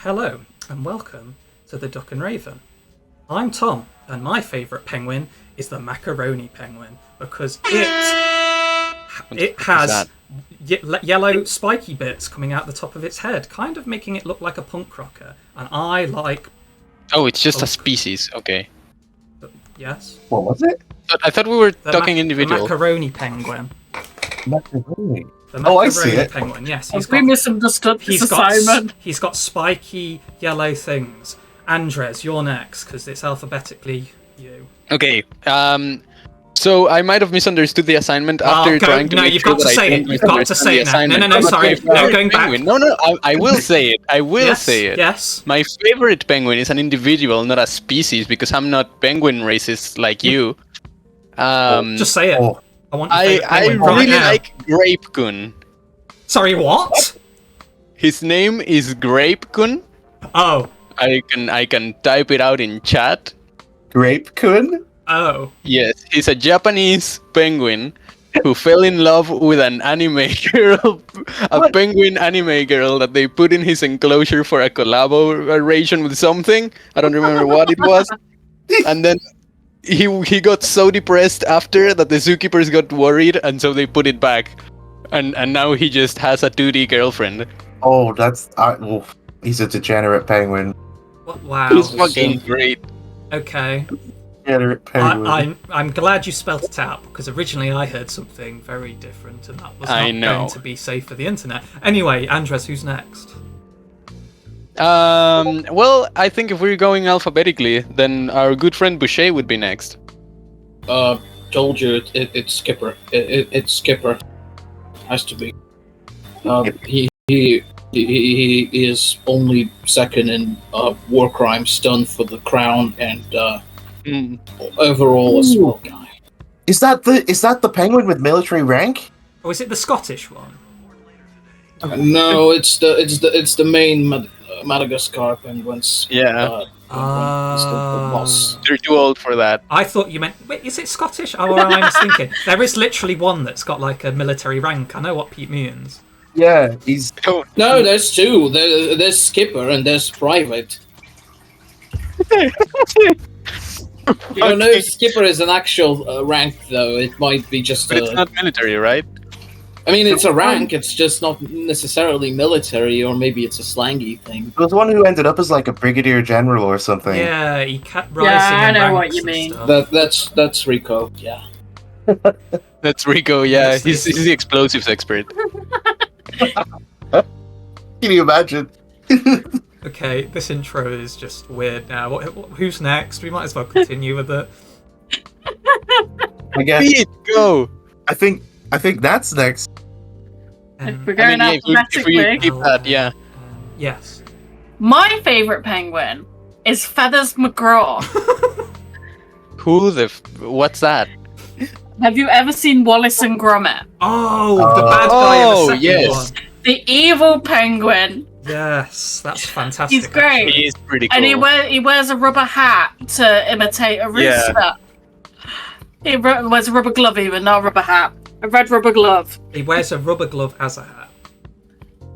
Hello, and welcome to the Duck and Raven. I'm Tom, and my favourite penguin is the macaroni penguin because it has yellow spiky bits coming out the top of its head, kind of making it look like a punk rocker. And I like. Oh, it's just a species. Okay. Yes. What was it? I thought we were talking individual. The macaroni penguin. Macaroni. The macaroni I see it. penguin. Yes, We misunderstood this assignment. He's got spiky yellow things. Andres, you're next because it's alphabetically you. Okay. So I might have misunderstood the assignment after trying to. No, you've got to say it. You've got to say it now. No, sorry. No, going back. No, I will say it. I will say it. Yes. My favorite penguin is an individual, not a species, because I'm not penguin racist like you. Just say it. Oh. I really like Grape-kun. Sorry, what? His name is Grape-kun. Oh. I can type it out in chat. Grape-kun? Oh. Yes, he's a Japanese penguin who fell in love with an anime girl, penguin anime girl that they put in his enclosure for a collaboration with something. I don't remember what it was. And then he got so depressed after that the zookeepers got worried, and so they put it back. And now he just has a 2D girlfriend. Oh, he's a degenerate penguin. Wow. He's fucking great. Okay. Degenerate penguin. I'm glad you spelt it out because originally I heard something very different and that was not going to be safe for the internet. Anyway, Andres, who's next? Well, I think if we're going alphabetically, then our good friend Boucher would be next. Told you it's Skipper. It's Skipper. Has to be. He is only second in war crimes done for the crown and overall a small guy. Is that the penguin with military rank? Or is it the Scottish one? No, it's the main Madagascar penguins. Yeah. It's the boss. They're too old for that. I thought you meant. Wait, is it Scottish? Oh, I was thinking. There is literally one that's got like a military rank. I know what Pete means. Yeah, he's. No, there's two. There's Skipper and there's Private. You don't know if Skipper is an actual rank, though. It might be just. But it's not military, right? I mean, it's a rank. It's just not necessarily military, or maybe it's a slangy thing. There was one who ended up as like a brigadier general or something. Yeah, he kept rising. Yeah, I know what ranks you and mean. stuff. That's Rico. Yeah. That's Rico. Yeah, he's the explosives expert. Can you imagine? Okay, this intro is just weird now. Who's next? We might as well continue with it. I guess. Pete, go. I think that's next. If we're going alphabetically. If we keep that, yeah. Yes. My favourite penguin is Feathers McGraw. What's that? Have you ever seen Wallace and Gromit? Oh, the bad guy in the second yes. one. The evil penguin. Yes, that's fantastic. He's great. He's pretty cool. And he wears a rubber hat to imitate a rooster. Yeah. He wears a rubber glove even, not a rubber hat. A red rubber glove. He wears a rubber glove as a hat.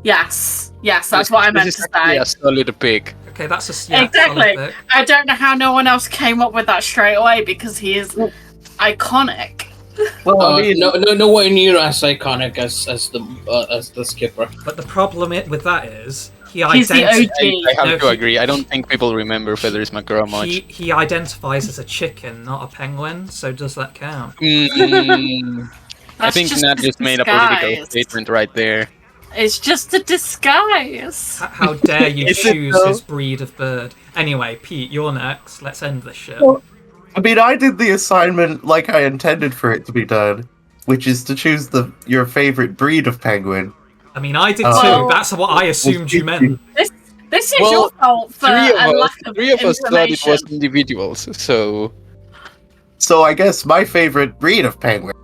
Yes, that's what I meant to say. Yeah, solid pig. Okay, that's Exactly. I don't know how no one else came up with that straight away because he is iconic. Well, I mean, nowhere near as iconic as the Skipper. But the problem with that is He's the OG. I have to agree. I don't think people remember Feathers McGraw much. He identifies as a chicken, not a penguin. So does that count? I think Nat just made a political statement right there. It's just a disguise. How dare you choose his breed of bird? Anyway, Pete, you're next. Let's end this shit. Well, I mean, I did the assignment like I intended for it to be done, which is to choose your favorite breed of penguin. I mean, I did too. That's what I assumed you meant. This is your fault for a lack of three of us thought it was information. individuals, so... So I guess my favorite breed of penguin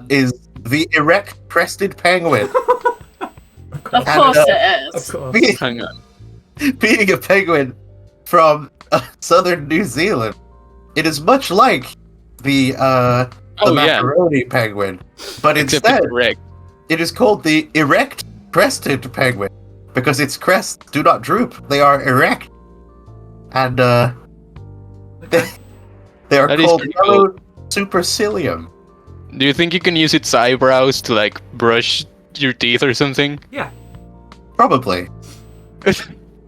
is the erect crested penguin. Of course it is. Of course. Hang on. Being a penguin from southern New Zealand, it is much like the macaroni penguin, but Except instead it's erect. it is called the erect crested penguin because its crests do not droop; they are erect, and Okay. they are That is called pretty yellow supercilium. Do you think you can use its eyebrows to like brush your teeth or something? Yeah. Probably.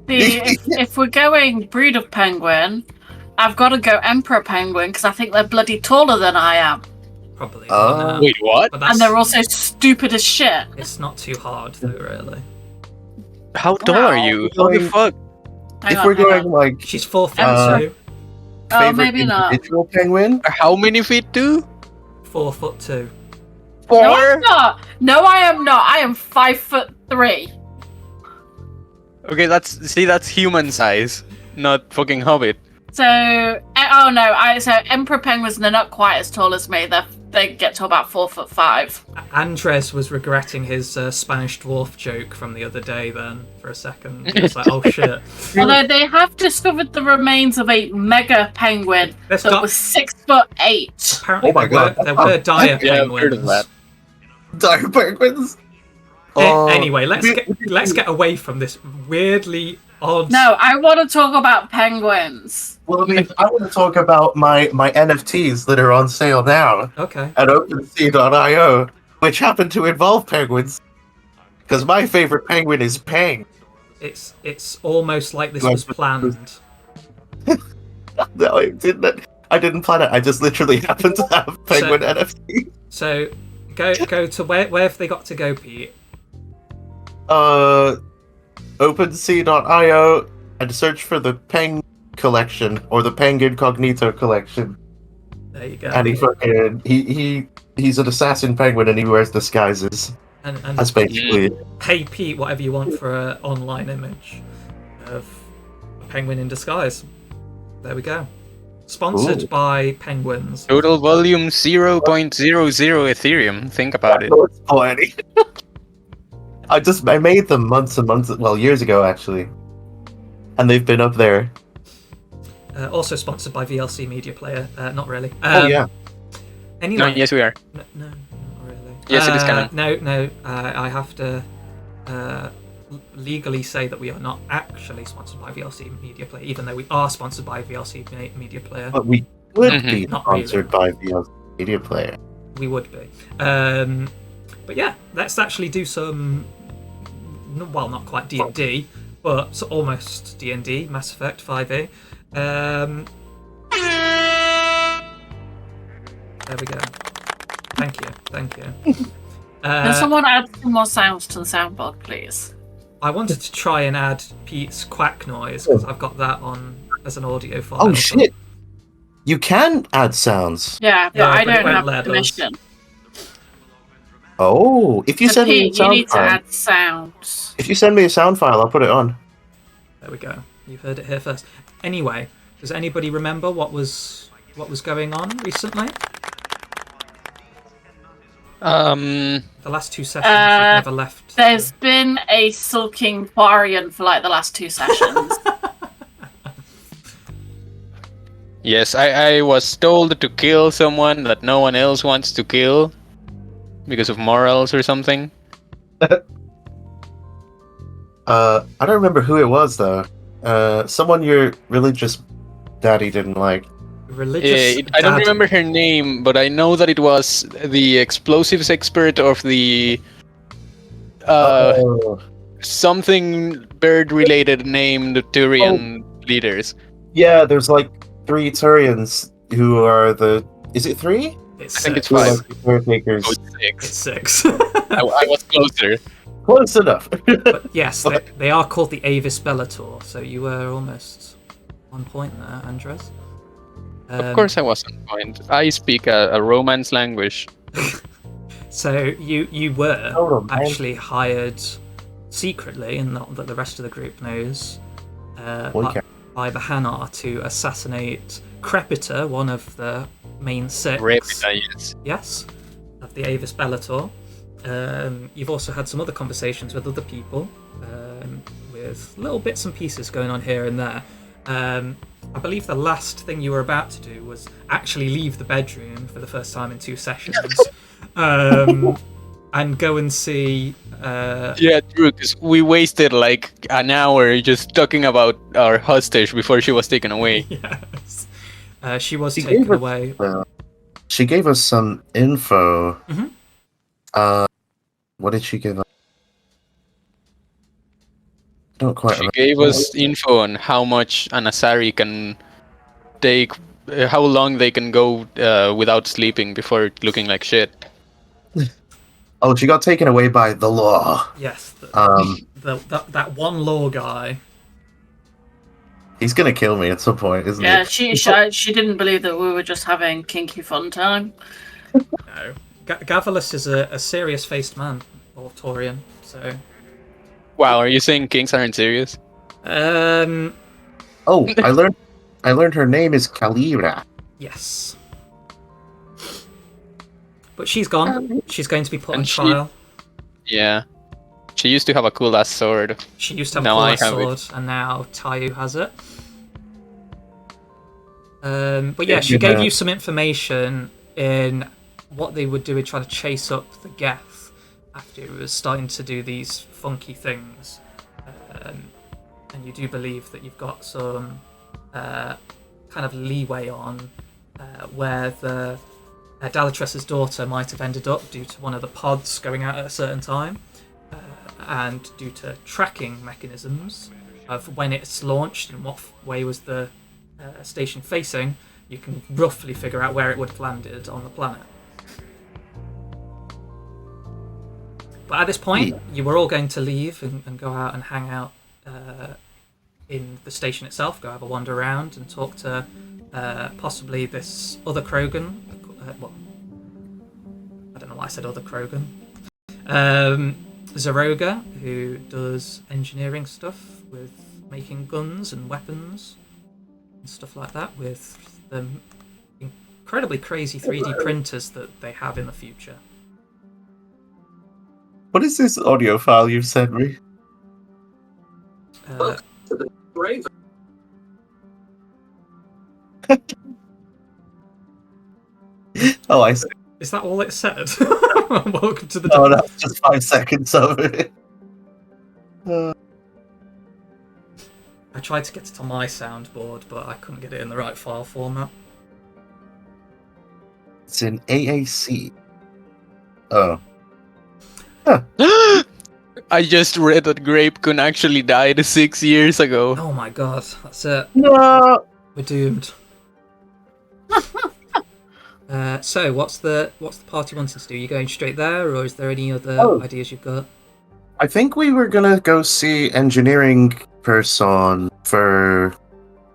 If we're going breed of penguin, I've got to go emperor penguin because I think they're bloody taller than I am, Probably. Wait, what? But and they're also stupid as shit. It's not too hard, though, really. How tall are you? How the fuck? If we're going like She's 4 foot Uh, 2. Oh, favorite maybe not. individual penguin, How many feet do? 4 foot 2. No, I'm not. No, I am not. I am 5'3". Okay, that's human size, not fucking hobbit. So, so emperor penguins, they're not quite as tall as me. They get to about 4'5". Andres was regretting his Spanish dwarf joke from the other day then, for a second. He was like, oh shit. Although they have discovered the remains of a mega penguin There's that got- was 6'8". Apparently Oh my God. there were dire Yeah, I've heard of penguins. that. dire penguins. Oh, Anyway, let's get away from this weirdly odd... No, I want to talk about penguins. Well, I mean, I want to talk about my NFTs that are on sale now Okay. at OpenSea.io, which happen to involve penguins. Because my favorite penguin is Peng. It's almost like this was planned. No, I didn't plan it. I just literally happened to have penguin NFT. So, go to where have they got to go, Pete? OpenSea.io and search for the Peng collection or the Peng Incognito collection. There you go. And he's an assassin penguin and he wears disguises. And That's basically pay Pete whatever you want for an online image of a penguin in disguise. There we go. Sponsored Ooh. by penguins. Total volume 0.00 Ethereum. Think about it. plenty. I made them months and months, well, years ago actually, and they've been up there. Also sponsored by VLC Media Player. Not really. Oh yeah. Anyway. No, yes, we are. No, not really. Yes, it is canon. No. I have to legally say that we are not actually sponsored by VLC Media Player, even though we are sponsored by VLC Media Player. But we would Mhm. be Not sponsored by VLC Media Player. We would be. But yeah, let's actually do some. Well, not quite D&D, but almost D&D, Mass Effect 5e. There we go. Thank you. Can someone add some more sounds to the soundboard, please? I wanted to try and add Pete's quack noise because I've got that on as an audio file. Oh shit! You can add sounds. Yeah, but Yeah, I but it don't won't have let us. permission. Oh, if you So send me a Pete, you sound need to file, add sounds. if you send me a sound file, I'll put it on. There we go. You've heard it here first. Anyway, does anybody remember what was going on recently? The last 2 sessions we've never left. There's been a sulking Quarian for like the last 2 sessions. Yes, I was told to kill someone that no one else wants to kill because of morals or something. I don't remember who it was though. Someone your religious daddy didn't like. Religious. I don't dad- remember her name, but I know that it was the explosives expert of the Oh. something bird-related named Turian leaders. Yeah, there's like 3 Turians who are the. Is it 3? It's I think it's Who are 5. like the caretakers. Oh, it's 6. It's 6. I was closer. Close enough. But yes, they are called the Avis Bellator, so you were almost on point there, Andres. Of course I was on point. I speak a Romance language. So you were Hold on, man. actually hired secretly, and not that the rest of the group knows, Okay. by the Hanar to assassinate Crepiter, one of the main 6. Yes. Yes, of the Avis Bellator. You've also had some other conversations with other people, with little bits and pieces going on here and there. I believe the last thing you were about to do was actually leave the bedroom for the first time in 2 sessions. and go and see. Yeah, true. Because we wasted like an hour just talking about our hostage before she was taken away. Yes, she was She taken gave us- away. She gave us some info. Mhm. What did she give us? I don't quite She remember. gave us info on how much an Asari can take, how long they can go without sleeping before looking like shit. Oh, she got taken away by the law. Yes, Um, that one law guy. he's gonna kill me at some point, isn't Yeah, he? she didn't believe that we were just having kinky fun time. No, Gavalus is a serious-faced man, or Taurian. So, Wow, are you saying kings aren't serious? Oh, I learned her name is Kalira. yes. But she's gone. She's going to be put And on she- trial. Yeah. She used to have a cool ass sword. She used to have Now a I cool have sword, and now Tayu has it. But yeah, she gave you some information in what they would do is try to chase up the Geth after it was starting to do these funky things. And you do believe that you've got some kind of leeway on where the Dalatress's daughter might have ended up due to one of the pods going out at a certain time, and due to tracking mechanisms of when it's launched and what way was the station facing, you can roughly figure out where it would have landed on the planet. But at this point, you were all going to leave and go out and hang out in the station itself, go have a wander around and talk to possibly this other Krogan. Well, I don't know why I said other Krogan. Zaroga, who does engineering stuff with making guns and weapons and stuff like that with the incredibly crazy 3D printers that they have in the future. What is this audio file you've sent me? Oh, I see. Is that all it said? Welcome to the. Oh, that's just 5 seconds of it. I tried to get it on my soundboard, but I couldn't get it in the right file format. It's in AAC. Oh. I just read that Grape-kun actually died 6 years ago. Oh my god, that's it. No! We're doomed. So, what's the party wanting to do? Are you going straight there, or is there any other ideas you've got? I think we were gonna go see engineering person for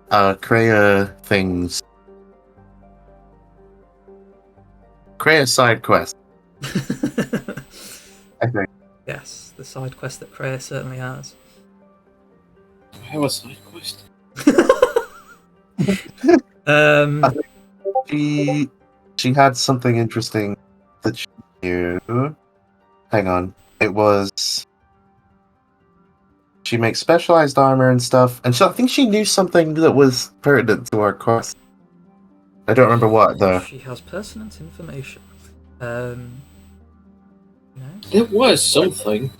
Kreia things. Kreia side quest, I think. Yes, the side quest that Kreia certainly has. I have a side quest. She had something interesting that she knew. Hang on. It was... She makes specialized armor and stuff, and I think she knew something that was pertinent to our quest. I don't remember what, though. She has pertinent information. No? There was something.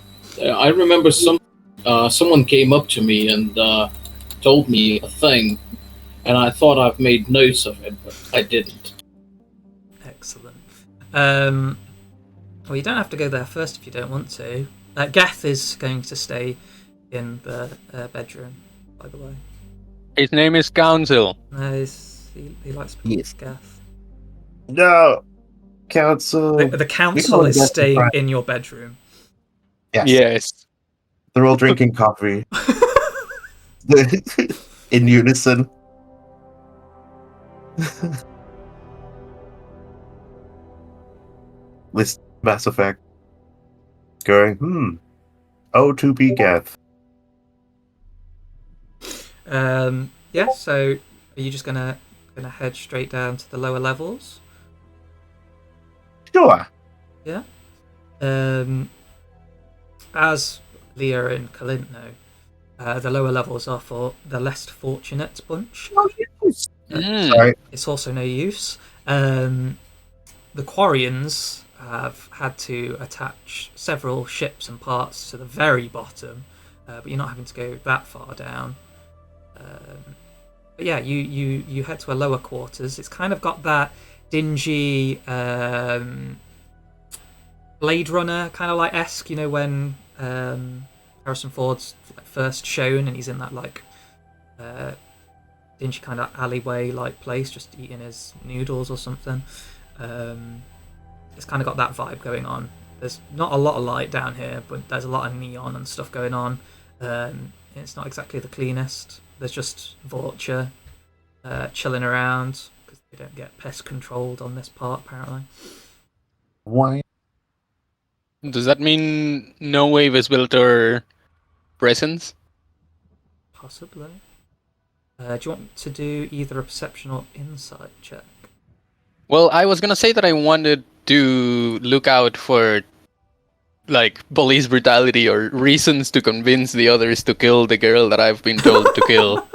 I remember someone came up to me and told me a thing, and I thought I've made notes of it, but I didn't. Excellent. Well, you don't have to go there first if you don't want to. Geth is going to stay in the bedroom, by the way. His name is Council. No, he likes people with Geth. No! Council... The council is staying in your bedroom. Yes. Yes. They're all drinking coffee. In unison. List Mass Effect. Going, Oh, to be Geth. Yeah, so are you just gonna head straight down to the lower levels? Sure. Yeah. As Leah and Kalint know, the lower levels are for the less fortunate bunch. Sorry. It's also no use. The Quarians have had to attach several ships and parts to the very bottom, but you're not having to go that far down. But yeah, you head to a lower quarters. It's kind of got that dingy Blade Runner kind of like esque, you know, when Harrison Ford's like first shown and he's in that like dingy kind of alleyway like place, just eating his noodles or something. It's kind of got that vibe going on. There's not a lot of light down here, but there's a lot of neon and stuff going on. It's not exactly the cleanest. There's just Vorcha chilling around because they don't get pest controlled on this part, apparently. Why? Does that mean no wave is built or presence? Possibly. Do you want to do either a perception or insight check? Well, I was gonna say that I wanted to look out for like police brutality or reasons to convince the others to kill the girl that I've been told to kill.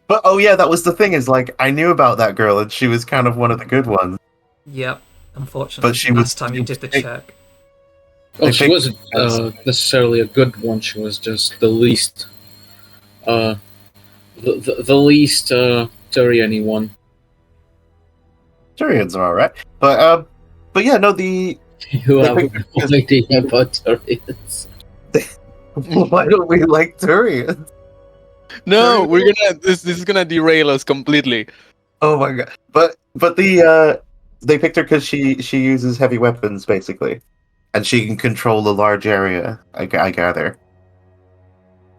But oh yeah, that was the thing. Is like I knew about that girl, and she was kind of one of the good ones. Yep. Unfortunately, But she last was- time you did the check. Oh, I she think- wasn't necessarily a good one. She was just the least, the least Turian one. Turians are alright, but yeah, no, the You have think- no idea about Turians. why don't we like Turians? No, we're gonna. This is gonna derail us completely. Oh my god! But the they picked her because she uses heavy weapons basically, and she can control a large area. I gather.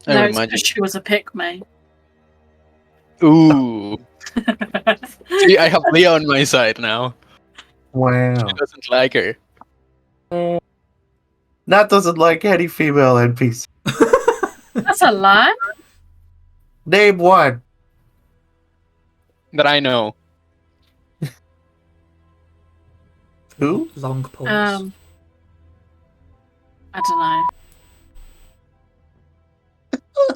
I No, would it's imagine. because she was a pygmy. Ooh. See, I have Leah on my side now. Wow. She doesn't like her. Nat doesn't like any female NPC. That's a lie. Name one. That I know. Who? Long pause. I don't know.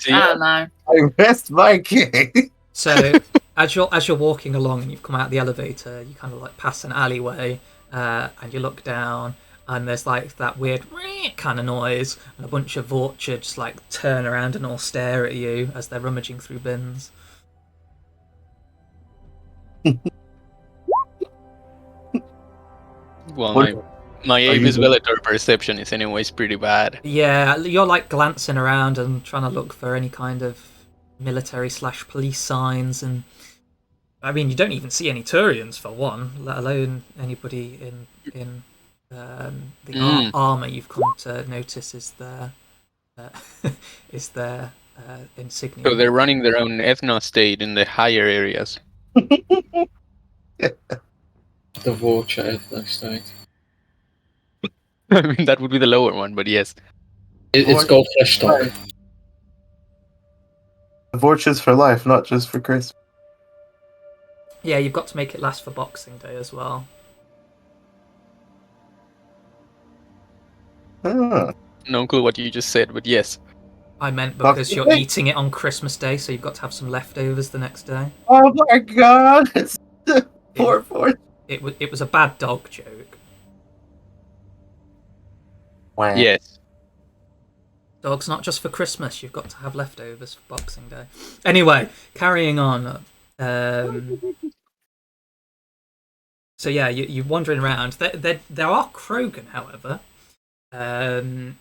See, I don't know. I rest my case. So as you're walking along and you've come out the elevator, you kind of like pass an alleyway, and you look down, and there's like that weird kind of noise, and a bunch of Vorcha just like turn around and all stare at you as they're rummaging through bins. well, What- my Are Avis you- Vellator perception is anyways pretty bad. Yeah, you're like glancing around and trying to look for any kind of military/police signs, and I mean, you don't even see any Turians for one, let alone anybody in the armor you've come to notice is their insignia. So they're running their own ethno state in the higher areas. The Vorcha ethnic state. I mean, that would be the lower one, but yes. It's called Flesh Talk. Vorches for life, not just for Christmas. Yeah, you've got to make it last for Boxing Day as well. Ah. No clue what you just said, but yes. I meant because Boxing you're Day? eating it on Christmas Day, so you've got to have some leftovers the next day. Oh my god! Poor. It was a bad dog joke. Wow. Yes. Dog's not just for Christmas, you've got to have leftovers for Boxing Day. Anyway, carrying on. So yeah, you're wandering around. There are Krogan, however. And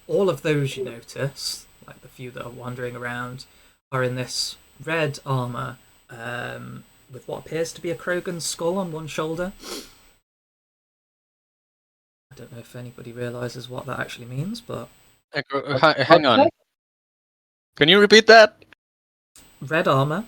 all of those you notice, like the few that are wandering around, are in this red armour with what appears to be a Krogan skull on one shoulder. I don't know if anybody realises what that actually means, but Hang on. Can you repeat that? red armour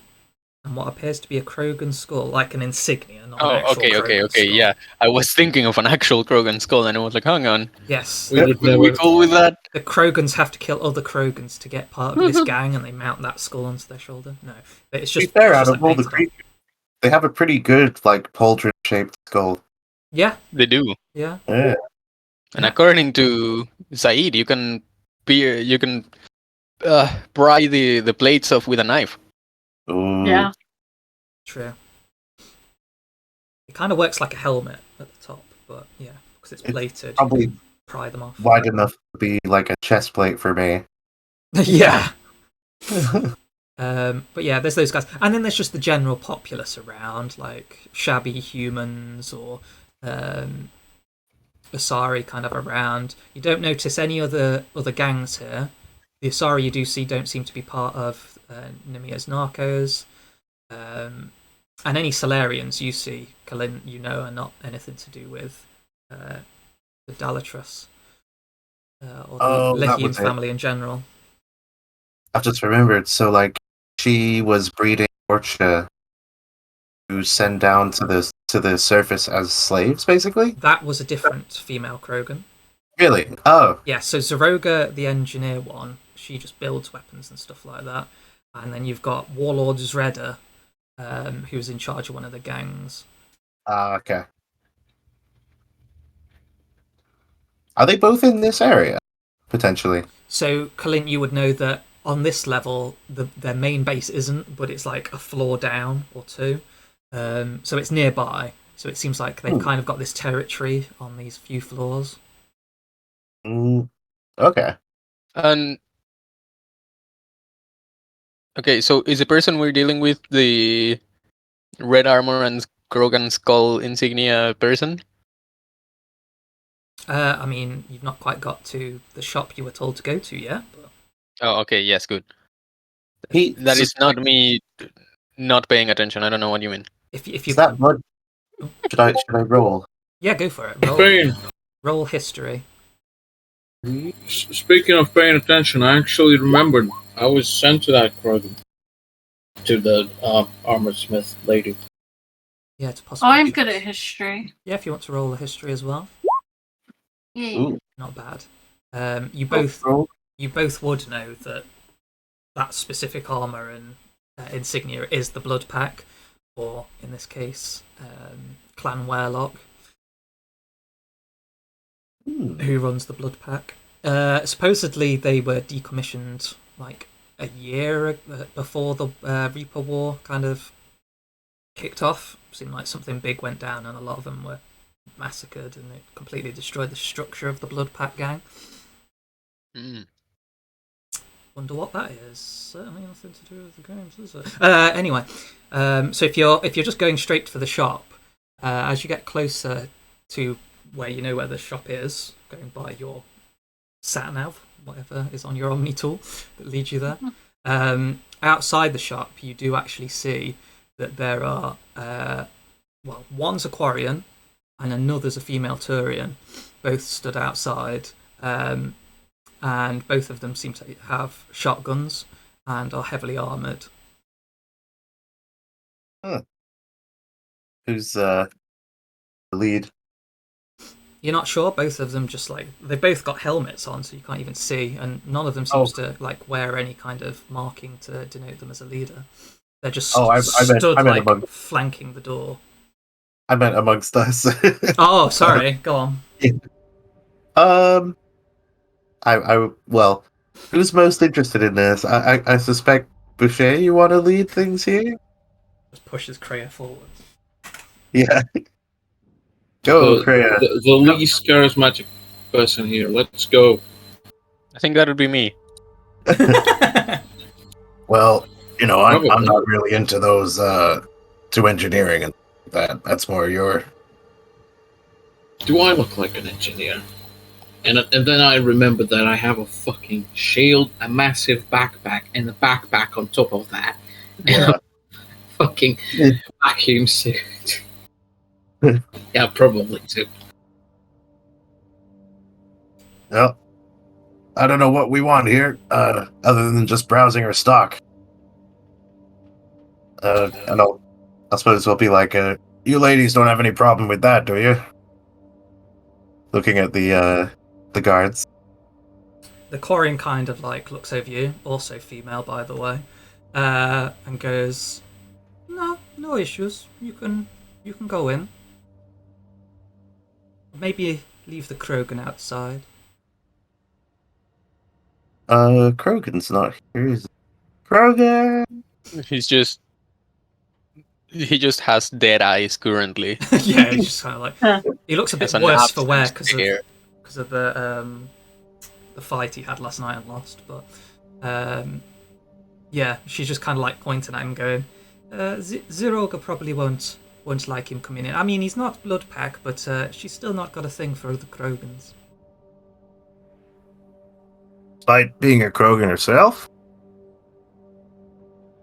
and what appears to be a Krogan skull, like an insignia, not an Oh, actual okay, Krogan skull. yeah. I was thinking of an actual Krogan skull, and I was like, hang on. Yes. We would Are we never. cool with that? The Krogans have to kill other Krogans to get part of this gang, and they mount that skull onto their shoulder. No, but it's To be just fair, it's out just of like all the painted on. creatures, they have a pretty good, like, pauldron-shaped skull. Yeah, They do. yeah. Yeah. And according to Saeed, you can pry the plates off with a knife. Ooh. Yeah. True. It kind of works like a helmet at the top, but yeah, because it's plated, Probably you can pry them off. wide enough to be like a chest plate for me. Yeah. But yeah, there's those guys, and then there's just the general populace around, like shabby humans or Asari kind of around. You don't notice any other gangs here. The Asari you do see don't seem to be part of Nemia's Narcos. And any Solarians you see, Kalin, you know, are not anything to do with the Dalatras or the That Lehian was it. family in general. I've just remembered. So, like, she was breeding Orcha to send down to the surface as slaves, basically. That was a different female Krogan. Really? Oh, Yeah, so Zaroga, the engineer one, she just builds weapons and stuff like that. And then you've got Warlord Zreda, who's in charge of one of the gangs. okay. Are they both in this area? Potentially. So, Colin, you would know that on this level, their main base isn't, but it's like a floor down or two. So it's nearby. So it seems like they've kind of got this territory on these few floors. Okay. And okay, so is the person we're dealing with the red armor and Krogan skull insignia person? I mean, you've not quite got to the shop you were told to go to yet. But Oh, okay, yes, good. He That is not me not paying attention. I don't know what you mean. if you is that blood? Should I roll? yeah, go for it. Paying. Roll history. Speaking of paying attention, I actually remembered I was sent to that Krogan. To the armor smith lady. Yeah, it's possible. I'm good at history. Yeah, if you want to roll a history as well, Yeah. Ooh. not bad. You both would know that specific armor and insignia is the Blood Pack, or in this case, Clan Werlock, who runs the Blood Pack. Supposedly, they were decommissioned like a year before the Reaper War kind of kicked off. Seemed like something big went down, and a lot of them were massacred, and it completely destroyed the structure of the Blood Pack gang. Wonder what that is. Certainly nothing to do with the games, is it? Anyway, so if you're just going straight for the shop, as you get closer to where you know where the shop is, going by your sat nav, whatever is on your Omni tool that leads you there. Outside the shop, you do actually see that there are one's a Quarian and another's a female Turian, both stood outside. And both of them seem to have shotguns and are heavily armoured. Who's the lead? You're not sure? Both of them just they both got helmets on, so you can't even see, and none of them seems to wear any kind of marking to denote them as a leader. They're just stood flanking the door. I meant amongst us. Oh, sorry. Go on. Well, who's most interested in this? I suspect Boucher. You want to lead things here? Just pushes Kreia forward. Yeah. Go, Kreia. The least charismatic person here. Let's go. I think that would be me. Well, I'm not really into those to engineering and that's more your. Do I look like an engineer? And then I remember that I have a fucking shield, a massive backpack, and a backpack on top of that. And a fucking vacuum suit. Yeah, probably too. Well, I don't know what we want here, other than just browsing our stock. I suppose we'll be like, you ladies don't have any problem with that, do you? Looking at the guards. The Quarian kind of looks over you, also female by the way, and goes, "No issues. You can go in. Maybe leave the Krogan outside." Krogan's not here. Is Krogan? He's just He just has dead eyes currently. Yeah, he's just kind of like he looks a bit Has an worse for wear absence there. because of the fight he had last night and lost. But yeah, she's just kind of like pointing at him, going, "Ziroga probably won't like him coming in. I mean, he's not Bloodpack, but she's still not got a thing for the Krogans." Despite being a Krogan herself?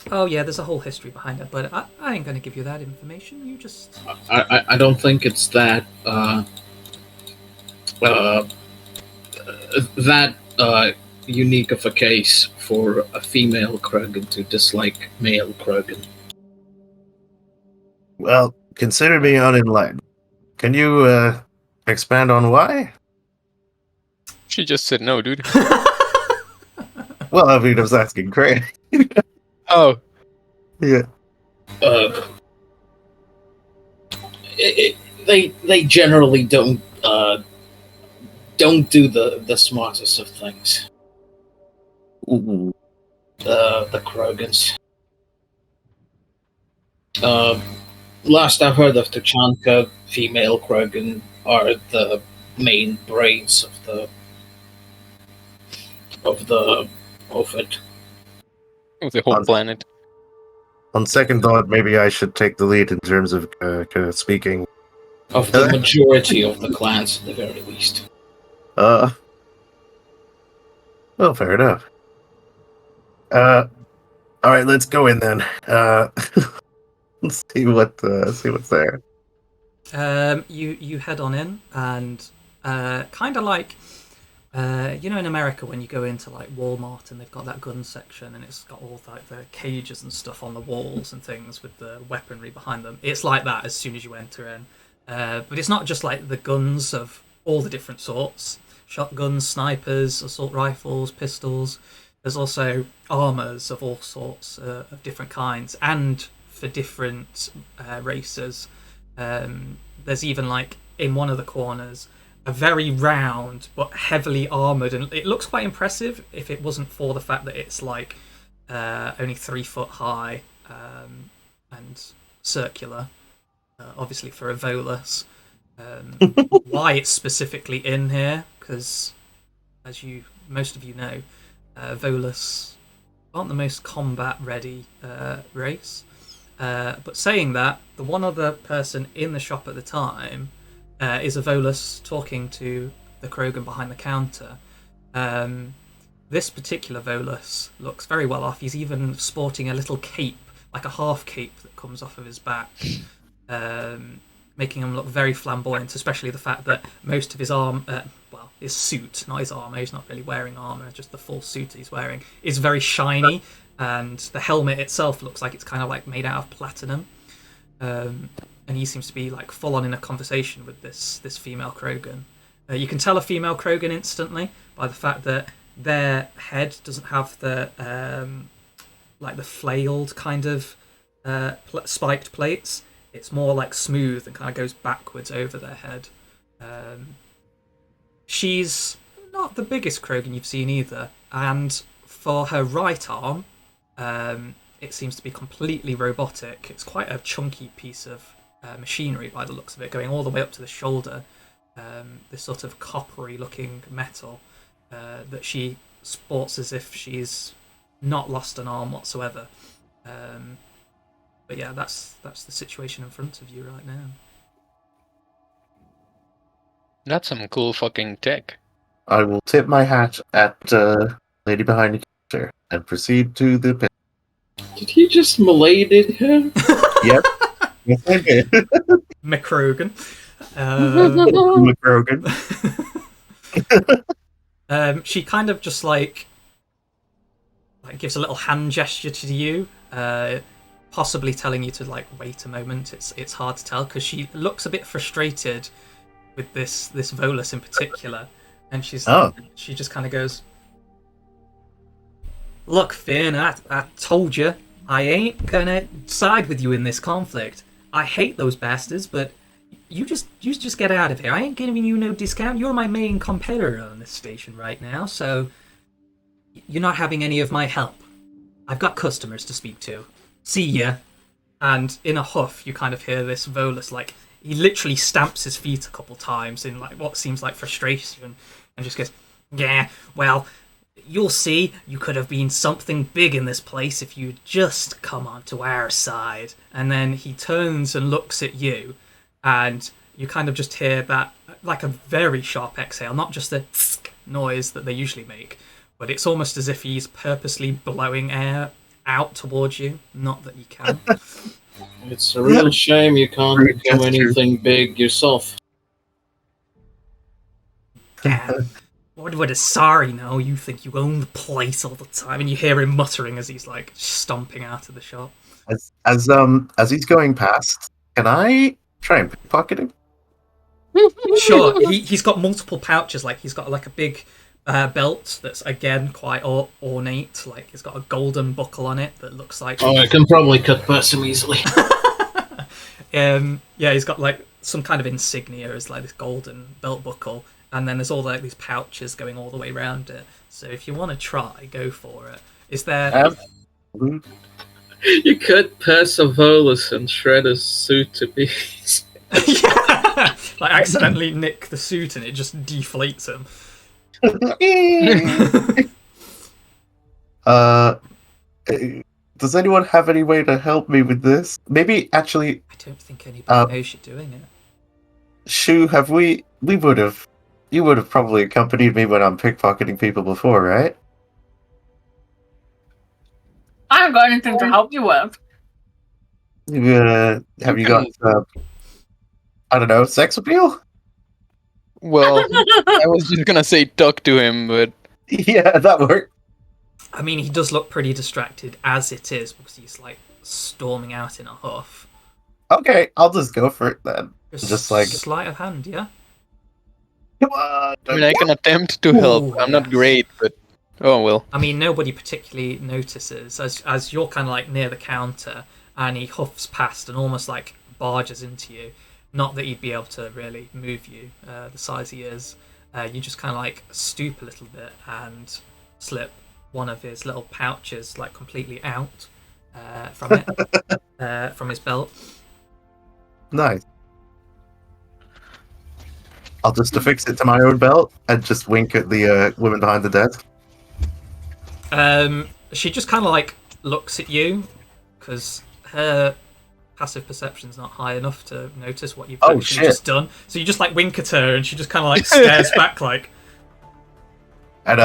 Oh yeah, there's a whole history behind it, but I ain't gonna give you that information. You just I don't think it's that unique of a case for a female Krogan to dislike male Krogan. Well, consider me unenlightened. Can you expand on why? She just said no, dude. Well, I mean, I was asking Craig. Oh, Yeah. They generally don't do the smartest of things. Ooh. The Krogans. Last I heard of Tuchanka, female Krogan are the main brains of it. the whole planet. On second thought, maybe I should take the lead in terms of speaking. Of the majority of the clans, at the very least. Well, fair enough. All right, let's go in then. Let's see what's there. You head on in, and kind of like you know, in America when you go into like Walmart and they've got that gun section and it's got all like the cages and stuff on the walls and things with the weaponry behind them. It's like that as soon as you enter in, but it's not just like the guns of all the different sorts: shotguns, snipers, assault rifles, pistols. There's also armors of all sorts of different kinds, and for different races. There's even like in one of the corners a very round but heavily armored, and it looks quite impressive if it wasn't for the fact that it's like only 3 foot high and circular, obviously for a Volus. Why it's specifically in here, because as most of you know, Volus aren't the most combat ready race. But saying that, the one other person in the shop at the time is a Volus talking to the Krogan behind the counter. This particular Volus looks very well off. He's even sporting a little cape, like a half cape that comes off of his back, making him look very flamboyant, especially the fact that most of his his suit, not his armor, he's not really wearing armor, just the full suit he's wearing, is very shiny, and the helmet itself looks like it's kind of like made out of platinum. And he seems to be like full on in a conversation with this female Krogan. You can tell a female Krogan instantly by the fact that their head doesn't have the like the flailed kind of spiked plates. It's more like smooth and kind of goes backwards over their head. She's not the biggest Krogan you've seen either, and for her right arm, it seems to be completely robotic. It's quite a chunky piece of machinery by the looks of it, going all the way up to the shoulder. This sort of coppery looking metal that she sports as if she's not lost an arm whatsoever. But yeah, that's the situation in front of you right now. That's some cool fucking tech. I will tip my hat at lady behind the counter and proceed to the pit. Did he just maladed her? Yep. Yes, I did. McCrogan. McCrogan. She kind of just like gives a little hand gesture to you, possibly telling you to like wait a moment. It's hard to tell because she looks a bit frustrated with this Volus in particular, and she just kind of goes, "Look, Finn, I told you I ain't gonna side with you in this conflict. I hate those bastards, but you just get out of here. I ain't giving you no discount. You're my main competitor on this station right now, so you're not having any of my help. I've got customers to speak to. See ya." And in a huff, you kind of hear this Volus, like, he literally stamps his feet a couple times in, like, what seems like frustration, and just goes, yeah, well, you'll see, you could have been something big in this place if you'd just come onto our side. And then he turns and looks at you, and you kind of just hear that, like a very sharp exhale, not just the tsk noise that they usually make, but it's almost as if he's purposely blowing air out towards you. Not that you can. It's a real shame you can't become anything big yourself. Damn. What would a sorry know? You think you own the place all the time, and you hear him muttering as he's like stomping out of the shop. As he's going past, can I try and pickpocket him? Sure. He's got multiple pouches. Like he's got like a big belt that's again quite ornate. Like it's got a golden buckle on it that looks like. Oh, I can probably cut past him easily. Yeah, he's got like some kind of insignia as like this golden belt buckle, and then there's all like these pouches going all the way around it. So if you want to try, go for it. Is there? You could pass a Volus and shred his suit to pieces. Yeah, like accidentally nick the suit and it just deflates him. Does anyone have any way to help me with this? Maybe actually. I don't think anybody knows you're doing it. Shu, you would have probably accompanied me when I'm pickpocketing people before, right? I haven't got anything to help you with. Have you got, I don't know, sex appeal? Well, I was just gonna say talk to him, but Yeah, that worked. I mean, he does look pretty distracted as it is because he's like storming out in a huff. Okay, I'll just go for it then. Just like sleight of hand, yeah. Come on. I mean, I can attempt to help. I'm not great, but oh well. I mean, nobody particularly notices as you're kind of like near the counter, and he huffs past and almost like barges into you. Not that he'd be able to really move you, the size he is. You just kind of like stoop a little bit and slip one of his little pouches like completely out from it, from his belt. Nice. I'll just affix it to my own belt and just wink at the woman behind the desk. She just kind of like looks at you because her passive perception's not high enough to notice what you've actually just done. So you just like wink at her and she just kind of like stares back like. And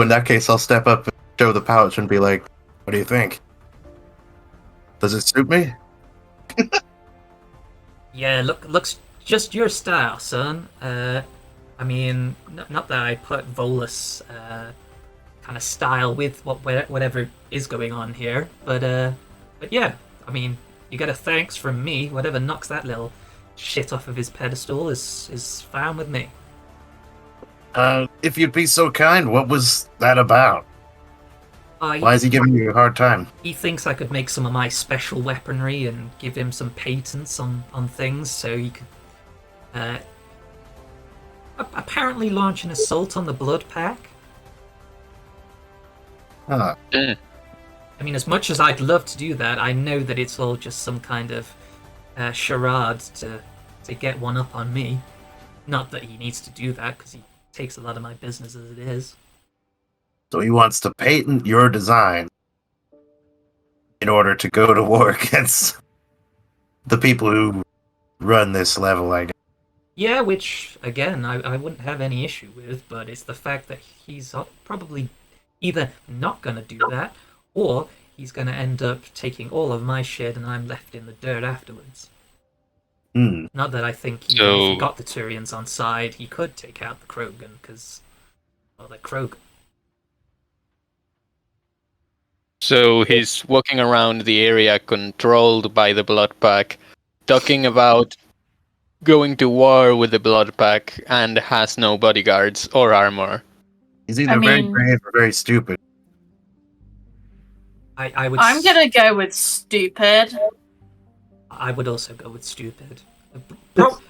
in that case, I'll step up and show the pouch and be like, "What do you think? Does it suit me?" Yeah, looks just your style, son. I mean, not that I put Volus kind of style with whatever is going on here, but yeah, I mean, you get a thanks from me. Whatever knocks that little shit off of his pedestal is fine with me. If you'd be so kind, what was that about? Why is he giving you a hard time? He thinks I could make some of my special weaponry and give him some patents on things so he could apparently launch an assault on the Blood Pack. Huh. I mean, as much as I'd love to do that, I know that it's all just some kind of charade to get one up on me. Not that he needs to do that, because he takes a lot of my business as it is. So he wants to patent your design in order to go to war against the people who run this level, I guess. Yeah, which, again, I wouldn't have any issue with, but it's the fact that he's probably either not going to do that, or he's going to end up taking all of my shit and I'm left in the dirt afterwards. Not that I think even if he got the Turians on side, he could take out the Krogan, because, well, they're Krogan. So he's walking around the area controlled by the Blood Pack, talking about going to war with the Blood Pack, and has no bodyguards or armor. He's either very brave or very stupid. I'm gonna go with stupid. I would also go with stupid.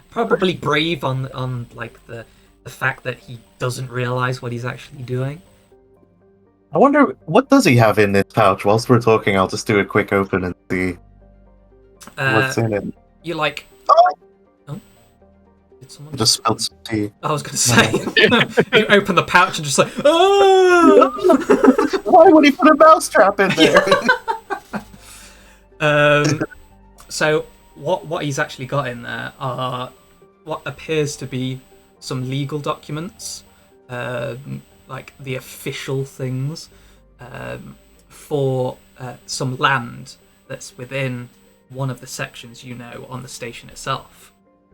Probably brave on like the fact that he doesn't realize what he's actually doing. I wonder, what does he have in this pouch? Whilst we're talking, I'll just do a quick open and see. What's in it? You like. Oh! Oh, did someone I just spilled some tea. I was going to say, you open the pouch and just like, oh! Why would he put a mousetrap in there? So what he's actually got in there are what appears to be some legal documents, like the official things, for some land that's within one of the sections on the station itself.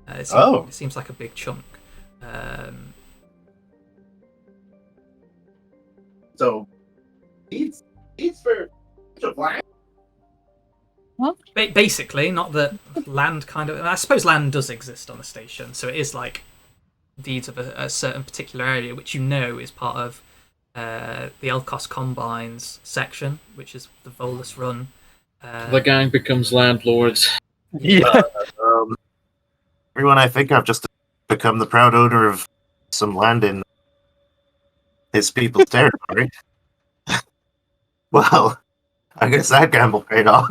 It seems like a big chunk. So, he's for land. Basically, not that land kind of. I suppose land does exist on the station, so it is like deeds of a certain particular area, which is part of the Elkos Combines section, which is the Volus run. The gang becomes landlords. Yeah. Everyone I think I've just become the proud owner of some land in his people's territory. Well, I guess that gamble paid off.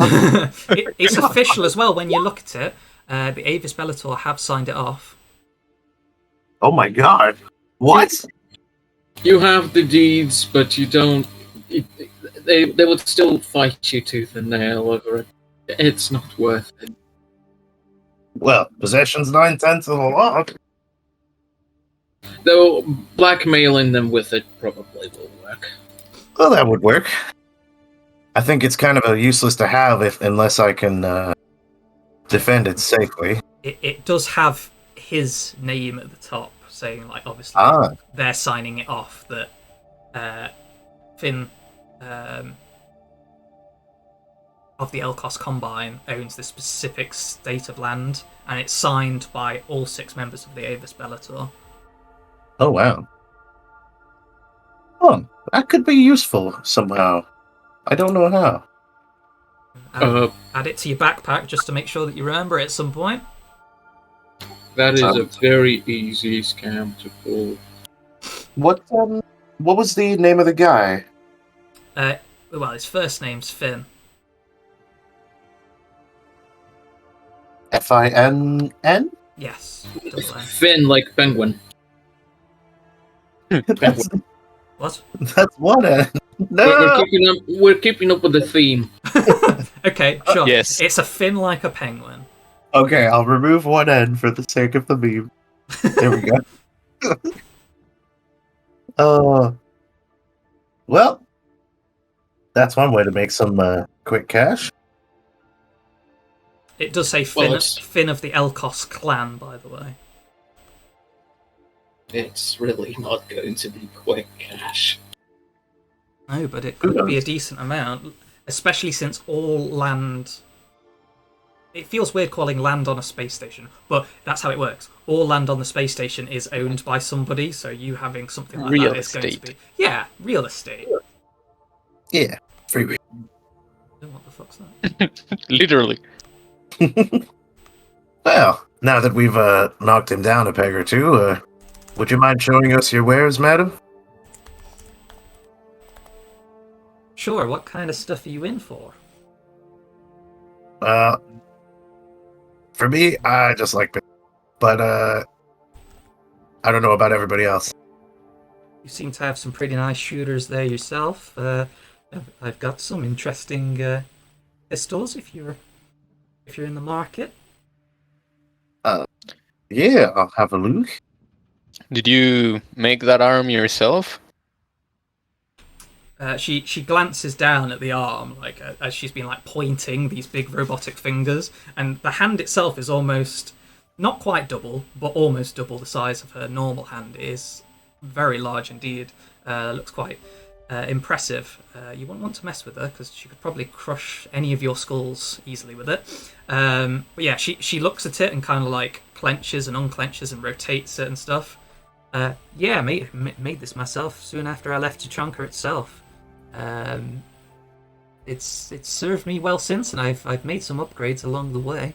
It's official as well when you look at it. The Avis Bellator have signed it off. Oh my god. What? You have the deeds, but you don't. They would still fight you tooth and nail over it. It's not worth it. Well, possession's 9/10 of the law. Though blackmailing them with it probably will work. Well, that would work. I think it's kind of useless to have unless I can defend it safely. It does have his name at the top, saying like obviously they're signing it off that Finn of the Elkos Combine owns this specific state of land, and it's signed by all 6 members of the Avis Bellator. Oh wow. Oh, that could be useful somehow. I don't know how. Add it to your backpack just to make sure that you remember it at some point. That is a very easy scam to pull. What was the name of the guy? Well, his first name's Finn. Finn? Yes. Finn, like penguin. What? That's one N. No! We're keeping up with the theme. Okay, sure. Yes. It's a fin like a penguin. Okay, I'll remove one N for the sake of the meme. There we go. Well, that's one way to make some quick cash. It does say Finn of the Elkos clan, by the way. It's really not going to be quick cash. No, but it could be a decent amount, especially since all land... It feels weird calling land on a space station, but that's how it works. All land on the space station is owned by somebody, so you having something like Real that is going estate. to be... Yeah, real estate. Yeah, freeway. What the fuck's that? Literally. Well, now that we've knocked him down a peg or two, would you mind showing us your wares, madam? Sure, what kind of stuff are you in for? For me, I just like it. But, I don't know about everybody else. You seem to have some pretty nice shooters there yourself. I've got some interesting pistols if you're in the market. Yeah, I'll have a look. Did you make that arm yourself? She glances down at the arm, like as she's been like pointing these big robotic fingers, and the hand itself is almost not quite double, but almost double the size of her normal hand. It is very large indeed. Looks quite impressive. You wouldn't want to mess with her because she could probably crush any of your skulls easily with it. But yeah, she looks at it and kind of like clenches and unclenches and rotates it and stuff. Yeah, made this myself soon after I left Tachanka itself. It's served me well since, and I've made some upgrades along the way.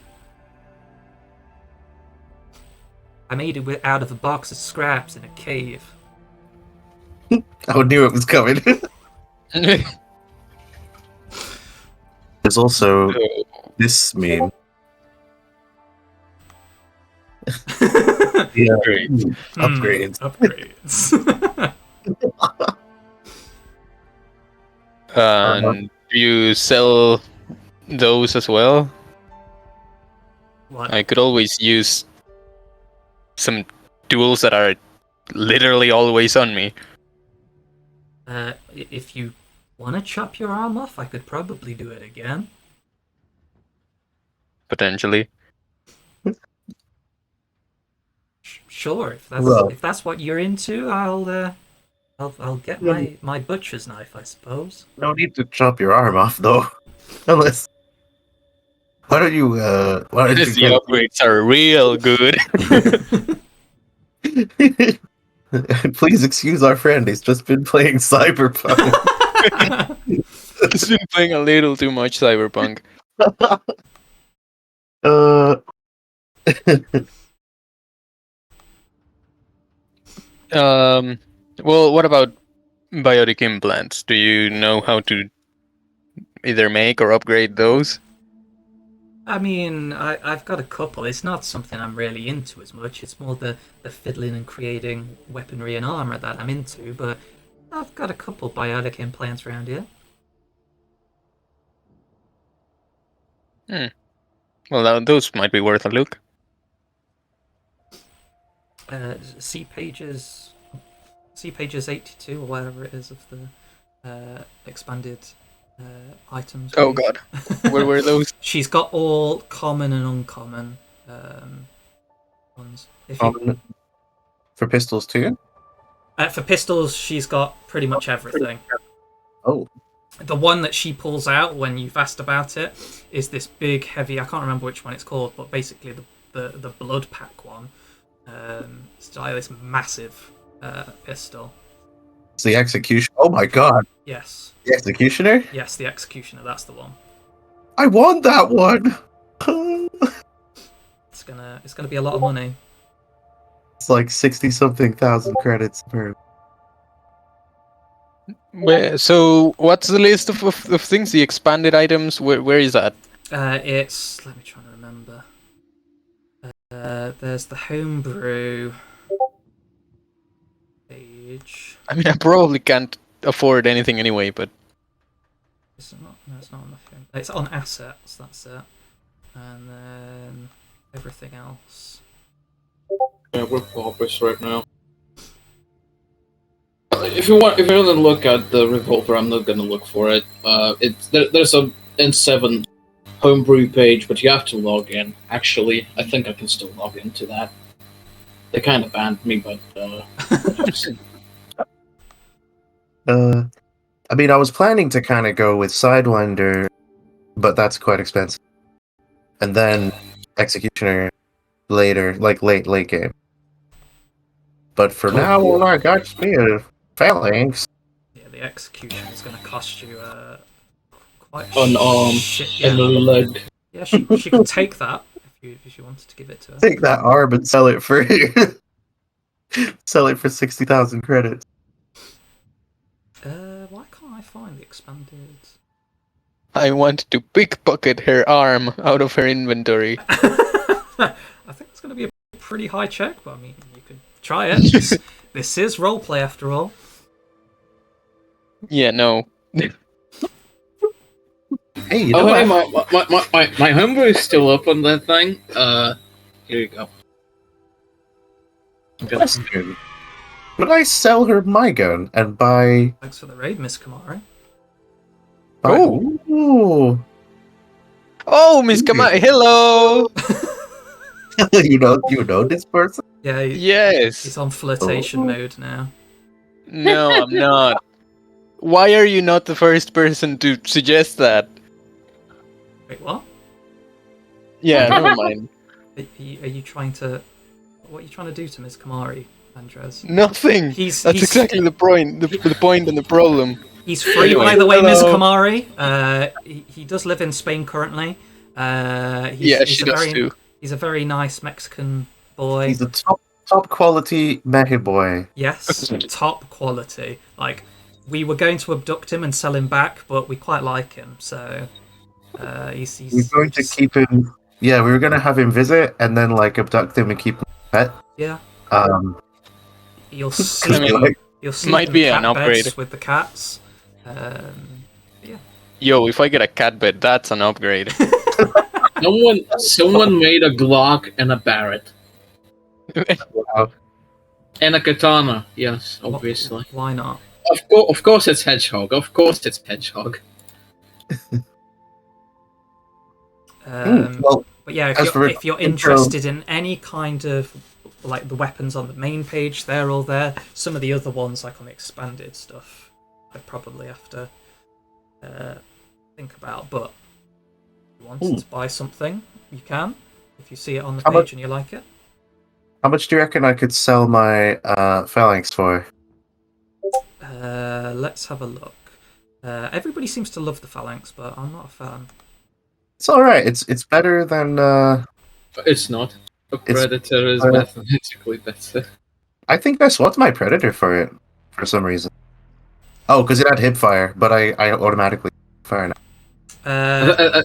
I made it out of a box of scraps in a cave. I knew it was coming. There's also this meme. Yeah. Great. Upgrades. Upgrades. And do you sell those as well? What? I could always use some tools that are literally always on me. If you want to chop your arm off, I could probably do it again. Potentially. Sure, if Well. that's what you're into, I'll get my butcher's knife, I suppose. No need to chop your arm off, though. Unless. Why don't you Because the upgrades are real good. Please excuse our friend. He's just been playing Cyberpunk. He's been playing a little too much Cyberpunk. Well, what about biotic implants? Do you know how to either make or upgrade those? I mean, I've got a couple. It's not something I'm really into as much. It's more the fiddling and creating weaponry and armor that I'm into, but I've got a couple biotic implants around here. Well, those might be worth a look. See pages 82 or whatever it is of the expanded items. Oh page. god. Where were those? She's got all common and uncommon ones. If you, For pistols too? for pistols, she's got pretty much everything. Oh. The one that she pulls out when you've asked about it is this big, heavy. I can't remember which one it's called, but basically the blood pack one. It's like this massive pistol. It's the execution. Oh my god. Yes, The executioner? yes, the executioner. That's the one. I want that one. It's gonna be a lot of money. It's like 60-something thousand credits per. So, what's the list of things? The expanded items? Where is that? It's, let me try to remember. There's the homebrew page. I mean, I probably can't afford anything anyway, but Is it not? No, it's not on the home. It's on assets. That's it. And then everything else. Yeah, we're paupers right now. If you want to look at the revolver, I'm not gonna look for it. There's a N7 homebrew page, but you have to log in. Actually, I think I can still log into that. They kind of banned me, but I mean, I was planning to kind of go with Sidewinder, but that's quite expensive. And then Executioner later, like late game. But for now, all I got me a phalanx. Yeah, the execution is going to cost you quite an arm shit. and a leg. Yeah, she can take that if you wanted to give it to her. Take that arm and sell it for sell it for 60,000 credits. Why can't I find the expanded? I want to pickpocket her arm out of her inventory. I think it's going to be a pretty high check, but I mean, you could try it. This is roleplay after all. Yeah, no. Hey, you know what? My homebrew is still up on that thing. Here you go. Question. Could I sell her my gun and buy? Thanks for the raid, Miss Kamari. Oh, Oh, Miss Kamai, hello! you know this person? Yeah, Yes. he's on flirtation mode now. No, I'm not. Why are you not the first person to suggest that? Wait, what? Yeah, never mind. Are you trying to? What are you trying to do to Miss Kamari, Andres? Nothing. That's exactly the point. The point and the problem. He's free, Anyway, by the way, Miss hello. Kamari. He does live in Spain currently. She does too. He's a very nice Mexican boy. He's a top quality mehe boy. Yes, top quality. Like, we were going to abduct him and sell him back, but we quite like him, so he's We're going to keep him. Yeah, we were gonna have him visit and then like abduct him and keep him pet. Yeah, You'll sleep. I mean, like, You'll sleep might in be the an cat beds upgrade. with the cats. Yo, if I get a cat bed, that's an upgrade. Someone made a Glock and a Barrett. wow. And a katana, yes, obviously. Why not? Of course it's Hedgehog. Of course it's Hedgehog. Well, But yeah, as for if you're intro- interested in any kind of like the weapons on the main page, they're all there. Some of the other ones, like on the expanded stuff, I'd probably have to think about. But if you wanted to buy something, you can. If you see it on the page and you like it. How much do you reckon I could sell my phalanx for? Let's have a look. Everybody seems to love the phalanx, but I'm not a fan. It's all right. It's better than. It's not. A Predator is mathematically better. I think I swapped my Predator for it for some reason. Oh, because it had hip fire, but I automatically fire now. I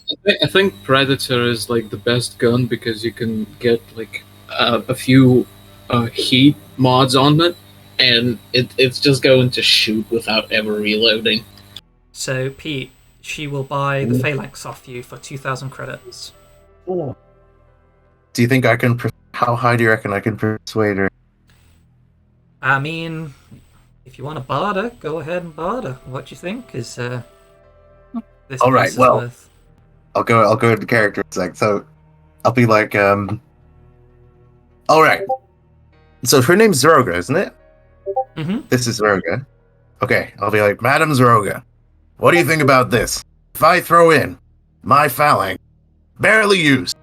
think Predator is like the best gun because you can get like a few heat mods on it, and it's just going to shoot without ever reloading. So Pete, she will buy the phalanx off you for 2,000 credits. Do you think I can? How high do you reckon I can persuade her? I mean, if you want to barter, go ahead and barter. What do you think? Is this All right, piece is well, worth? I'll go into character a sec. So I'll be like, all right. So her name's Zroga, isn't it? Mm-hmm. This is Zroga. Okay, I'll be like, Madam Zroga, what do you think about this? If I throw in my phalanx, barely used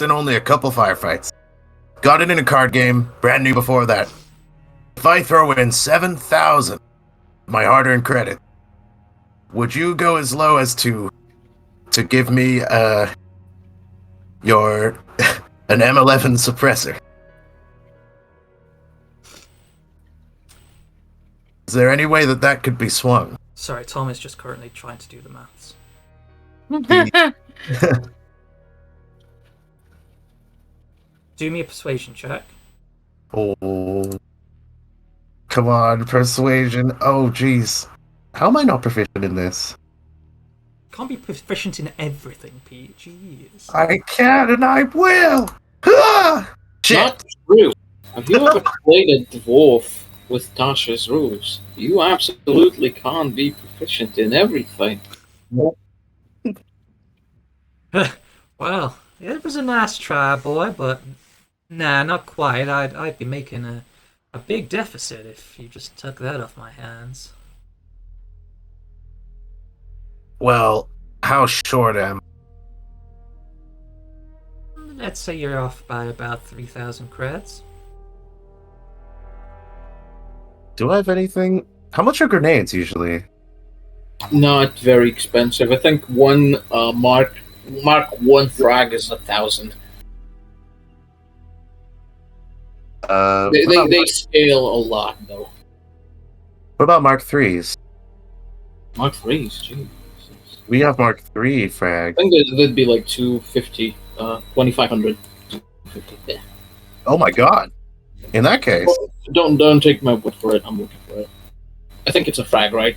in only a couple firefights, got it in a card game, brand new before that. If I throw in 7,000, my hard-earned credit, would you go as low as to give me your an M11 suppressor? Is there any way that could be swung? Sorry, Tom is just currently trying to do the maths. Do me a persuasion check. Oh, come on, persuasion. Oh, jeez. How am I not proficient in this? Can't be proficient in everything, Pete. Jeez. I can and I will! Ah! Shit! Not true. Have you ever played a dwarf with Tasha's rules? You absolutely can't be proficient in everything. Well, it was a nice try, boy, but nah, not quite. I'd be making a big deficit if you just took that off my hands. Well, how short am Let's say you're off by about 3,000 creds. Do I have anything? How much are grenades usually? Not very expensive. I think one Mark 1 frag is 1,000. They scale a lot though. What about Mark 3s? Mark 3s, jeez. We have Mark 3 frag. I think that'd be like 250, 2,500. 250, yeah. Oh my god. In that case. Well, don't take my word for it. I'm looking for it. I think it's a frag, right?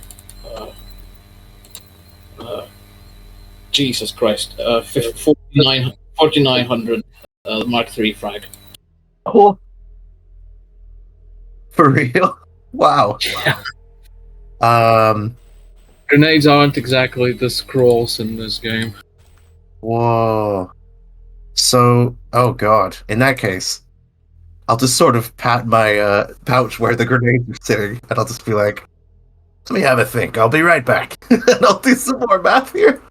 Jesus Christ. 4,900 Mark 3 frag. Oh. For real? Wow. Yeah. Grenades aren't exactly the scrolls in this game. Whoa. So, oh god. In that case, I'll just sort of pat my pouch where the grenades are sitting, and I'll just be like, let me have a think. I'll be right back. And I'll do some more math here.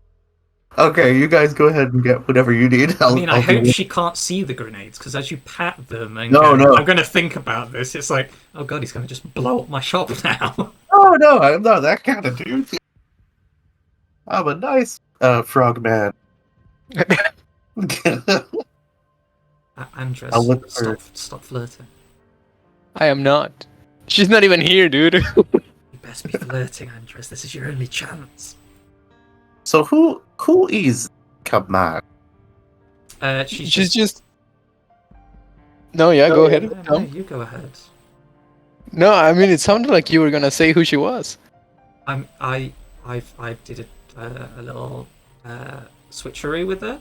Okay, you guys go ahead and get whatever you need. I hope she can't see the grenades, because as you pat them and No. I'm going to think about this, it's like, oh god, he's going to just blow up my shop now. Oh no, I'm not that kind of dude. I'm a nice frog man. Andres, I'll look for- stop flirting. I am not. She's not even here, dude. You best be flirting, Andres. This is your only chance. So who is Kamad? She's She's just. No, yeah, go ahead. No, Tom. you go ahead. No, I mean it sounded like you were gonna say who she was. I did a little switcheroo with her.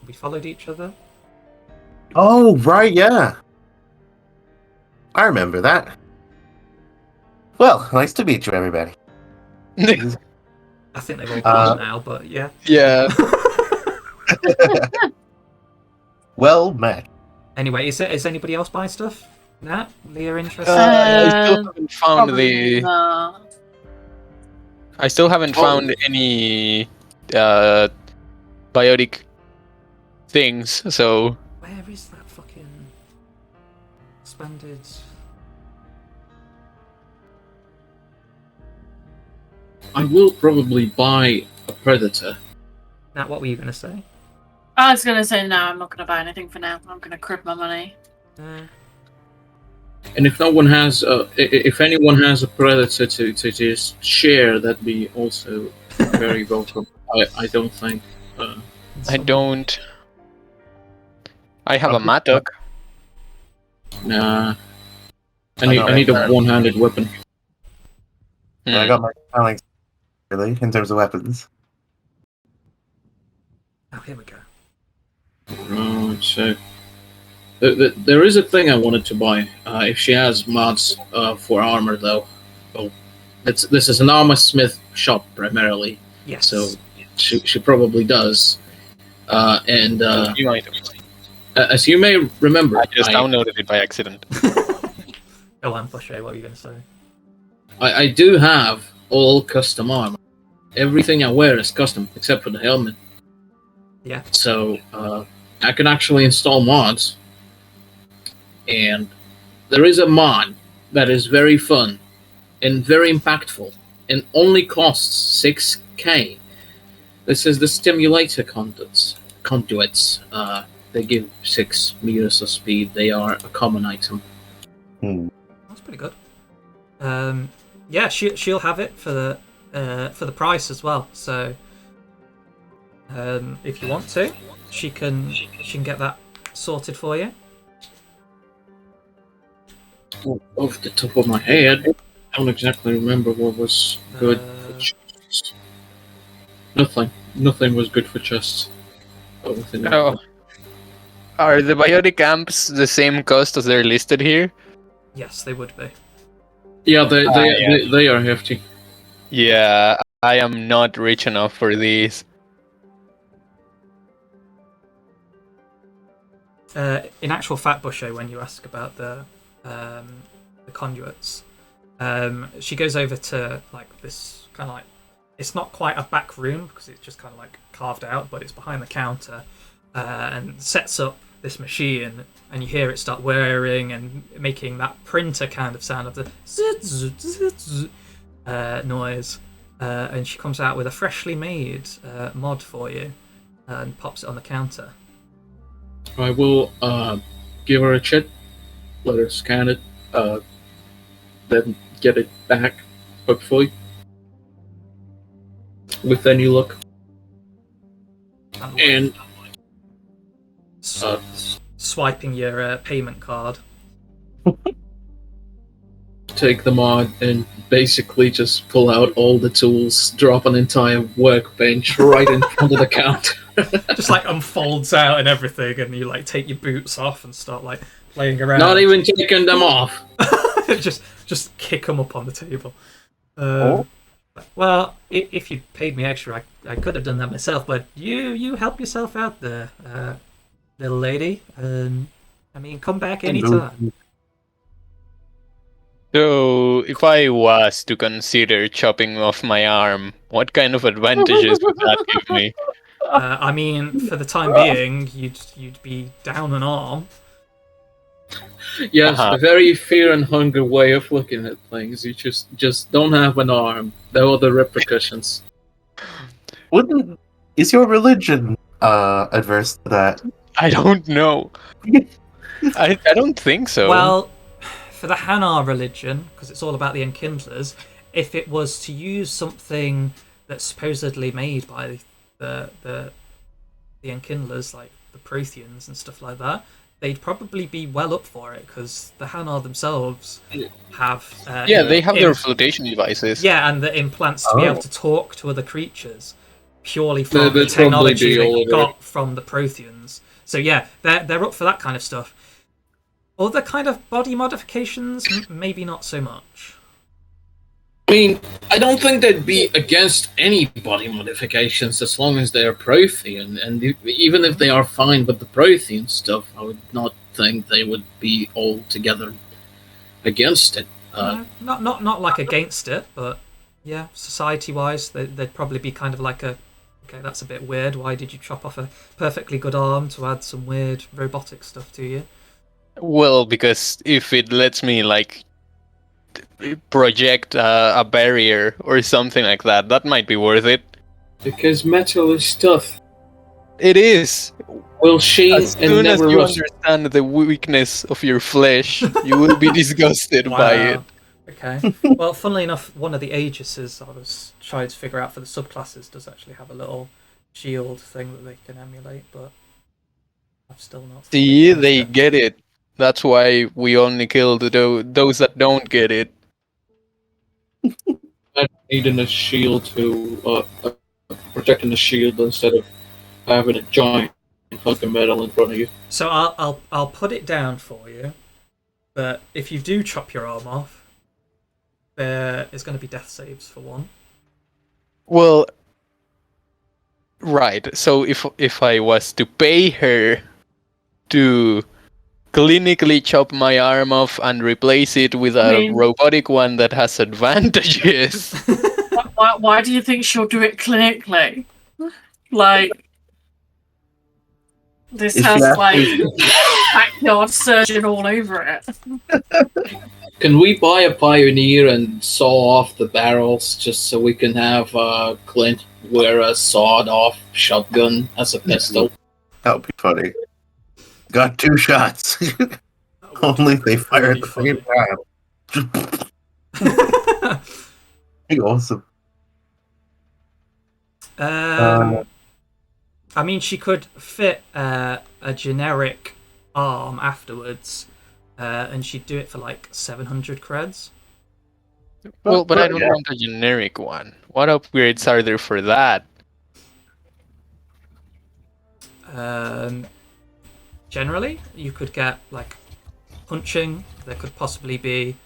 We followed each other. Oh, right, yeah. I remember that. Well, nice to meet you, everybody. I think they've all gone now, but yeah. Yeah. Well met. Anyway, is anybody else buying stuff? Nat, Leah, interested? I still haven't found Probably the. not. I still haven't found any biotic things. So Where is that fucking expanded? I will probably buy a Predator. Nat, what were you gonna say? I was gonna say no. I'm not gonna buy anything for now. I'm gonna crib my money. And if no one has, if anyone has a Predator to just share, that'd be also very welcome. I don't think. I don't. I have a mattock. Nah. I need a one-handed weapon. I got my talents really in terms of weapons. Oh, here we go. Right, so there is a thing I wanted to buy. If she has mods for armor, though. Oh, this is an armor smith shop primarily. Yes. So she probably does. And You might have. as you may remember, I just downloaded it by accident. Go on, Bushay, what were you gonna say? I do have all custom armor. Everything I wear is custom except for the helmet. Yeah. So I can actually install mods. And there is a mod that is very fun and very impactful and only costs 6k. This is the stimulator conduits. They give 6 meters of speed. They are a common item. That's pretty good. Yeah, she'll have it for the price as well. So if you want to, she can get that sorted for you. Off the top of my head, I don't exactly remember what was good for chests. Nothing was good for chests. Oh. Are the biotic amps the same cost as they're listed here? Yes, they would be. Yeah, they are hefty. Yeah, I am not rich enough for these. In actual fact, Bushay, when you ask about the conduits, she goes over to like this kind of like, it's not quite a back room because it's just kind of like carved out, but it's behind the counter, and sets up this machine, and you hear it start whirring and making that printer kind of sound of the noise, and she comes out with a freshly made mod for you and pops it on the counter. I will give her a check, let her scan it, then get it back, hopefully, with any luck. And swiping your payment card. take the mod and basically just pull out all the tools, drop an entire workbench right in front of the counter. Just like unfolds out and everything, and you like take your boots off and start like playing around. Not even taking them off. just kick them up on the table. Well, if you paid me extra, I could have done that myself. But you help yourself out there, little lady. I mean, come back anytime. So, if I was to consider chopping off my arm, what kind of advantages would that give me? I mean, for the time being, you'd be down an arm. Yes, a very fear and hunger way of looking at things. You just don't have an arm. There are the repercussions. Is your religion adverse to that? I don't know. I don't think so. Well, for the Hanar religion, because it's all about the Enkindlers, if it was to use something that's supposedly made by the Enkindlers, like the Protheans and stuff like that, they'd probably be well up for it because the Hanar themselves have they have their flotation devices. Yeah, and the implants to be able to talk to other creatures purely from the They'd probably technology be all they over got from the Protheans. So yeah, they're up for that kind of stuff. Other kind of body modifications, maybe not so much. I mean, I don't think they'd be against any body modifications as long as they're Prothean, and even if they are fine with the Prothean stuff, I would not think they would be altogether against it. Not like against it, but yeah, society-wise, they'd probably be kind of like okay, that's a bit weird. Why did you chop off a perfectly good arm to add some weird robotic stuff to you? Well, because if it lets me like project a barrier or something like that, that might be worth it. Because metal is tough. It is. Will sheen As and soon as never you rust. understand the weakness of your flesh, you will be disgusted by it. Okay. Well, funnily enough, one of the Aegises I was trying to figure out for the subclasses does actually have a little shield thing that they can emulate, but I've still not. See, they get it. That's why we only kill those that don't get it. Needing a shield to protecting the shield instead of having a giant hunk of metal in front of you. So I'll put it down for you, but if you do chop your arm off, there is going to be death saves for one. Well, right. So if I was to pay her to clinically chop my arm off and replace it with a robotic one that has advantages. Why do you think she'll do it clinically? Like, this has like backyard surgeon all over it. Can we buy a Pioneer and saw off the barrels just so we can have Clint wear a sawed-off shotgun as a pistol? That would be funny. Got 2 shots. Only they fire at the same time. Pretty awesome. I mean, she could fit a generic arm afterwards, and she'd do it for like 700 creds. Well, but I don't want a generic one. What upgrades are there for that? Generally, you could get like punching. There could possibly be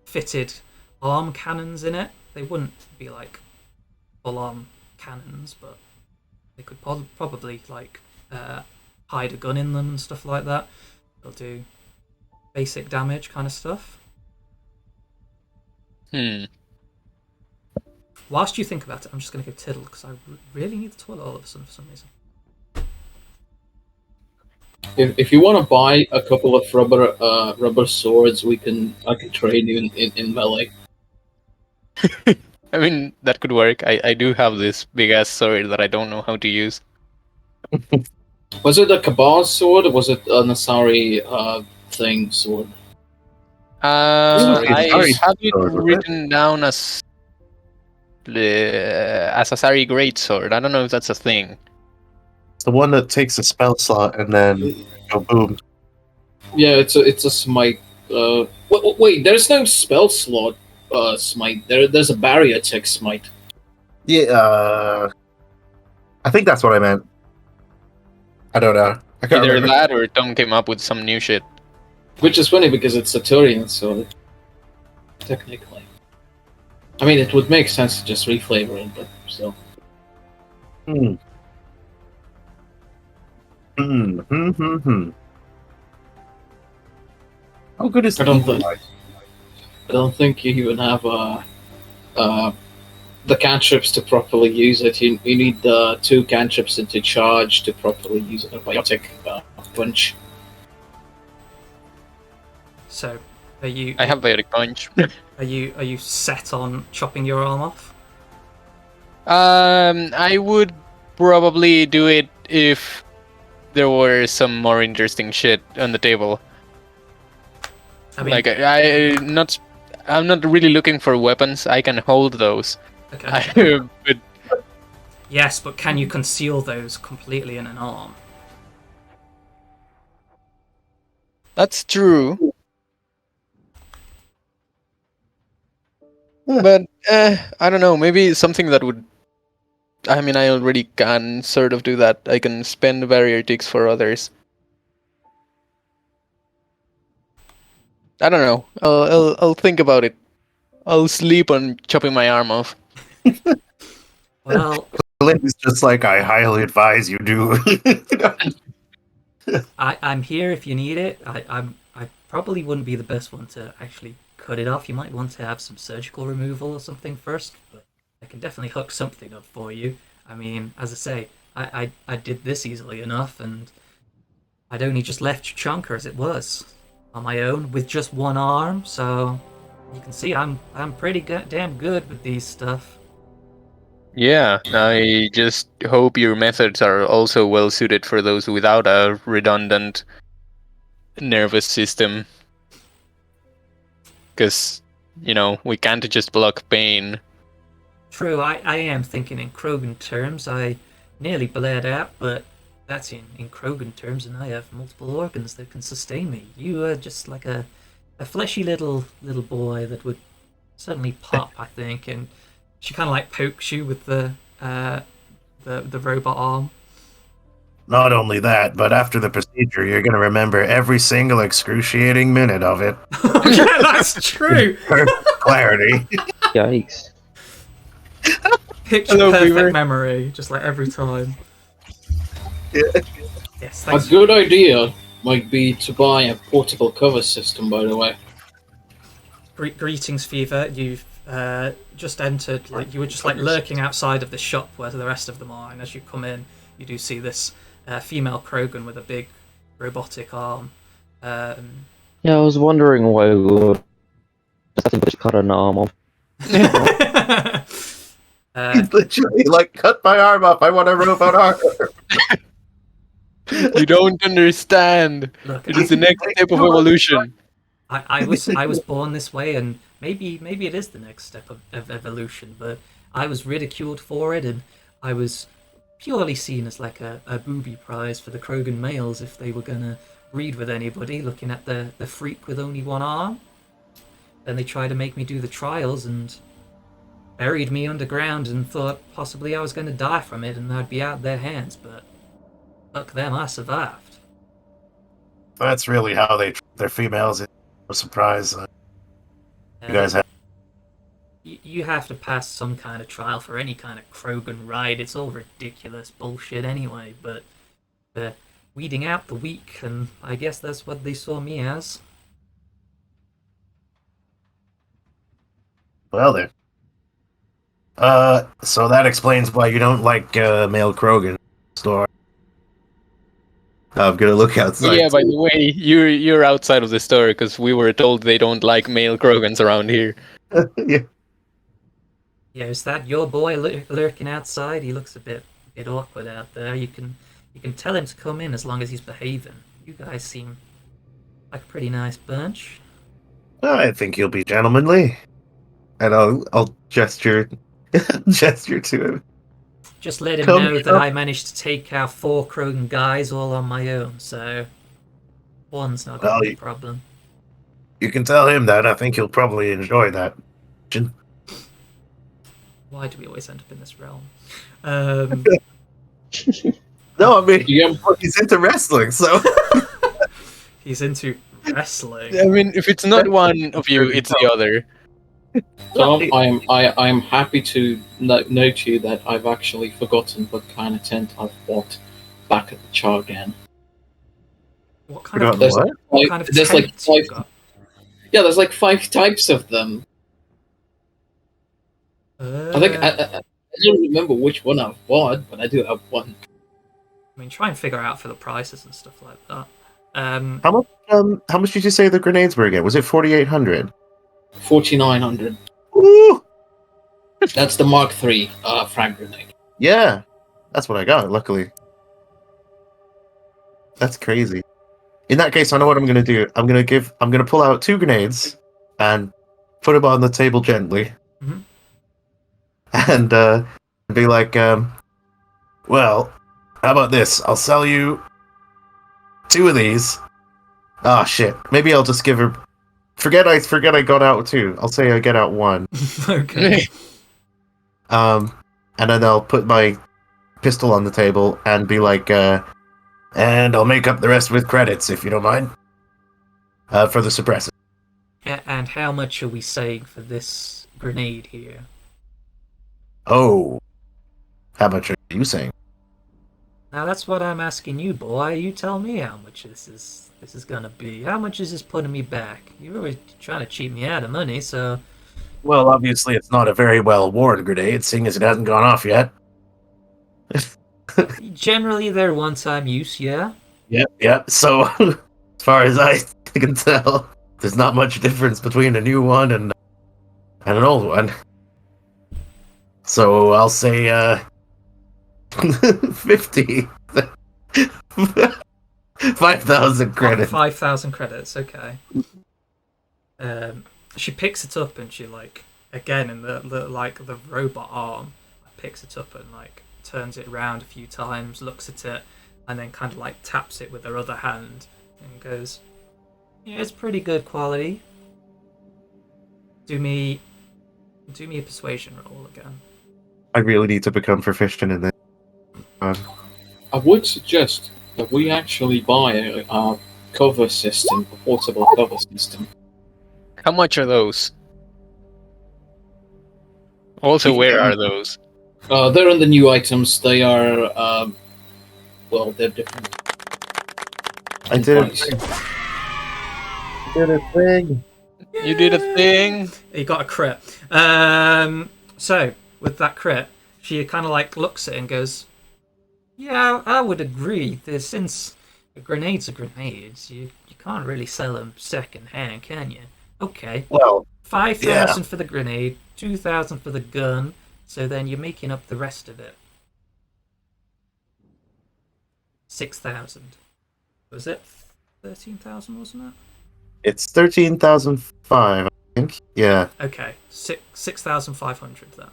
fitted arm cannons in it. They wouldn't be like full-on cannons, but they could probably like hide a gun in them and stuff like that. They'll do basic damage kind of stuff. Whilst you think about it, I'm just going to go tiddle because I really need the toilet all of a sudden for some reason. If you want to buy a couple of rubber swords, I can train you in melee. I mean, that could work. I do have this big ass sword that I don't know how to use. Was it a Cabal sword or was it a Nasari sword? I have it written down as Asari Greatsword. I don't know if that's a thing. It's the one that takes a spell slot and then go boom. Yeah, it's a smite. Wait, there's no spell slot smite. There's a barrier tech smite. Yeah, I think that's what I meant. I don't know. I can't Either remember. that or Tom came up with some new shit. Which is funny because it's Saturnian, so technically. I mean, it would make sense to just reflavor it, but still. How good is I don't think you even have the cantrips to properly use it. You need the 2 cantrips into charge to properly use a biotic punch. So, are you? I have Biotic Punch. Are you set on chopping your arm off? I would probably do it if there were some more interesting shit on the table. I mean, Like I'm not really looking for weapons. I can hold those. okay. But Yes, but can you conceal those completely in an arm? That's true. But I don't know. Maybe something that would. I mean, I already can sort of do that. I can spend barrier ticks for others. I don't know. I'll think about it. I'll sleep on chopping my arm off. Well, Clint is just like, I highly advise you do. I'm here if you need it. I probably wouldn't be the best one to actually cut it off. You might want to have some surgical removal or something first, but I can definitely hook something up for you. I mean, as I say, I did this easily enough, and I'd only just left Chonker as it was on my own with just one arm, so you can see I'm pretty damn good with these stuff. Yeah, I just hope your methods are also well suited for those without a redundant nervous system. Because, we can't just block pain. True, I am thinking in Krogan terms. I nearly bled out, but that's in Krogan terms, and I have multiple organs that can sustain me. You are just like a fleshy little boy that would suddenly pop, I think, and she kind of like pokes you with the robot arm. Not only that, but after the procedure, you're going to remember every single excruciating minute of it. Yeah, that's true. Perfect clarity. Yikes. Picture Hello, perfect Beaver. memory, just like every time. Yeah. Yes, A thanks. good idea might be to buy a portable cover system, by the way. Greetings, Fever. You've just entered. Like you were just like lurking outside of the shop where the rest of them are, and as you come in, you do see this female Krogan with a big robotic arm. Yeah, I was wondering why we were just cut an arm off. He's literally like, cut my arm off. I want a robot arm. You don't understand. Look, It is the next step of evolution. I was born this way, and maybe it is the next step of evolution. But I was ridiculed for it, and I was purely seen as like a booby prize for the Krogan males if they were gonna breed with anybody. Looking at the freak with only one arm, then they tried to make me do the trials and buried me underground and thought possibly I was going to die from it and I'd be out of their hands. But fuck them, I survived. That's really how they treat their females. I'm surprised. You guys have. You have to pass some kind of trial for any kind of Krogan ride. It's all ridiculous bullshit anyway, but they're weeding out the weak, and I guess that's what they saw me as. Well, then. So that explains why you don't like male Krogan store. I'm gonna look outside. Yeah, by the way, you're outside of the store because we were told they don't like male Krogans around here. Yeah. Yeah, is that your boy lurking outside? He looks a bit awkward out there. You can tell him to come in as long as he's behaving. You guys seem like a pretty nice bunch. I think you'll be gentlemanly, and I'll gesture gesture to him. Just let him Come know that up. I managed to take out 4 Krogan guys all on my own, so one's not going to be a problem. You can tell him that. I think he'll probably enjoy that. Why do we always end up in this realm? No, I mean Yeah, he's into wrestling, so He's into wrestling. I mean, if it's not one of you, it's the other. Tom, I'm happy to note to you that I've actually forgotten what kind of tent I've bought back at the Chargan. What kind of Forgotten what? what kind of There's tent like you 5. got? Yeah, there's like 5 types of them. I think I don't remember which one I've bought, but I do have one. I mean, try and figure out for the prices and stuff like that. How much did you say the grenades were again? Was it 4,800? 4,900. Ooh, That's the Mark III frag grenade. yeah, that's what I got. Luckily, that's crazy. In that case, I know what I'm gonna do. I'm gonna pull out 2 grenades and put them on the table gently, Mhm. and be like, well, how about this? I'll sell you 2 of these, Ah, shit. Maybe I'll just give her. Forget I got out 2. I'll say I get out 1. Okay. And then I'll put my pistol on the table and be like, and I'll make up the rest with credits if you don't mind. For the suppressor. And how much are we saying for this grenade here? Oh. How much are you saying? Now that's what I'm asking you, boy. You tell me how much this is gonna be. How much is this putting me back? You're always trying to cheat me out of money, so Well, obviously it's not a very well-worn grenade, seeing as it hasn't gone off yet. generally they're one-time use, yeah. Yep. So, as far as I can tell, there's not much difference between a new one and an old one. So I'll say 50. 5,000 credits. 5,000 credits. Okay. She picks it up and she again in the robot arm picks it up and turns it around a few times, looks at it, and then kind of taps it with her other hand and goes, "Yeah, it's pretty good quality. Do me a persuasion roll again." I really need to become proficient in this. I would suggest that we actually buy a cover system, a portable cover system. How much are those? Also, where are those? They're in the new items. They are, well, they're different. I did price. it. Did a thing. You did a thing. You got a crit. So with that crit, she kind of looks at it and goes, "Yeah, I would agree. Since grenades are grenades, you can't really sell them second hand, can you? Okay, Well, 5,000 for the grenade, 2,000 for the gun. So then you're making up the rest of it. 6,000. Was it 13,000? Wasn't it? it's 13,005, I think. Yeah. Okay, 6,500 then.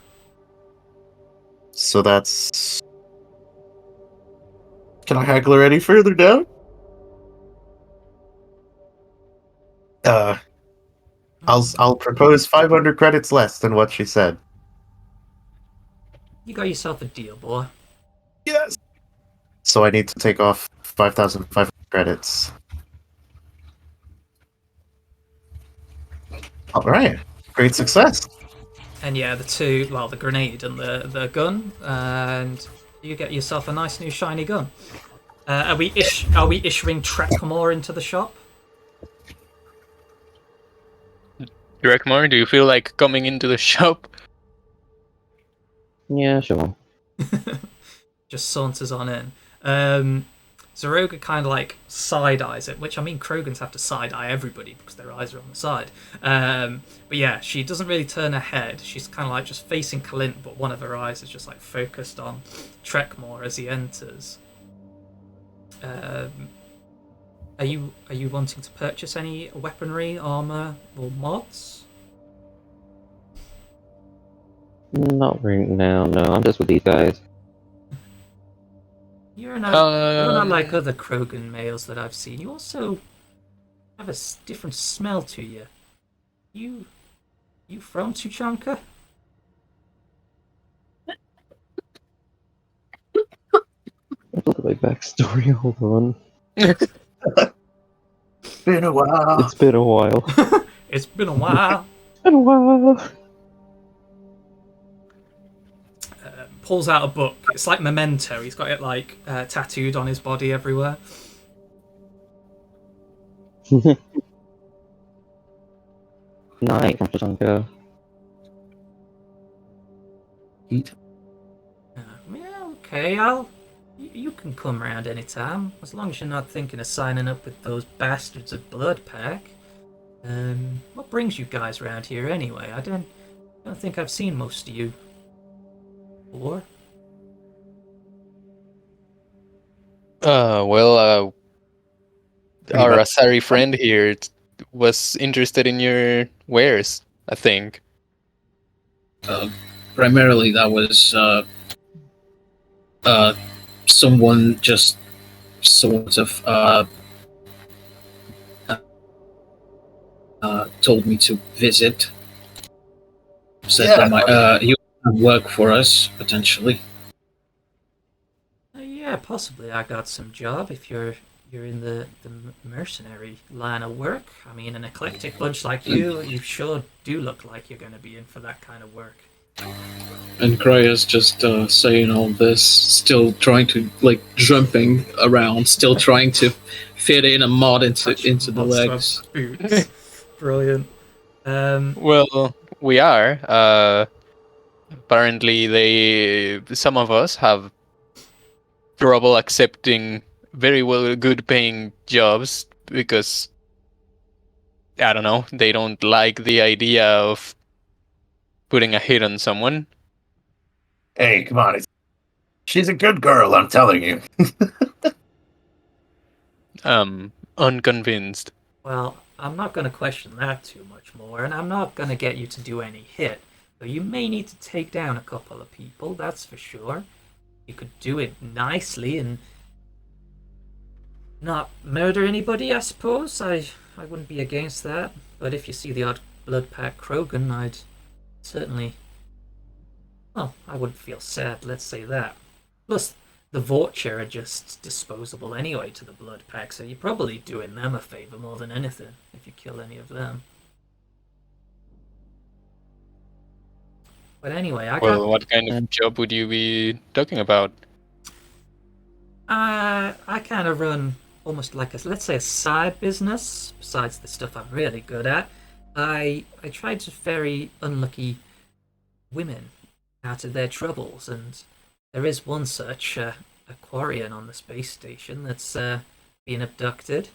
So that's. Can I haggle her any further down? I'll propose 500 credits less than what she said. You got yourself a deal, boy. Yes. So I need to take off 5,500 credits. All right. Great success. And yeah, the grenade and the gun, and you get yourself a nice new shiny gun. Are we issuing Trekmore into the shop? Drekmar, do you feel like coming into the shop? Yeah, sure. Just saunters on in. Zaroga kind of side-eyes it, which I mean Krogans have to side-eye everybody because their eyes are on the side. But yeah, she doesn't really turn her head. She's kind of just facing Clint, but one of her eyes is just focused on Trekmore as he enters. Are you wanting to purchase any weaponry, armor, or mods? Not right now, no. I'm just with these guys. You're not like other Krogan males that I've seen. You also have a different smell to you. You from Tuchanka? Look at my backstory. Hold on. Been a while. It's been a while. It's been a while. It's been a while. Pulls out a book. It's like Memento. He's got it tattooed on his body everywhere. Night from Tuchanka. Eat. Yeah, okay. You can come around anytime, as long as you're not thinking of signing up with those bastards at Blood Pack. What brings you guys around here anyway? I don't think I've seen most of you. Or? Well, our Asari friend here was interested in your wares, I think. Primarily, that was someone just sort of told me to visit. Said Yeah, that he would work for us potentially. Yeah, possibly. I got some job if you're in the mercenary line of work. I mean, an eclectic bunch like you sure do look like you're going to be in for that kind of work. And Kraya's just saying all this, still trying to jumping around, still trying to fit in a mod into the legs. Boots. Brilliant. Well, we are. Apparently, some of us have trouble accepting very good paying jobs because I don't know, they don't like the idea of putting a hit on someone. Hey, come on. She's a good girl, I'm telling you. Unconvinced. Well, I'm not going to question that too much more, and I'm not going to get you to do any hit. Though you may need to take down a couple of people, that's for sure. You could do it nicely and not murder anybody, I suppose. I wouldn't be against that. But if you see the odd blood pack Krogan, I'd certainly... Well, I wouldn't feel sad, let's say that. Plus, the Vulture are just disposable anyway to the blood pack, so you're probably doing them a favour more than anything if you kill any of them. But anyway, What kind of job would you be talking about? I kind of run almost like let's say a side business, besides the stuff I'm really good at. I try to ferry unlucky women out of their troubles, and there is one such, Aquarian on the space station that's being abducted.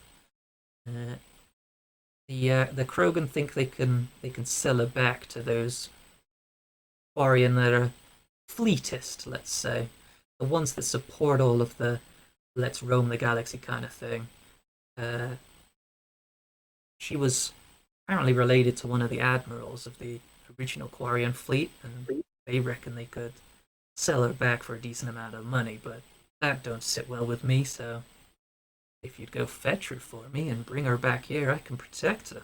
The Krogan think they can sell her back to those Aquarian that are fleetest, let's say, the ones that support all of the let's roam the galaxy kind of thing. She was apparently related to one of the admirals of the original Quarian fleet, and they reckon they could sell her back for a decent amount of money, but that don't sit well with me, so if you'd go fetch her for me and bring her back here, I can protect her.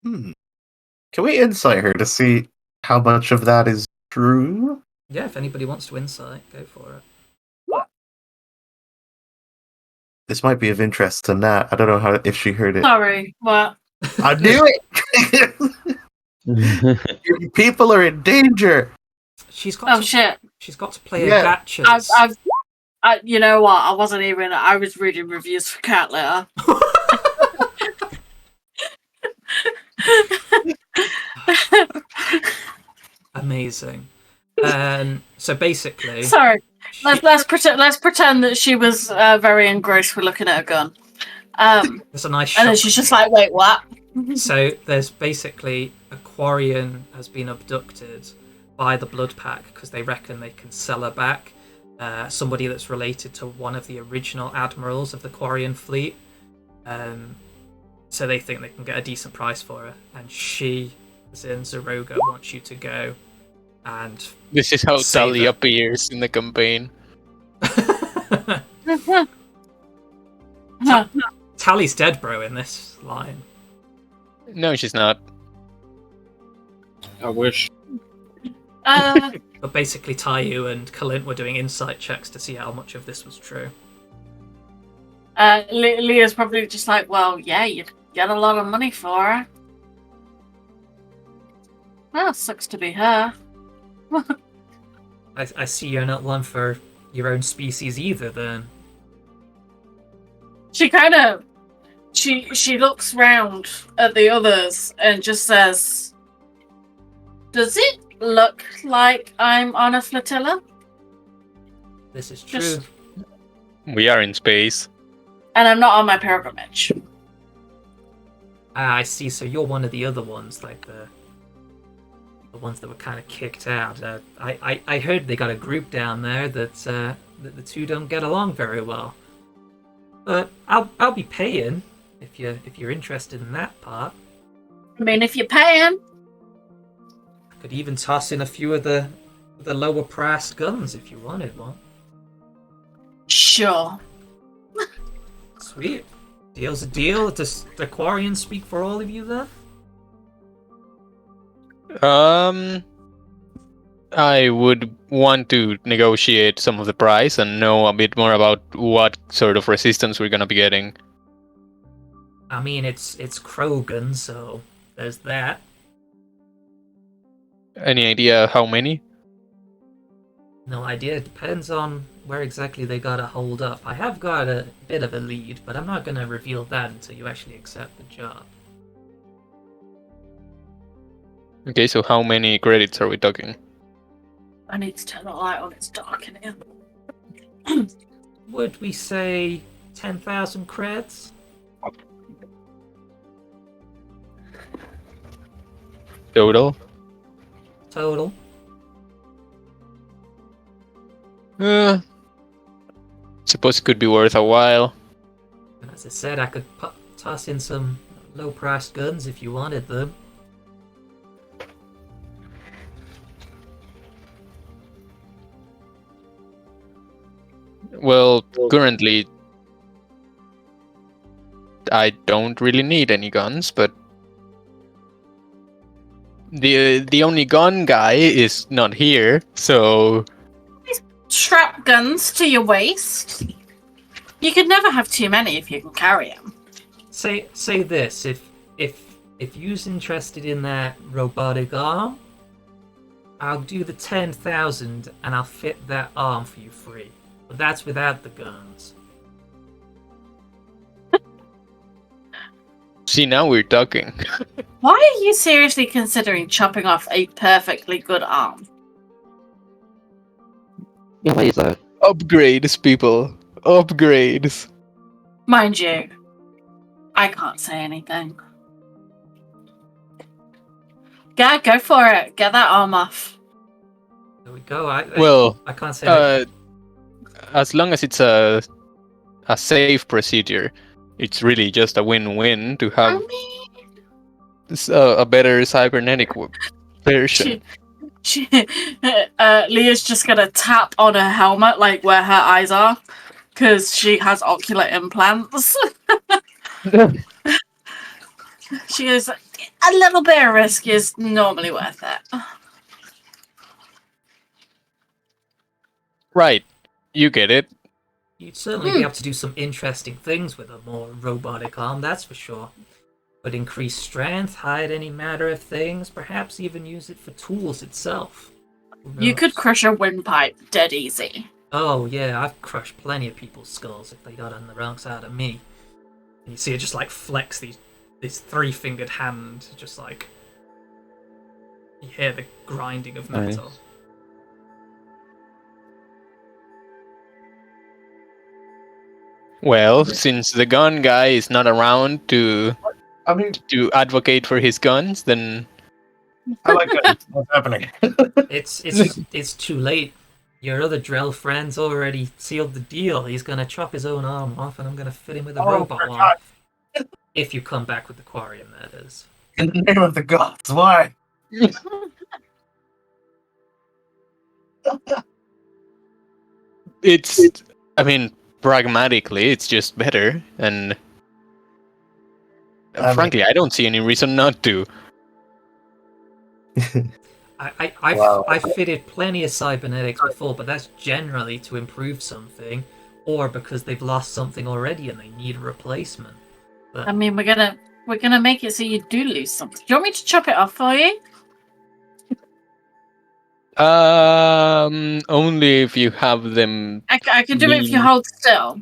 Can we insight her to see how much of that is true? Yeah, if anybody wants to insight, go for it. This might be of interest to Nat. I don't know if she heard it. Sorry, what? I knew it! Your people are in danger! She's got Shit. She's got to play her gotchas. You know what? I wasn't even. I was reading reviews for Cat Litter. Amazing. So basically, sorry. Let's pretend that she was very engrossed with looking at a gun. There's a nice. And then she's just like, "Wait, what?" So there's basically Aquarian has been abducted by the Blood Pack because they reckon they can sell her back. Somebody that's related to one of the original admirals of the Quarian fleet. So they think they can get a decent price for her, and she, as in Zaroga, wants you to go and this is how Tali appears in the campaign. Tally's dead, bro, in this line. No, she's not. I wish. But basically, Tayu and Kalint were doing insight checks to see how much of this was true. Leah's probably just like, well, yeah, you'd get a lot of money for her. Well, sucks to be her. I see you're not one for your own species either, then. She kind of... She looks round at the others and just says, does it look like I'm on a flotilla? This is true. We are in space. And I'm not on my pilgrimage. I see, so you're one of the other ones, like the ones that were kind of kicked out. I heard they got a group down there that the two don't get along very well. But I'll be paying if you're interested in that part. I mean, if you're paying. I could even toss in a few of the lower priced guns if you wanted one. Sure. Sweet. Deal's a deal. Does the Quarian speak for all of you then? I would want to negotiate some of the price and know a bit more about what sort of resistance we're gonna be getting. I mean, it's Krogan, so there's that. Any idea how many? No idea. It depends on where exactly they got to hold up. I have got a bit of a lead, but I'm not going to reveal that until you actually accept the job. Okay, so how many credits are we talking? I need to turn the light on. It's dark in here. Would we say 10,000 creds? Total? Total. Suppose it could be worth a while. And as I said, I could toss in some low-priced guns if you wanted them. Well, currently I don't really need any guns, but the only gun guy is not here, so Strap guns to your waist. You could never have too many if you can carry them. Say this: if you's interested in that robotic arm, I'll do the 10,000 and I'll fit that arm for you free. But that's without the guns. see, now we're talking. Why are you seriously considering chopping off a perfectly good arm? Yeah, why is that? Upgrades, people. Upgrades. Mind you, I can't say anything. Yeah, go for it. Get that arm off. There we go. I can't say that. As long as it's a safe procedure, it's really just a win-win to have a better cybernetic version. Leah's just gonna tap on her helmet, like where her eyes are, because she has ocular implants. She goes, a little bit of risk is normally worth it. Right, you get it. You'd certainly be able to do some interesting things with a more robotic arm, that's for sure. But increase strength, hide any matter of things, perhaps even use it for tools itself. You could crush a windpipe dead easy. Oh yeah, I've crushed plenty of people's skulls if they got on the wrong side of me. And you see it just like flex this three-fingered hand, just like you hear the grinding of metal. Nice. Well, since the gun guy is not around to advocate for his guns, then I like that. What's happening? It's too late. Your other Drell friend's already sealed the deal. He's gonna chop his own arm off, and I'm gonna fit him with a robot one. If you come back with the Quarian, that is. In the name of the gods, why? it's, I mean, pragmatically, it's just better, and frankly, I don't see any reason not to. I've fitted plenty of cybernetics before, but that's generally to improve something, or because they've lost something already and they need a replacement. But I mean, we're gonna make it so you do lose something. Do you want me to chop it off for you? Only if you have them. I can do it if you hold still.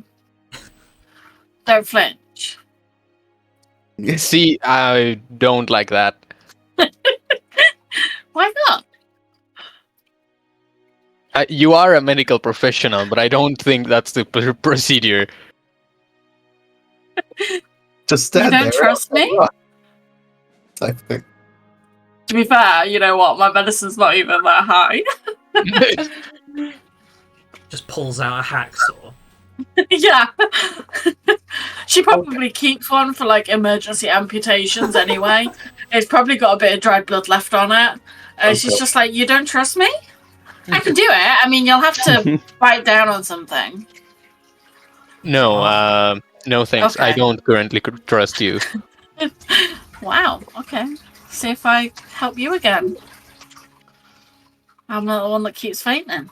Don't flinch. See, I don't like that. Why not? You are a medical professional, but I don't think that's the procedure. Just stand You there. don't trust me? Type thing. To be fair, you know what? My medicine's not even that high. just pulls out a hacksaw. Yeah. She probably keeps one for like emergency amputations anyway. It's probably got a bit of dried blood left on it. She's just like, you don't trust me? I can do it. I mean, you'll have to bite down on something. No, No thanks. I Okay. don't currently trust you. Wow. Okay. See if I help you again. I'm not the one that keeps fainting.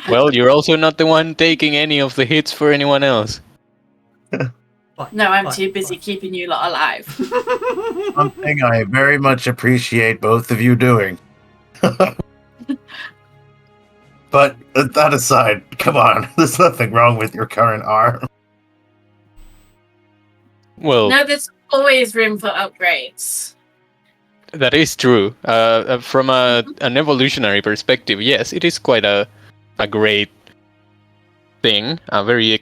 Well, you're also not the one taking any of the hits for anyone else. No, I'm too busy keeping you lot alive. One thing I very much appreciate both of you doing. But that aside, come on, there's nothing wrong with your current arm. Well, No, there's always room for upgrades. that is true. From an evolutionary perspective, yes, it is quite a great thing, a very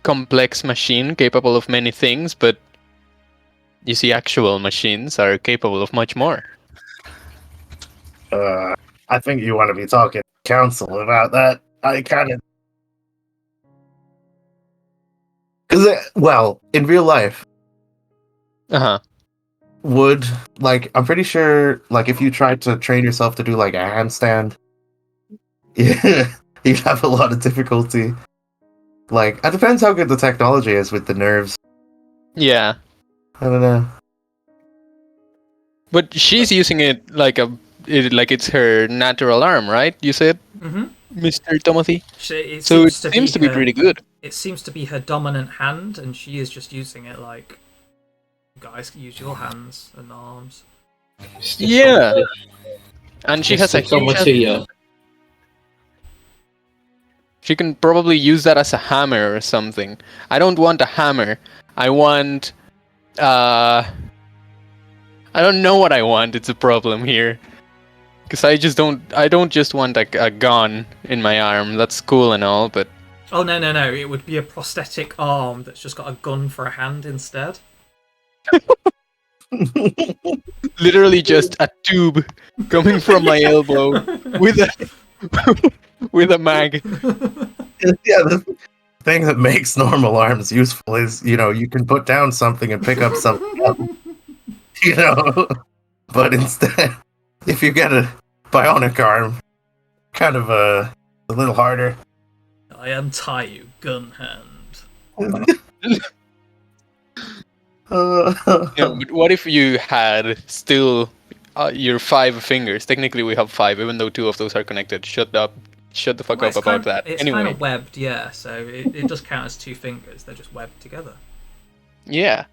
complex machine capable of many things, but you see, actual machines are capable of much more. I think you want to be talking to council about that. I kind of... Because, well, in real life, Uh-huh. would, like, I'm pretty sure, like, if you tried to train yourself to do, like, a handstand, yeah, you'd have a lot of difficulty. Like, it depends how good the technology is with the nerves. Yeah. I don't know. But she's using it like it's her natural arm, right? You said, Mr. Timothy? It So it seems seems to be pretty good. It seems to be her dominant hand, and she is just using it like, guys, use your hands and arms. Yeah. And she has a huge hand. She can probably use that as a hammer or something. I don't want a hammer. I want... I don't know what I want. It's a problem here. Because I don't just want a gun in my arm. That's cool and all, but... Oh, no. It would be a prosthetic arm that's just got a gun for a hand instead. Literally just a tube coming from my elbow with a mag. Yeah, the thing that makes normal arms useful is, you can put down something and pick up something else, But instead, if you get a bionic arm, kind of a little harder. I untie you, gun hand. Yeah, but what if you had still your 5 fingers? Technically, we have 5, even though 2 of those are connected. Shut the fuck up about that. It's anyway, kind of webbed, yeah. So it does count as 2 fingers. They're just webbed together. Yeah.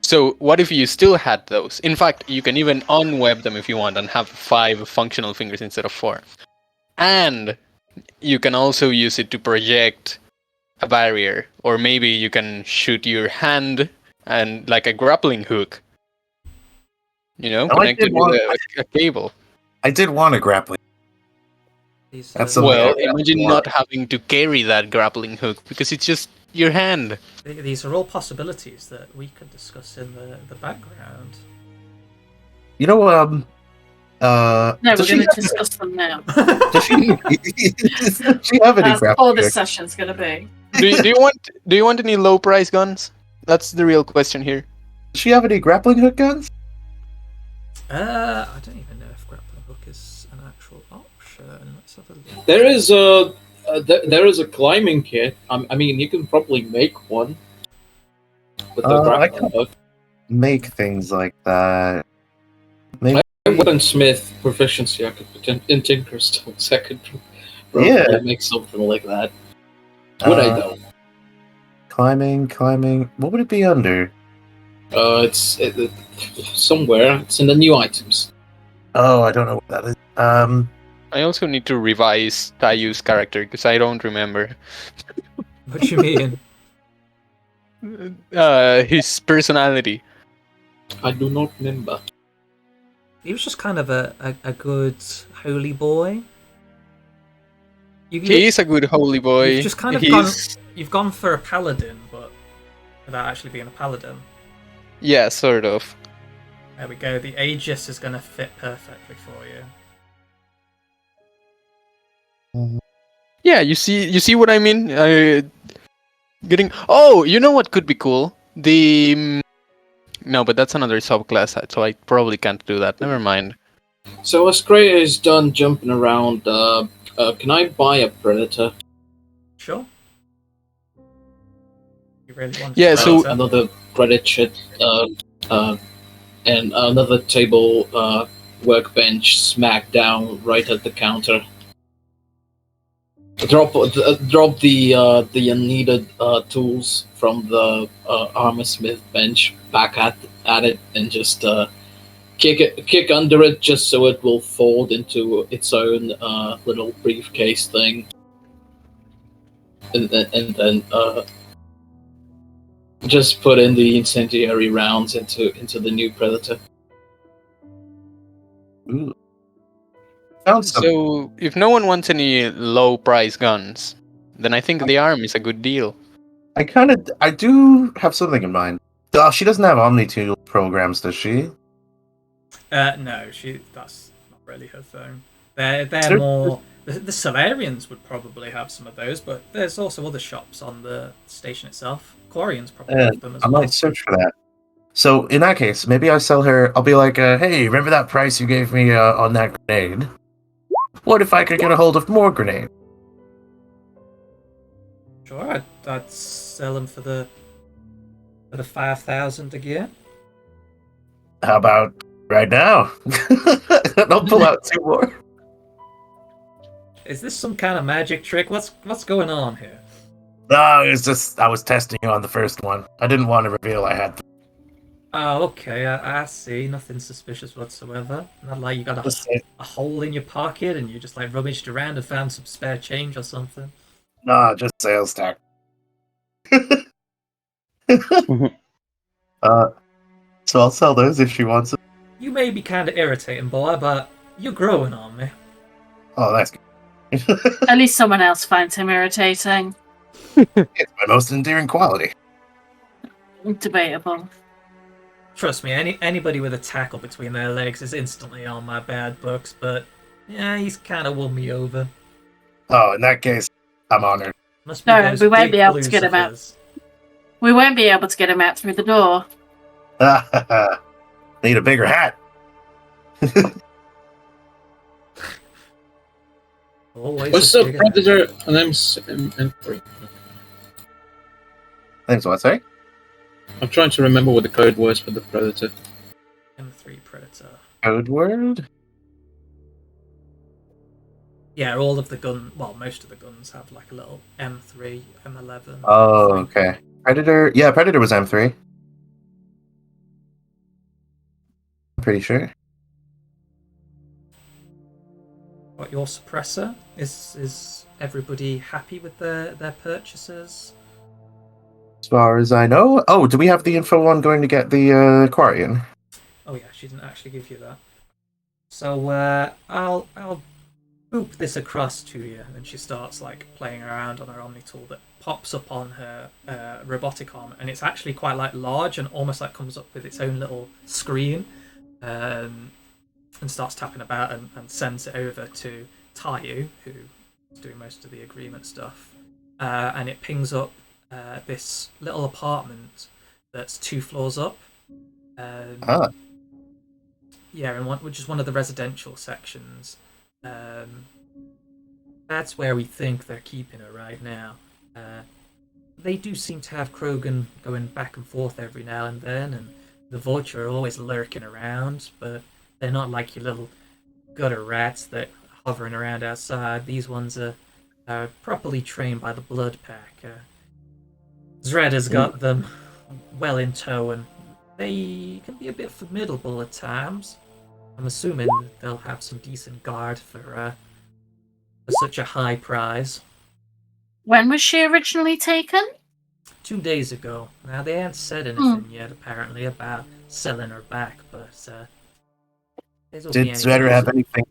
So what if you still had those? In fact, you can even unweb them if you want and have 5 functional fingers instead of 4. And you can also use it to project a barrier, or maybe you can shoot your hand and like a grappling hook, connected with a cable. I did want a grappling. Well, imagine not having to carry that grappling hook because it's just your hand. These are all possibilities that we could discuss in the background. No, we're going to discuss them now. Does she have any That's grappling all this hooks? session's going to be. Do you want any low price guns? That's the real question here. Does she have any grappling hook guns? I don't even know if grappling hook is an actual option. Let's have a look. There is a climbing kit. I mean, you can probably make one with the I grappling hook. Make things like that. Maybe. Weaponsmith proficiency. I could put in Tinkerstones. I could Yeah. make something like that. Would I though? Climbing. What would it be under? It's somewhere. It's in the new items. Oh, I don't know what that is. I also need to revise Tayu's character because I don't remember. What do you mean? His personality. I do not remember. He was just kind of a good holy boy. He is a good holy boy. You've just kind of you've gone for a paladin, but without actually being a paladin. Yeah, sort of. There we go. The Aegis is going to fit perfectly for you. Yeah, you see what I mean? Oh, you know what could be cool? No, but that's another subclass, so I probably can't do that. Never mind. So as Grey is done jumping around, can I buy a predator? Sure. You really want Yeah, to so- another credit sheet, and another table workbench smack down right at the counter. Drop the unneeded tools from the armor smith bench back at it, and just kick under it just so it will fold into its own little briefcase thing, and then just put in the incendiary rounds into the new predator. Ooh. Found some. So, if no one wants any low-price guns, then I think the arm is a good deal. I do have something in mind. She doesn't have Omni-tool programs, does she? No, that's not really her thing. They're more the Sicarios would probably have some of those, but there's also other shops on the station itself. Quarians probably have them as I well. might search for that. So in that case, maybe I sell her. I'll be like, "Hey, remember that price you gave me on that grenade? What if I could get a hold of more grenade?" Sure, I'd sell them for the 5,000 again. How about right now? I'll pull out 2 more. Is this some kind of magic trick? What's going on here? No, it's just I was testing you on the first one. I didn't want to reveal I had. Oh, okay, I see. Nothing suspicious whatsoever. Not like you got a hole in your pocket and you just like rummaged around and found some spare change or something. Nah, just sales tax. So I'll sell those if she wants it. You may be kind of irritating, boy, but you're growing on me. Oh, that's good. At least someone else finds him irritating. It's my most endearing quality. Debatable. Trust me, anybody with a tackle between their legs is instantly on my bad books, but yeah, he's kind of won me over. Oh, in that case, I'm honored. Must be No, those we won't big be able to blues get him of out. his. We won't be able to get him out through the door. Need a bigger hat. Always What's a the bigger- predator? And I'm sorry. Thanks, what, sorry? I'm trying to remember what the code was for the predator. M3 Predator. Code word? Yeah, all of the most of the guns have like a little M3, M11. Oh, thing. okay. Predator. Yeah, Predator was M3. I'm pretty sure. What, your suppressor? Is everybody happy with their purchases? As far as I know. Oh, do we have the info on going to get the Quarian? Oh yeah, she didn't actually give you that. So I'll boop this across to you, and she starts like playing around on her Omni tool that pops up on her robotic arm, and it's actually quite like large and almost like comes up with its own little screen, and starts tapping about and sends it over to Tayu, who's doing most of the agreement stuff, and it pings up this little apartment that's 2 floors up. Yeah, and which is one of the residential sections. That's where we think they're keeping her right now. They do seem to have Krogan going back and forth every now and then, and the Vulture are always lurking around, but they're not like your little gutter rats that are hovering around outside. These ones are properly trained by the Blood Pack. Zred has got them well in tow, and they can be a bit formidable at times. I'm assuming they'll have some decent guard for such a high prize. When was she originally taken? 2 days ago. Now, they haven't said anything yet, apparently, about selling her back, but Did Zredder have anything?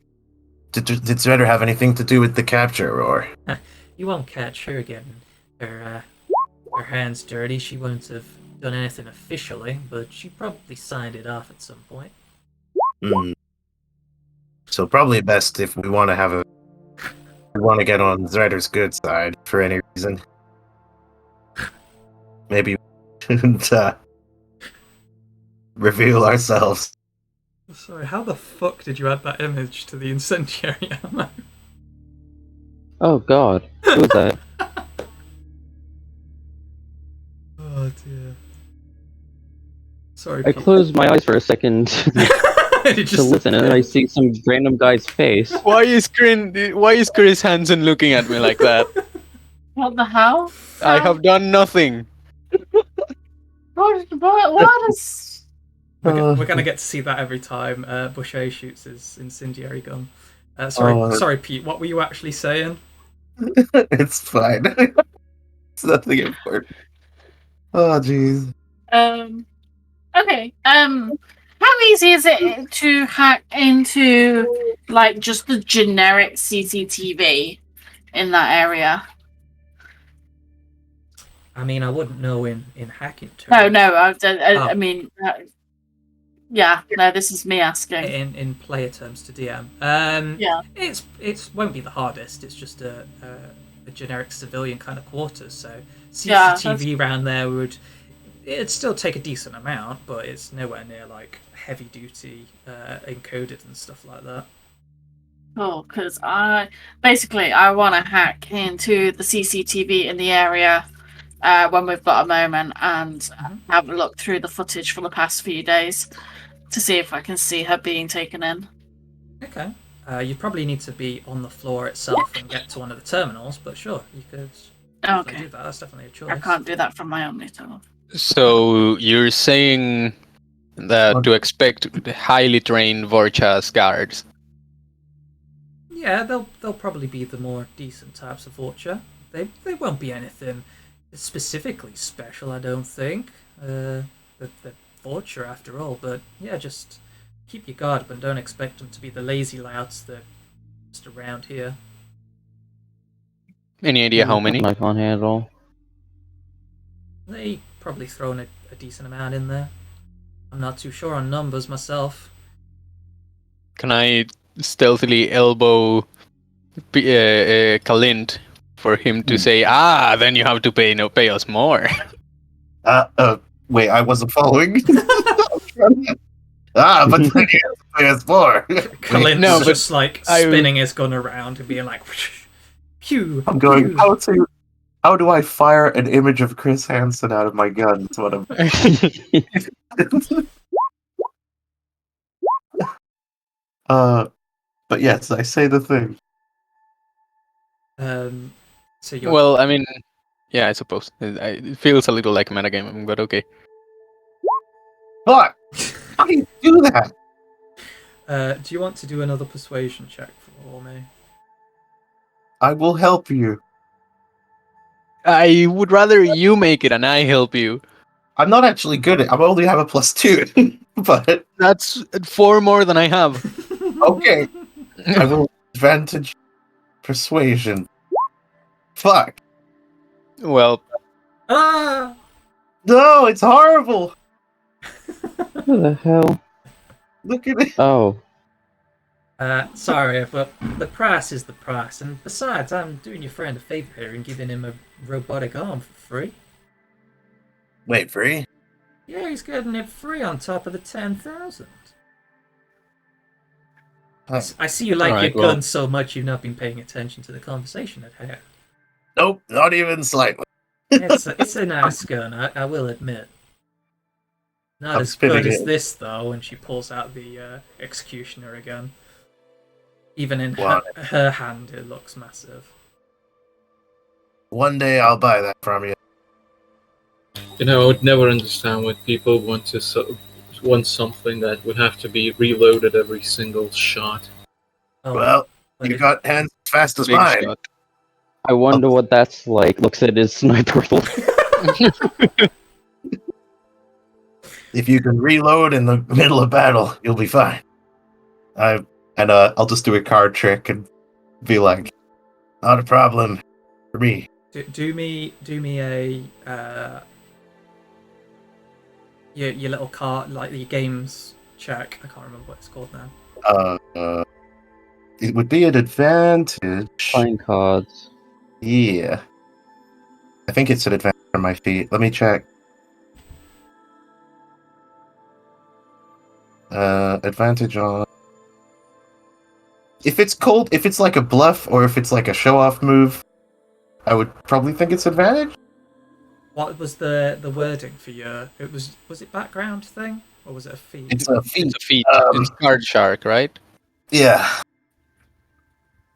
Did Zredder have anything to do with the capture, or? You won't catch her getting her hands dirty. She won't have done anything officially, but she probably signed it off at some point. So probably best if we want to get on Zredder's good side for any reason. Maybe we shouldn't reveal ourselves. Sorry, how the fuck did you add that image to the incendiary ammo? Oh god, who was that? Sorry, I Pete. closed my eyes for a second It to just- listen, and then I see some random guy's face. Why is Chris Hansen looking at me like that? What the hell? I have done nothing. What is... We're gonna get to see that every time Boucher shoots his incendiary gun. Sorry, Pete. What were you actually saying? It's fine. It's nothing important. Oh, jeez. Okay. How easy is it to hack into like just the generic CCTV in that area? I mean, I wouldn't know in hacking terms. No. I mean, yeah. No, this is me asking. In player terms to DM. Yeah. It won't be the hardest. It's just a generic civilian kind of quarters. So Yeah, CCTV around there it'd still take a decent amount, but it's nowhere near like heavy duty encoded and stuff like that. Cool, because I want to hack into the CCTV in the area when we've got a moment and have a look through the footage for the past few days to see if I can see her being taken in. Okay. You probably need to be on the floor itself and get to one of the terminals, but sure, you could definitely do that. That's definitely a choice. I can't do that from my Omnitor. So you're saying that to expect highly trained Vorchas guards? Yeah, they'll probably be the more decent types of Vorcha. They won't be anything specifically special, I don't think. They're Vorcha after all, but yeah, just keep your guard up and don't expect them to be the lazy louts that just around here. Any idea how many? Knife on handle. They probably thrown a decent amount in there. I'm not too sure on numbers myself. Can I stealthily elbow Kalint for him to say, then you have to pay us more? Wait, I wasn't following. But then you have to pay us more. Kalint's just like spinning his gun around and being like, pew. I'm going, pew. how do I fire an image of Chris Hansen out of my gun? That's what I'm... But yes, I say the thing. So you're... Well, I mean, yeah, I suppose. It feels a little like a metagame, but okay. Fuck! How do you do that? Do you want to do another persuasion check for me? I will help you. I would rather you make it and I help you. I'm not actually good at it. I only have a +2, but... That's 4 more than I have. Okay. I will advantage persuasion. Fuck. Well... Ah! No, it's horrible! What the hell? Look at it. Oh. Sorry, but the price is the price, and besides, I'm doing your friend a favor here and giving him a robotic arm for free. Wait, free? Yeah, he's getting it free on top of the 10,000. I see you like your gun so much you've not been paying attention to the conversation at hand. Nope, not even slightly. It's a nice gun, I will admit. Not as good as this, though, and she pulls out the Executioner again. Even in her hand, it looks massive. One day I'll buy that from you. You know, I would never understand why people want something that would have to be reloaded every single shot. Oh, well, you got hands as fast as mine. Shot. I wonder what that's like. Looks at his sniper rifle. If you can reload in the middle of battle, you'll be fine. I'll just do a card trick and be like, not a problem for me. Do me a your little card, like your games check. I can't remember what it's called now. It would be an advantage. Playing cards. Yeah. I think it's an advantage on my feet. Let me check. Advantage on... If it's like a bluff or if it's like a show-off move, I would probably think it's advantage. What was the wording for your? Was it background thing or was it a feed? It's a feat. It's a feat. It's card shark, right? Yeah.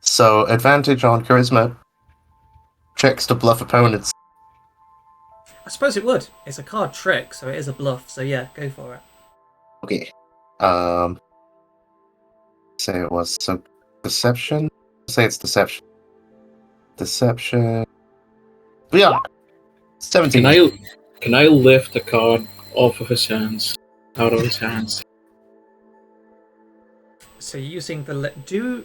So advantage on charisma. Checks to bluff opponents. I suppose it would. It's a card trick, so it is a bluff. So yeah, go for it. Okay. Say it was so deception. Say it's deception. Deception. Yeah. 17. Can I lift the card off of his hands? Out of his hands. So you're using the do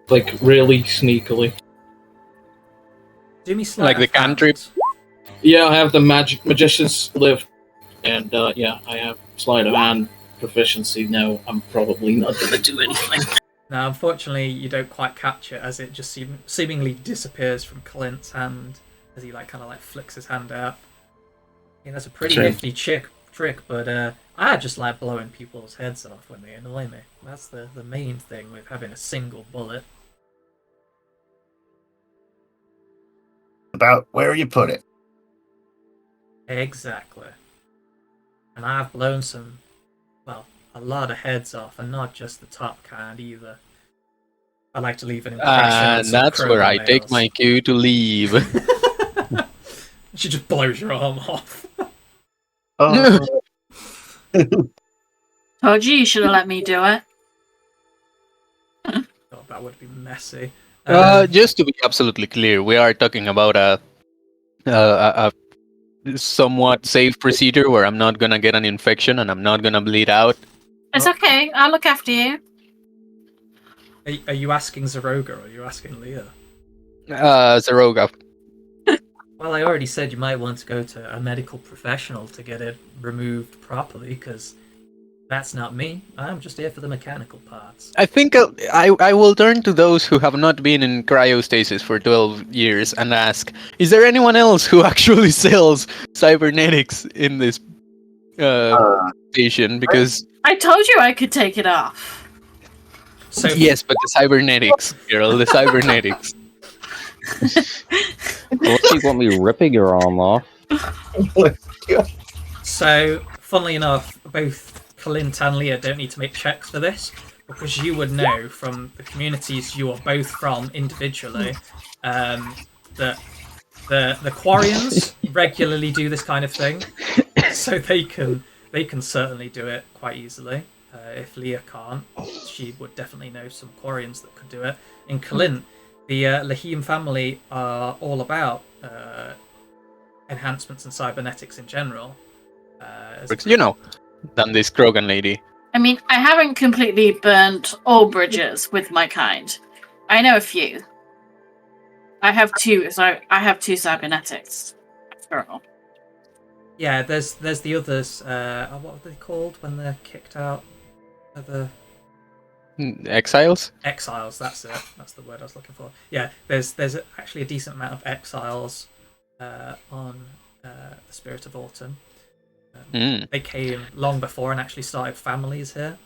Like really sneakily. me sleight Like the of hand. cantrip? Yeah, I have the magician's lift, and yeah, I have sleight of hand proficiency. No, I'm probably not gonna do anything. Now, unfortunately, you don't quite catch it as it just seemingly disappears from Clint's hand as he kind of flicks his hand out. Yeah, that's a pretty Sure. nifty trick, but I just like blowing people's heads off when they annoy me. That's the main thing with having a single bullet. About where you put it. Exactly. And I've blown a lot of heads off, and not just the top kind either. I like to leave an impression. on And some that's where I crowbar take nails. my cue to leave. She just blows your arm off. Oh. Told you should have let me do it. God, that would be messy. Just to be absolutely clear, we are talking about a somewhat safe procedure where I'm not gonna get an infection and I'm not gonna bleed out. It's okay. I'll look after you. Are you asking Zaroga or are you asking Leah? Zaroga. Well, I already said you might want to go to a medical professional to get it removed properly, because that's not me. I'm just here for the mechanical parts. I think I will turn to those who have not been in cryostasis for 12 years and ask, is there anyone else who actually sells cybernetics in this station? Because I told you I could take it off. So yes, but the cybernetics, girl, the cybernetics. Unless you want me ripping your arm off. So, funnily enough, both Clint and Leah don't need to make checks for this, because you would know from the communities you are both from individually that the Quarians regularly do this kind of thing, so they can certainly do it quite easily. If Leah can't, she would definitely know some Quarians that could do it. In Clint, the Lahim family are all about enhancements and cybernetics in general. You know, than this Krogan lady. I mean, I haven't completely burnt all bridges with my kind. I know a few. I have two cybernetics. After all. Yeah, there's the others. What are they called when they're kicked out? The Exiles? exiles. That's it. That's the word I was looking for. Yeah, there's actually a decent amount of exiles on the Spirit of Autumn. They came long before and actually started families here.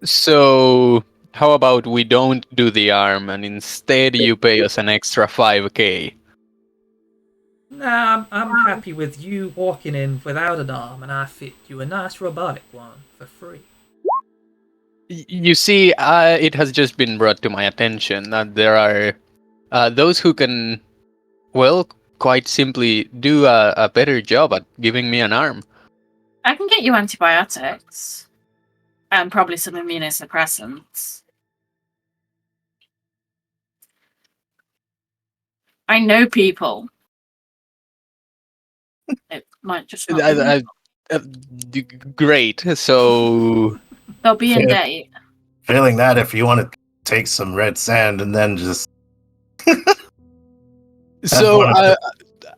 So, how about we don't do the arm and instead you pay us an extra 5k? Nah, I'm happy with you walking in without an arm, and I fit you a nice robotic one for free. You see, it has just been brought to my attention that there are those who can, well, quite simply do a better job at giving me an arm. I can get you antibiotics. And probably some immunosuppressants. I know people. It might just not be. Great. So They'll be in Yeah. date. Failing that, if you want to take some red sand and then just so one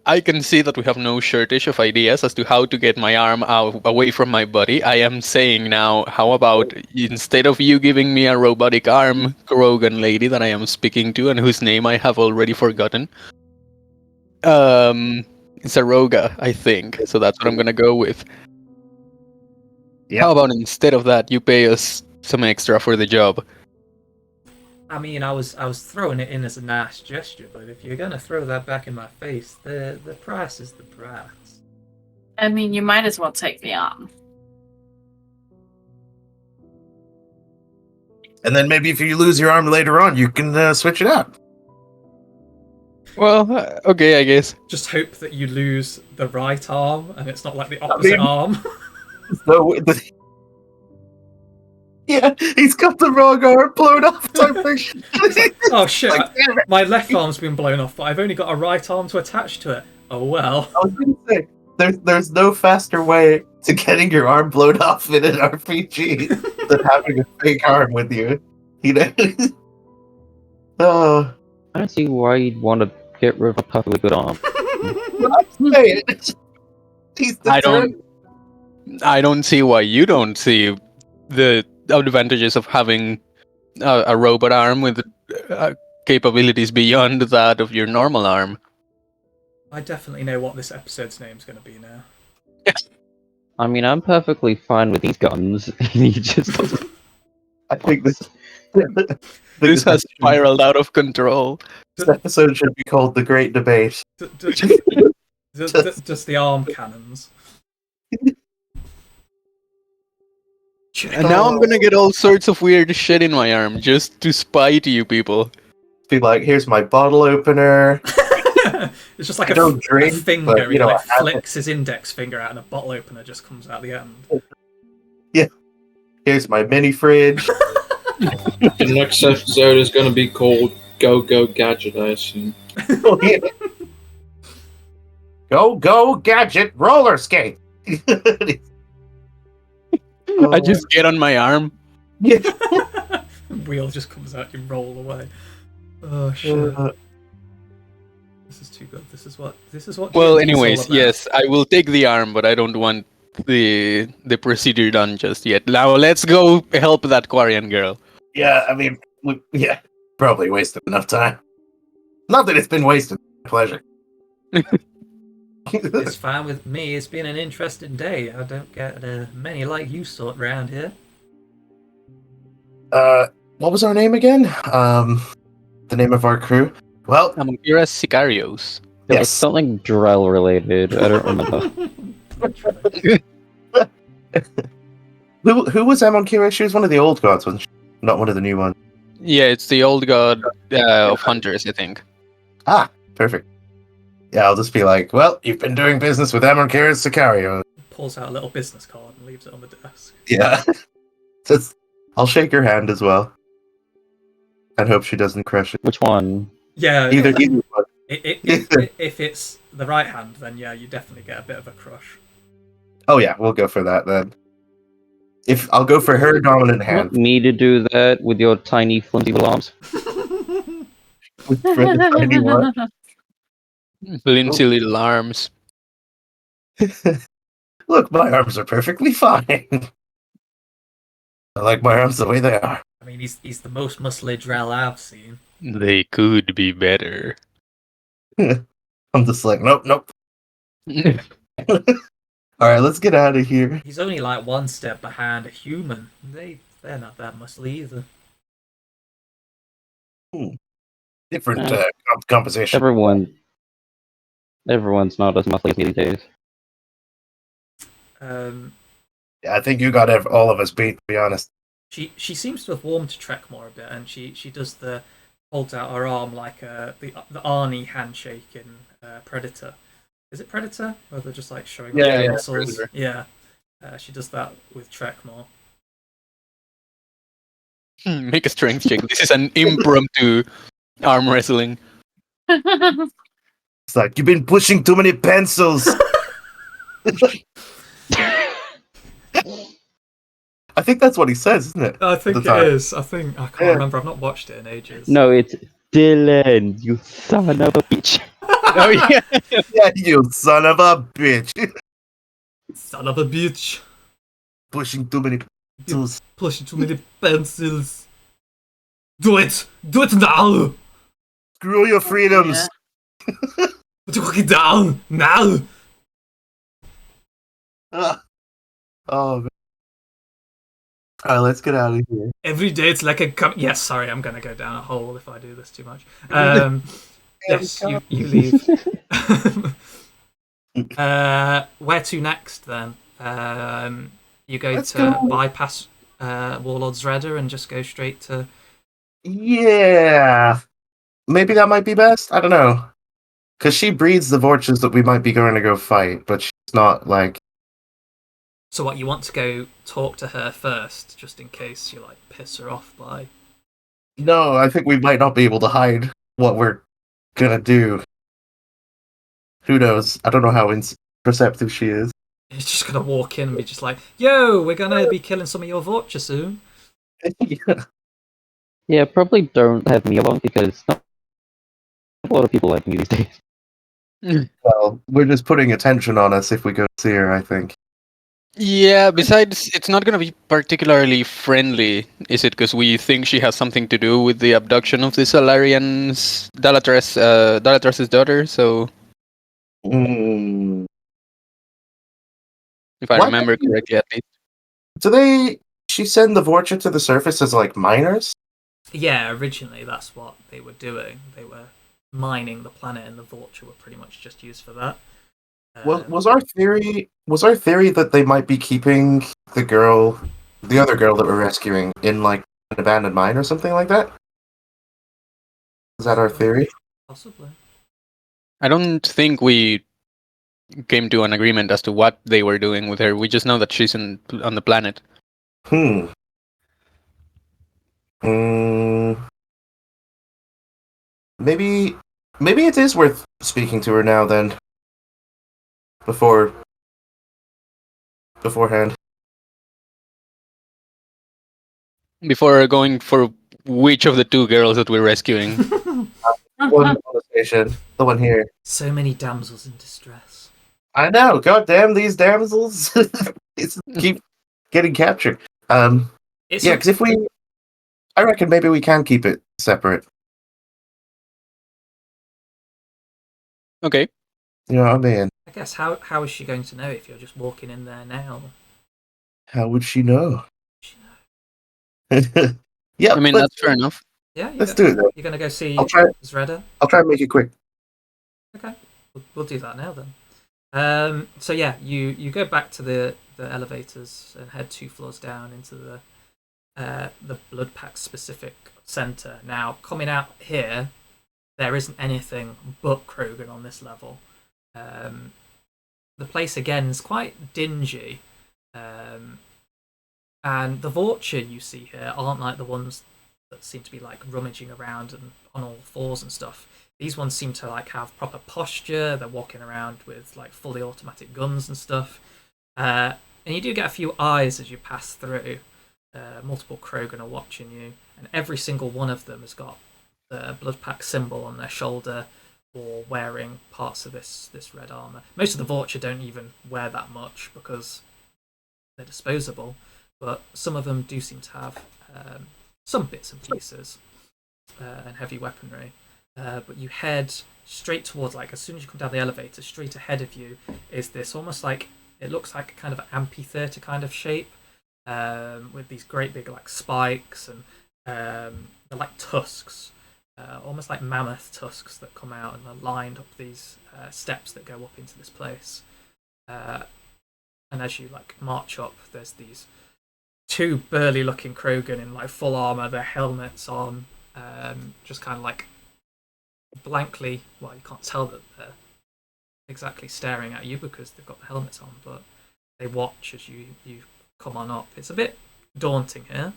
I can see that we have no shortage of ideas as to how to get my arm away from my body. I am saying now, how about instead of you giving me a robotic arm, Krogan lady that I am speaking to and whose name I have already forgotten, it's a Roga, I think. So that's what I'm gonna go with. Yep. How about instead of that, you pay us some extra for the job? I mean, I was throwing it in as a nice gesture, but if you're gonna throw that back in my face, the price is the price. I mean, you might as well take the arm. And then maybe if you lose your arm later on, you can switch it out. Well, okay, I guess. Just hope that you lose the right arm and it's not like the opposite arm. So, yeah, he's got the wrong arm blown off type thing. Oh shit! Like, damn it. My left arm's been blown off, but I've only got a right arm to attach to it. Oh well. I was gonna say, there's no faster way to getting your arm blown off in an RPG than having a fake arm with you. You know? Oh, I don't see why you'd want to get rid of a perfectly good arm. I'm saying, he's I don't see why you don't see the advantages of having a robot arm with capabilities beyond that of your normal arm. I definitely know what this episode's name's going to be now. I mean, I'm perfectly fine with these guns. He just doesn't. I think This has spiraled out of control. This episode should be called The Great Debate. Just the arm cannons. And now I'm gonna get all sorts of weird shit in my arm just to spite you people. Be like, here's my bottle opener. It's just like I don't drink, a finger. but, He like I have flicks his index finger out and a bottle opener just comes out the end. Here's my mini fridge. The next episode is going to be called Go Go Gadget, I assume. Oh, yeah. Go gadget roller skate. I just get on my arm. Yeah. Wheel just comes out, you roll away. Oh shit. This is too good. This is what Well, D&D is all anyways, about. yes, I will take the arm, but I don't want the procedure done just yet. Now let's go help that Quarian girl. Yeah, I mean, probably wasted enough time. Not that it's been wasted. Pleasure. It's fine with me. It's been an interesting day. I don't get many like you sort round here. What was our name again? The name of our crew. Well, You're as Sicarios. There was yes. something Drell related. I don't remember. Who was Amonkira? She was one of the old gods, wasn't she? Not one of the new ones. Yeah, it's the old god of hunters, I think. Ah, perfect. Yeah, I'll just be like, well, you've been doing business with Amonkira's Sicarios. Pulls out a little business card and leaves it on the desk. Yeah. I'll shake her hand as well. And hope she doesn't crush it. Which one? Yeah. Either one. If it's the right hand, then yeah, you definitely get a bit of a crush. Oh yeah, we'll go for that then. If I'll go for her dominant You want hand. me to do that with your tiny flimsy little arms? With the tiny one. Flimsy little arms. Look, my arms are perfectly fine. I like my arms the way they are. I mean, he's the most muscly Drell I've seen. They could be better. I'm just like, nope. Alright, let's get out of here. He's only like one step behind a human. They're not that muscly either. Different composition. Everyone's not as muscly as me these days. Yeah, I think you got all of us beat, to be honest. She seems to have warmed to Trek more a bit, and she does holds out her arm like the Arnie handshake in Predator. Is it Predator? Or they're just like showing off their muscles? Predator. Yeah. She does that with Trek more. Make a strength check. This is an impromptu arm wrestling. It's like, you've been pushing too many pencils. I think that's what he says, isn't it? I think At the time. it is. I can't remember. I've not watched it in ages. No, it's Dylan, you son of a bitch. Oh yeah. Yeah, you son of a bitch. Son of a bitch. Pushing too many pencils. Pushing too many pencils. Do it! Do it now! Screw your freedoms. Put your cookie down! Now! Oh, man. let's get out of here. Every day it's like a yes. Sorry, I'm gonna go down a hole if I do this too much. Yes, you leave. Where to next then? You go Let's to go. bypass Warlord Zredder and just go straight to. Yeah. Maybe that might be best. I don't know. Because she breeds the Vorches that we might be going to go fight, but she's not like. So what, you want to go talk to her first, just in case you like piss her off by. No, I think we might not be able to hide what we're gonna do. Who knows? I don't know how perceptive she is. You're just gonna walk in and be just like, "Yo, we're gonna be killing some of your Vorcha soon." Yeah. Yeah, probably don't have me along because not a lot of people like me these days. Well, we're just putting attention on us if we go see her, I think. Yeah, besides, it's not going to be particularly friendly, is it? Because we think she has something to do with the abduction of the Salarian's Dalatras's daughter, so Mm. if I Why remember correctly, at least. do they? She send the Vorcha to the surface as like miners? Yeah, originally that's what they were doing. They were mining the planet, and the Vorcha were pretty much just used for that. Was our theory that they might be keeping the other girl that we're rescuing, in like an abandoned mine or something like that? Is that our theory? Possibly. I don't think we came to an agreement as to what they were doing with her. We just know that she's on the planet. Hmm. Maybe it is worth speaking to her now then. Beforehand. Before going for which of the two girls that we're rescuing. One on the station, the one here. So many damsels in distress. I know. God damn these damsels! Keep getting captured. Yeah, because I reckon maybe we can keep it separate. Okay. You know what I mean? I guess how is she going to know if you're just walking in there now? How would she know? Yeah, I mean, that's fair enough. Yeah, let's do it then. You're gonna go see Zredder? I'll try and make it quick. Okay, we'll do that now then. So yeah, you go back to the elevators and head 2 floors down into the blood pack specific center. Now, coming out here, there isn't anything but Krogan on this level. The place again is quite dingy, and the Vorcha you see here aren't like the ones that seem to be like rummaging around and on all fours and stuff. These ones seem to like have proper posture. They're walking around with like fully automatic guns and stuff. And you do get a few eyes as you pass through. Multiple Krogan are watching you, and every single one of them has got the blood pack symbol on their shoulder or wearing parts of this red armor. Most of the Vorcha don't even wear that much because they're disposable, but some of them do seem to have some bits and pieces and heavy weaponry. But you head straight towards, like, as soon as you come down the elevator, straight ahead of you is this almost like, it looks like a kind of amphitheater kind of shape, with these great big like spikes and they're like tusks, almost like mammoth tusks that come out and are lined up these steps that go up into this place. And as you like march up, there's these 2 burly looking Krogan in like full armor, their helmets on, just kind of like blankly, well, you can't tell that they're exactly staring at you because they've got the helmets on, but they watch as you come on up. It's a bit daunting here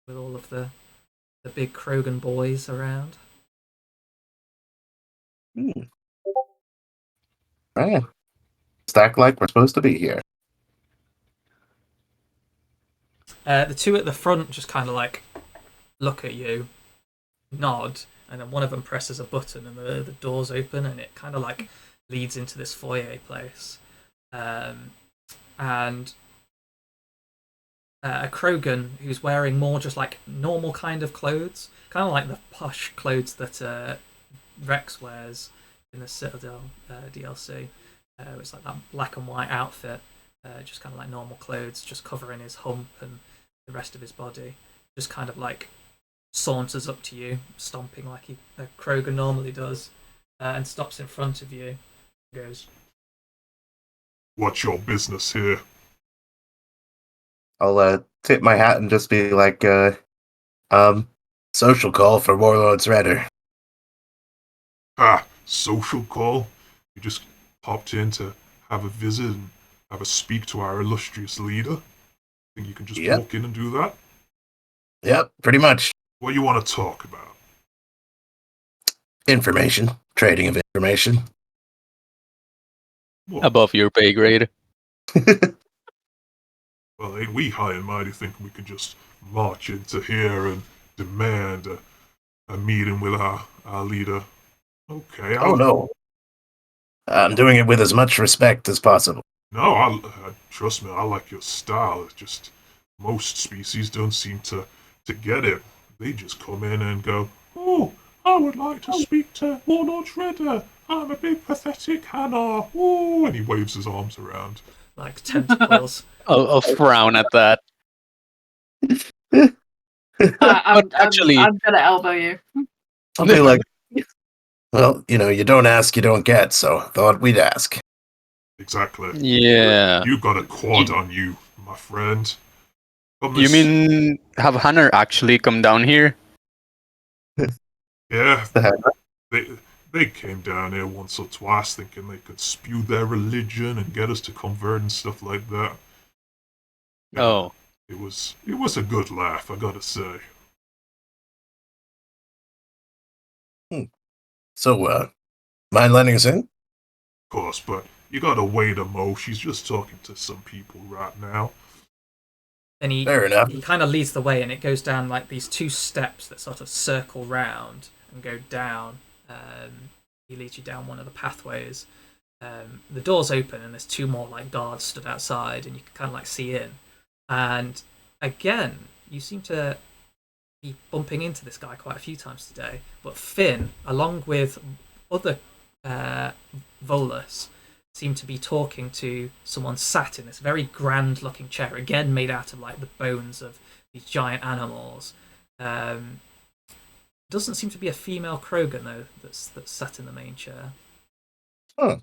with all of the big Krogan boys around. Right. Stack like we're supposed to be here. The 2 at the front just kind of like look at you, nod, and then one of them presses a button and the doors open and it kind of like leads into this foyer place. And a Krogan who's wearing more just like normal kind of clothes, kind of like the posh clothes that Rex wears in the Citadel DLC. It's like that black and white outfit, just kind of like normal clothes, just covering his hump and the rest of his body, just kind of like saunters up to you, stomping like a Krogan normally does, and stops in front of you. Goes, "What's your business here?" I'll tip my hat and just be like, social call for Warlord's Redder. "Ah, social call? You just popped in to have a visit and have a speak to our illustrious leader? Think you can just Yep. walk in and do that? Yep, pretty much. What do you want to talk about?" Information. Trading of information. What? Above your pay grade. Well, ain't we high and mighty thinking we can just march into here and demand a meeting with our leader? Okay, Oh, no. I'm doing it with as much respect as possible. No, trust me, I like your style. It's just most species don't seem to get it. They just come in and go, "Oh, I would like to speak to Warlord Shredder. I'm a big pathetic Hannah." Oh, and he waves his arms around. like tentacles. I'll frown at that. I'm actually- I'm gonna elbow you. I'll be like, well, you don't ask, you don't get, so I thought we'd ask. Exactly. Yeah. You got a quad on you, my friend. You mean have Hunter actually come down here? Yeah, The heck? they came down here once or twice thinking they could spew their religion and get us to convert and stuff like that. Yeah, Oh. it was a good laugh, I gotta say. So, mind letting us in? Of course, but you gotta wait a mo. She's just talking to some people right now. And Fair enough. he kind of leads the way, and it goes down like these two steps that sort of circle round and go down. He leads you down one of the pathways. The doors open, and there's two more like guards stood outside, and you can kind of like see in. And again, you seem to be bumping into this guy quite a few times today. But Finn, along with other Volus, seem to be talking to someone sat in this very grand looking chair, again made out of like the bones of these giant animals. Doesn't seem to be a female Krogan though that's sat in the main chair. Huh.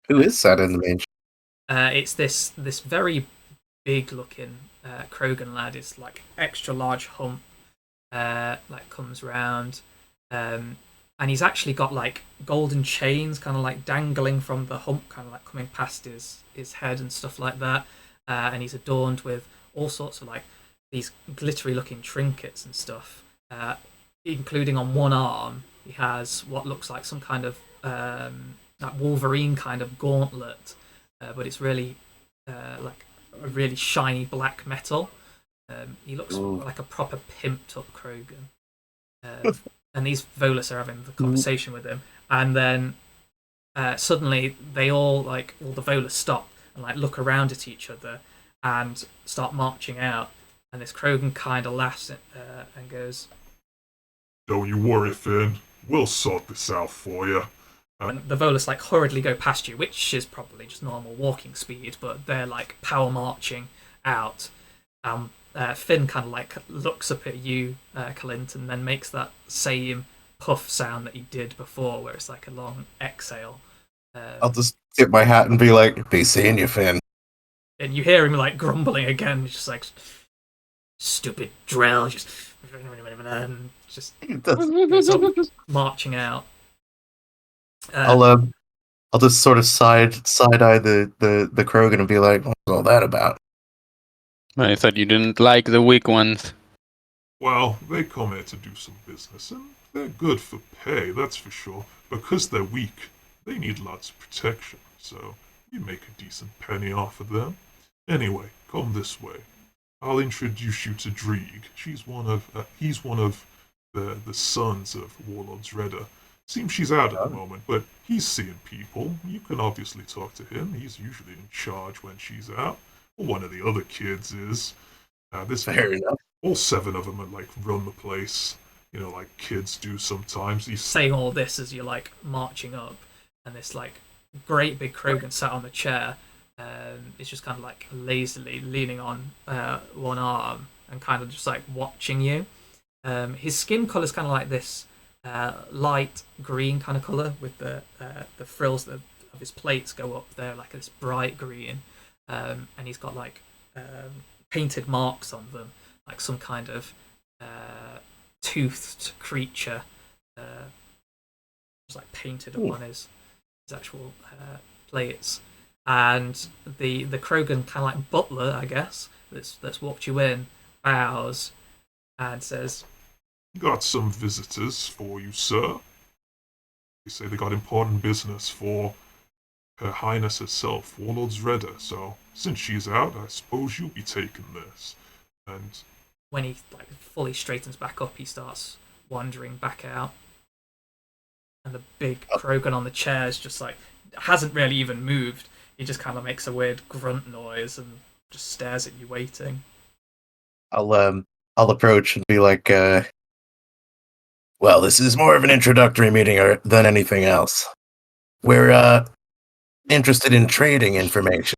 Who is sat in the main chair? It's this very big looking Krogan lad. It's like extra large hump, like comes round, and he's actually got like golden chains kind of like dangling from the hump, kind of like coming past his head and stuff like that. And he's adorned with all sorts of like these glittery looking trinkets and stuff, including on one arm he has what looks like some kind of like Wolverine kind of gauntlet, but it's really like a really shiny black metal. He looks like a proper pimped up Krogan. And these Volus are having the conversation with him, and then suddenly they all the Volus stop and like look around at each other and start marching out. And this Krogan kind of laughs and goes, "Don't you worry, Finn. We'll sort this out for you." And the Volus like hurriedly go past you, which is probably just normal walking speed, but they're like power marching out. Finn kind of like looks up at you, Clint, and then makes that same puff sound that he did before, where it's like a long exhale. I'll just tip my hat and be like, be seeing you, Finn. And you hear him like grumbling again, just like stupid drill, just and just goes up, marching out. I'll just sort of side eye the Krogan and be like, what's all that about? I thought you didn't like the weak ones. Well, they come here to do some business, and they're good for pay, that's for sure. Because they're weak, they need lots of protection, so you make a decent penny off of them. Anyway, come this way. I'll introduce you to Dreeg. He's one of the sons of Warlord's Redder. Seems she's out at the moment, but he's seeing people. You can obviously talk to him. He's usually in charge when she's out. Or one of the other kids is. Fair enough. All 7 of them are like run the place. Like kids do sometimes. He's saying all this as you're like marching up, and this like great big Krogan sat on the chair. It's just kind of like lazily leaning on one arm, and kind of just like watching you. His skin color is kind of like this light green kind of color with the frills of his plates go up there like this bright green, and he's got like painted marks on them, like some kind of toothed creature, just like painted upon his actual plates. And the Krogan kind of like butler, I guess, that's walked you in, bows and says, Got some visitors for you, sir. They say they got important business for Her Highness herself, Warlord Zreda, so since she's out, I suppose you'll be taking this. And when he like fully straightens back up, he starts wandering back out. And the big Krogan on the chair is just like, hasn't really even moved. He just kind of makes a weird grunt noise and just stares at you waiting. I'll approach and be like, well, this is more of an introductory meeting than anything else. We're interested in trading information.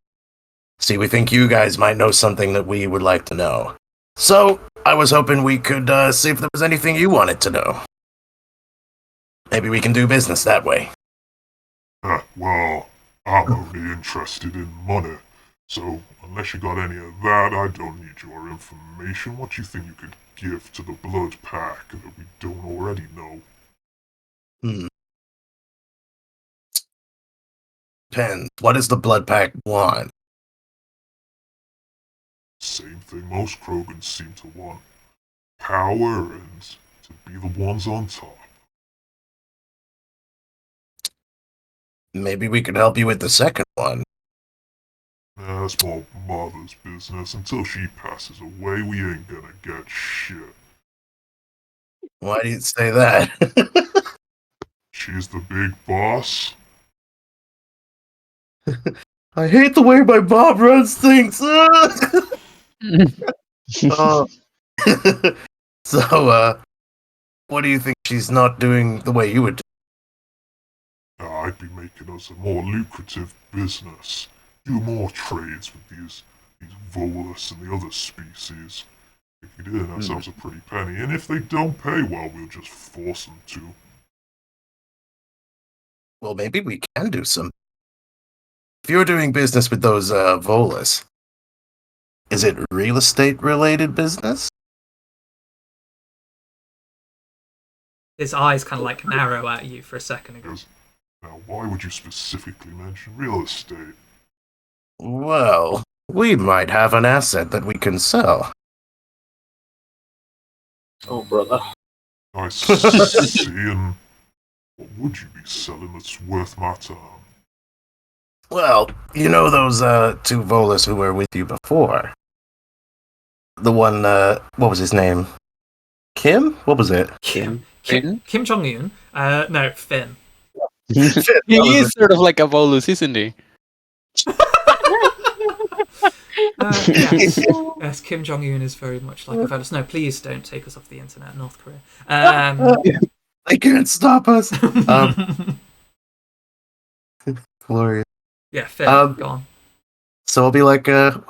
See, we think you guys might know something that we would like to know. So, I was hoping we could see if there was anything you wanted to know. Maybe we can do business that way. well, I'm only interested in money, so unless you got any of that, I don't need your information. What do you think you could give to the Blood Pack that we don't already know? Depends. What does the Blood Pack want? Same thing most Krogans seem to want. Power and to be the ones on top. Maybe we could help you with the second one. That's my mother's business. Until she passes away, we ain't gonna get shit. Why do you say that? She's the big boss. I hate the way my mom runs things. So, what do you think she's not doing the way you would do? I'd be making us a more lucrative business. Do more trades with these Volus and the other species. If we did ourselves a pretty penny, and if they don't pay well, we'll just force them to. Well, maybe we can do some. If you're doing business with those Volus, is it real estate related business? His eyes kind of like narrow at you for a second. Yes. Now, why would you specifically mention real estate? Well, we might have an asset that we can sell. Oh, brother. I see, and what would you be selling that's worth my time? Well, you know those two Volus who were with you before? The one, what was his name? Kim? What was it? Kim Jong-un? No, Finn. He is sort of like a Volus, isn't he? Yes, Kim Jong-un is very much like a Volus. No, please don't take us off the internet, North Korea. They can't stop us. Glorious. Yeah, Finn, go on. So I'll be like, am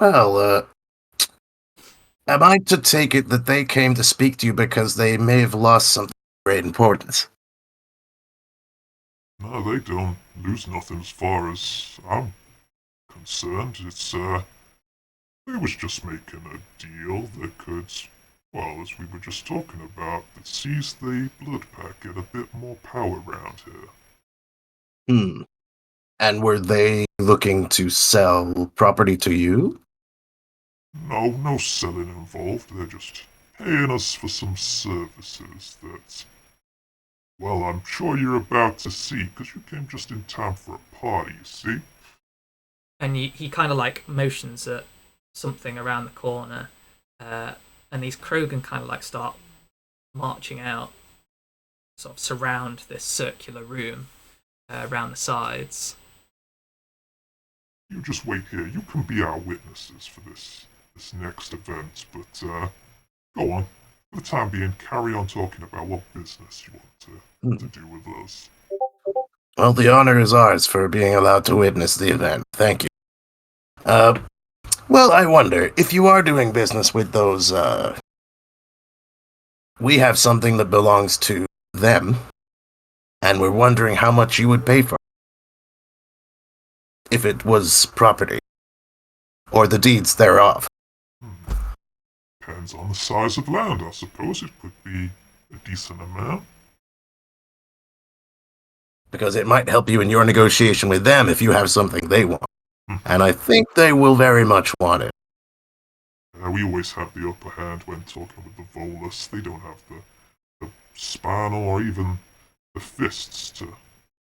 I to take it that they came to speak to you because they may have lost something of great importance? No, they don't lose nothing as far as I'm concerned. It's, they was just making a deal that could, well, as we were just talking about, that sees the Blood Pack get a bit more power around here. And were they looking to sell property to you? No selling involved. They're just paying us for some services that, well, I'm sure you're about to see, because you came just in time for a party, you see? And he kind of like motions at something around the corner, and these Krogan kind of like start marching out, sort of surround this circular room around the sides. You just wait here. You can be our witnesses for this next event, but go on. For the time being, carry on talking about what business you want to do with us. Well, the honor is ours for being allowed to witness the event. Thank you. Well, I wonder, if you are doing business with those, we have something that belongs to them, and we're wondering how much you would pay for it, if it was property, or the deeds thereof. Depends on the size of land, I suppose. It could be a decent amount. Because it might help you in your negotiation with them if you have something they want. And I think they will very much want it. We always have the upper hand when talking with the Volus. They don't have the span or even the fists to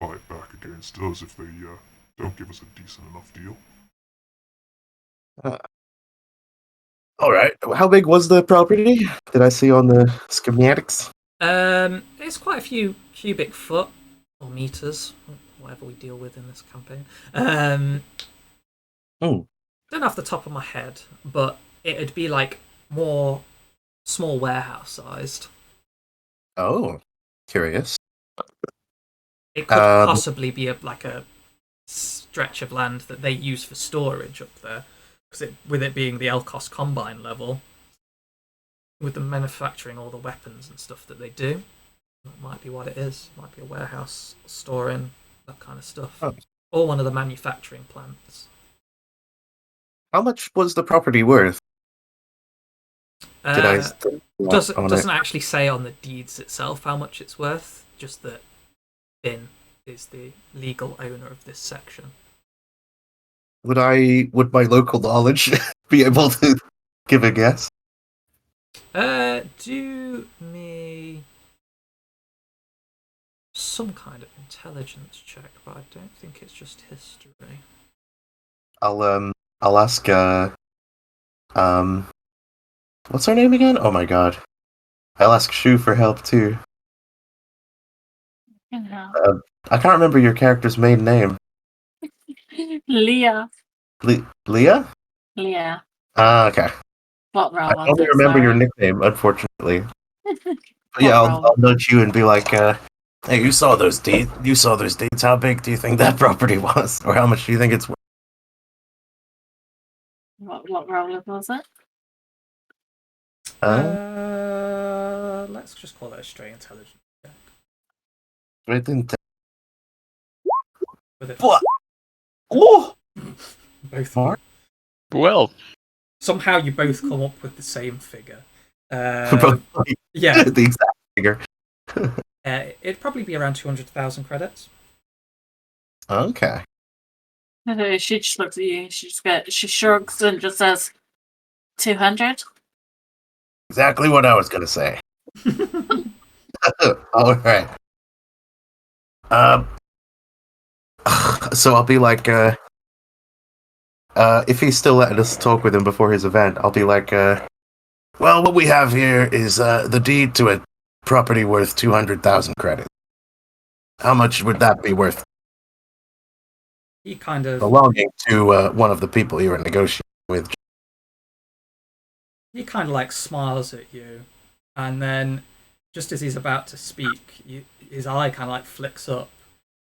fight back against us if they don't give us a decent enough deal. Alright, how big was the property? Did I see on the schematics? It's quite a few cubic foot or meters, whatever we deal with in this campaign. Don't off the top of my head, but it'd be like more small warehouse sized. Oh, curious. It could possibly be like a stretch of land that they use for storage up there, because with it being the Elkos Combine level, with them manufacturing all the weapons and stuff that they do, that might be what it is. It might be a warehouse storing that kind of stuff, or one of the manufacturing plants. How much was the property worth? Doesn't actually say on the deeds itself how much it's worth, just that Finn is the legal owner of this section. Would my local knowledge be able to give a guess? Do me some kind of intelligence check, but I don't think it's just history. I'll ask what's her name again? Oh my god. I'll ask Shu for help too. I can't remember your character's main name. Leah. Leah? Leah. Ah, okay. What role I was only it? remember Sorry. your nickname, unfortunately. But yeah, I'll nudge you and be like, hey, you saw those deeds. How big do you think that property was? Or how much do you think it's worth? What role was it? Let's just call it a straight intelligence check. Right then. What? Oh! Both of you. Well, somehow you both come up with the same figure. Yeah, the exact figure. It'd probably be around 200,000 credits. Okay. She just looks at you. She shrugs and just says, 200. Exactly what I was gonna say. All right. So I'll be like, if he's still letting us talk with him before his event, I'll be like, well, what we have here is the deed to a property worth 200,000 credits. How much would that be worth? He kind of belonging to one of the people you were negotiating with. He kind of like smiles at you, and then just as he's about to speak, his eye kind of like flicks up,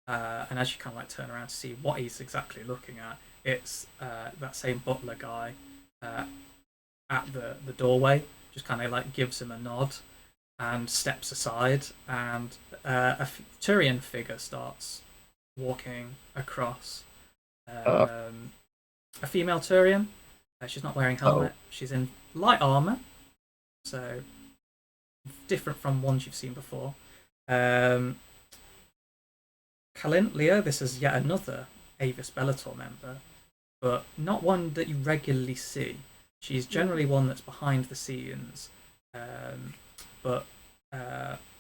and as you kind of like turn around to see what he's exactly looking at, it's that same butler guy at the doorway. Just kind of like gives him a nod and steps aside, and a Turian figure starts walking across. A female Turian. She's not wearing helmet. She's in light armor, so different from ones you've seen before. Kalin, Leo, this is yet another Avis Bellator member, but not one that you regularly see. She's generally one that's behind the scenes, but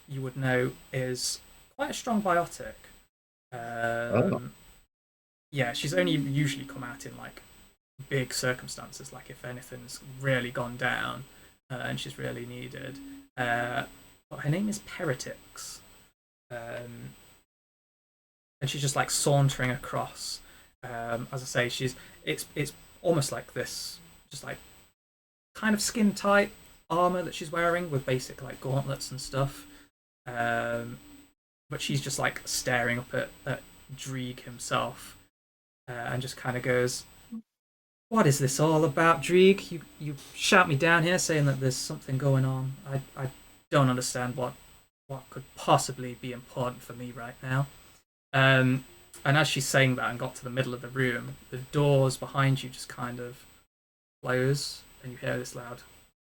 you would know is quite a strong biotic. Yeah, she's only usually come out in like big circumstances, like if anything's really gone down and she's really needed. But her name is Peritix, and she's just like sauntering across. As I say, it's almost like this, just like kind of skin tight armor that she's wearing with basic like gauntlets and stuff. But she's just like staring up at Dreeg himself, and just kind of goes, What is this all about, Dreeg? You shout me down here saying that there's something going on. I don't understand what could possibly be important for me right now. And as she's saying that and got to the middle of the room, the doors behind you just kind of close, and you hear this loud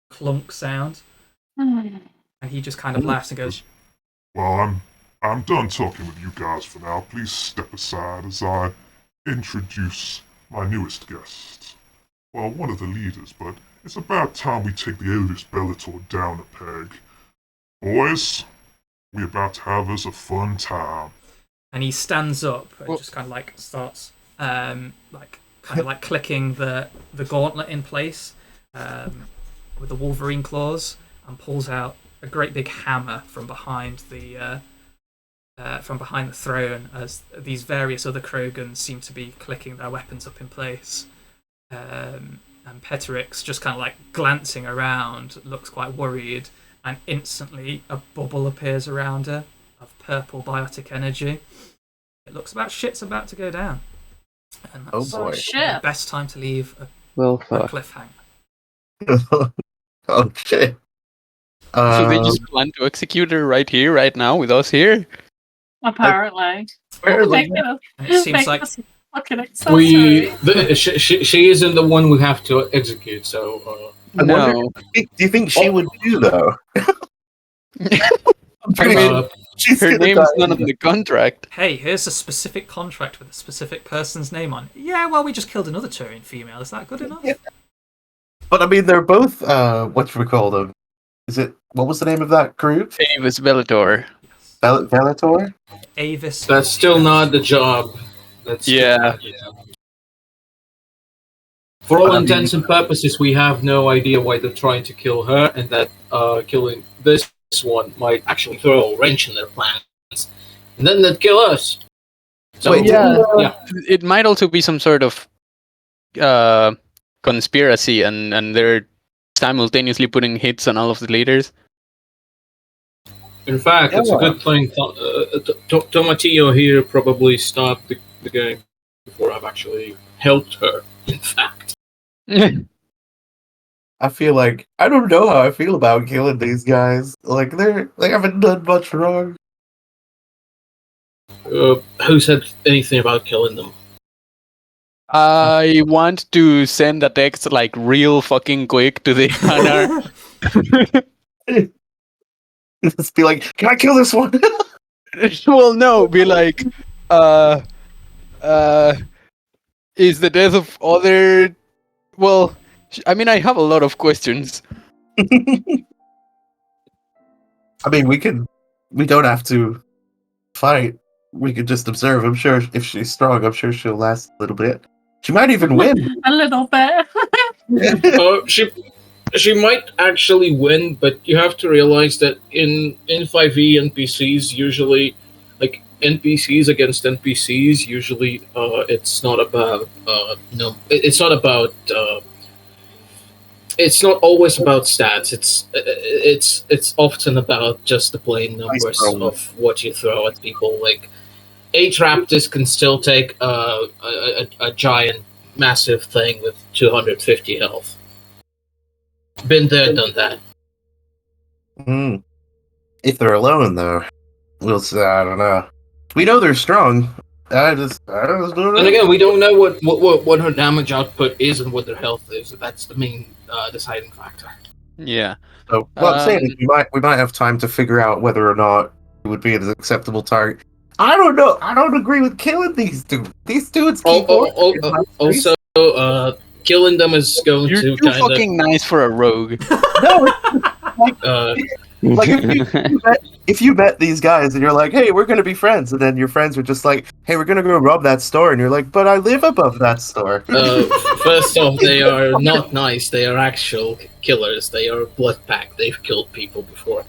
clunk sound. And he just kind of laughs and goes, Well, I'm done talking with you guys for now. Please step aside as I introduce my newest guest. Well, one of the leaders, but it's about time we take the Elvis Bellator down a peg. Boys, we're about to have us a fun time. and he stands up and just kind of like starts clicking the gauntlet in place with the Wolverine claws, and pulls out a great big hammer from behind the throne, as these various other Krogans seem to be clicking their weapons up in place. And Petrix, just kind of like glancing around, looks quite worried, and instantly a bubble appears around her of purple biotic energy. It looks about shit's about to go down. And that's the best time to leave a cliffhanger. Oh shit. So they just plan to execute her right here, right now, with us here? Apparently. And it seems like she isn't the one we have to execute, so No. Do you think she would do though? Her name's not on the contract. Hey, here's a specific contract with a specific person's name on. Yeah, well, we just killed another Turian female. Is that good enough? Yeah. But I mean, they're both whatchamacallit. What was the name of that group? Avis Bellator. Bellator? Avis. that's still not the job. For all intents and purposes, we have no idea why they're trying to kill her, and that killing this one might actually throw a wrench in their plans, and then they'd kill us. So, Wait, It might also be some sort of conspiracy, and they're simultaneously putting hits on all of the leaders. In fact, it's a good thing. Tomatillo here probably stopped the game before I've actually helped her. In fact, I feel like I don't know how I feel about killing these guys. Like they haven't done much wrong. who said anything about killing them? I want to send a text like real fucking quick to the honor. Just be like, can I kill this one? Well, no, be like, is the death of other... Well, I mean, I have a lot of questions. I mean, we don't have to fight. We could just observe. I'm sure if she's strong, I'm sure she'll last a little bit. She might even win. A little bit. She might actually win, but you have to realize that in 5e NPCs usually, like NPCs against NPCs, usually it's not about it's not about it's not always about stats. It's often about just the plain numbers of what you throw at people. Like 8 raptors can still take a giant, massive thing with 250 health. Been there, done that. If they're alone, though, we'll say, I don't know. We know they're strong. I just don't know. And again, we don't know what her damage output is and what their health is. That's the main deciding factor. Yeah. So, what I'm saying is we might have time to figure out whether or not it would be an acceptable target. I don't know. I don't agree with killing these dudes. These dudes keep also, killing them is going You're to too kind fucking nice for a rogue. No, like if you met these guys and you're like, hey, we're gonna be friends, and then your friends are just like, hey, we're gonna go rob that store, and you're like, but I live above that store. First off, they are not nice. They are actual killers. They are blood pack. They've killed people before,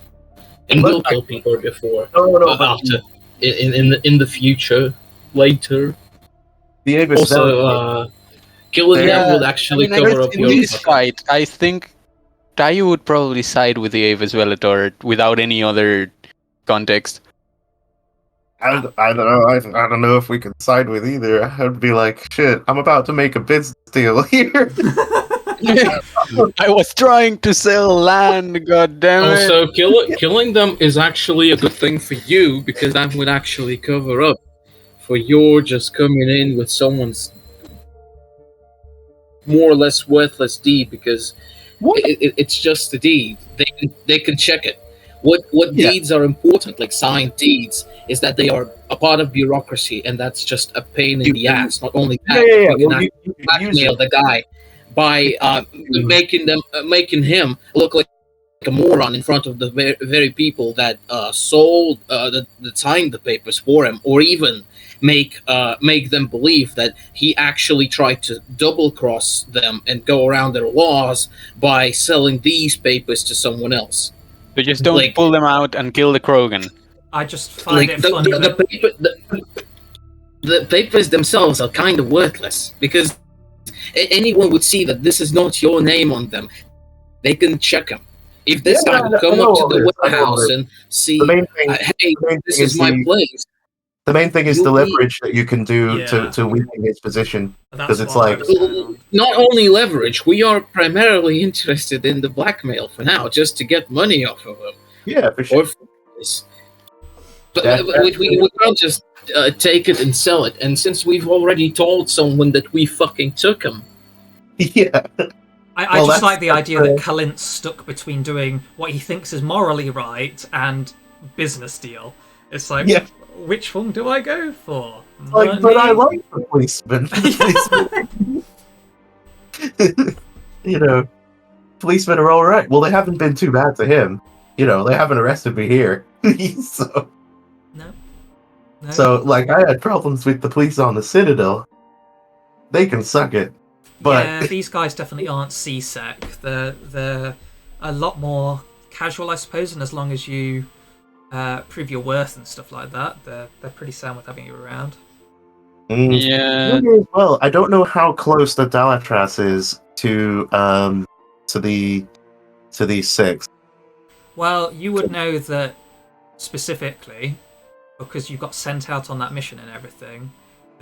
and will kill people before. After in the future, later. The also, killing them would actually cover up your this fight. I think Tayu would probably side with the Avis Vellator without any other context. I don't know. I don't know if we can side with either. I'd be like, shit, I'm about to make a business deal here. I was trying to sell land, god damn it. Also, killing them is actually a good thing for you because that would actually cover up for your just coming in with someone's more or less worthless deed because it's just a deed. They can check it. What deeds are important, like signed deeds, is that they are a part of bureaucracy, and that's just a pain in the ass. Not only that, you can You can use blackmail it. the guy by making him look like a moron in front of the very people that sold that signed the papers for him, or even make them believe that he actually tried to double cross them and go around their laws by selling these papers to someone else. So just don't Like- pull them out and kill the Krogan. I just find it funny that the papers themselves are kind of worthless because anyone would see that this is not your name on them. They can check them. If this guy would come up to the warehouse and see, The main thing, hey, this is my place. The main thing is the leverage that you can do Yeah. to weaken his position. that's it's what I like- was going on. Not only leverage, we are primarily interested in the blackmail for now, just to get money off of him. Yeah, for sure. Or but we can't just take it and sell it. And since we've already told someone that we fucking took him, Yeah. I Well, just that's- like the idea that that's, Kalint's stuck between doing what he thinks is morally right and business deal. It's like, Yeah. which one do I go for? Like, but I Money? like the policeman. You know, policemen are all right. Well, they haven't been too bad to him. You know, they haven't arrested me here. so, No. so, like, I had problems with the police on the Citadel. They can suck it. But yeah, these guys definitely aren't CSEC. They're a lot more casual, I suppose, and as long as you prove your worth and stuff like that, they're pretty sound with having you around. Yeah. Well, I don't know how close the Dalatras is to the six. Well, you would know that specifically because you got sent out on that mission and everything.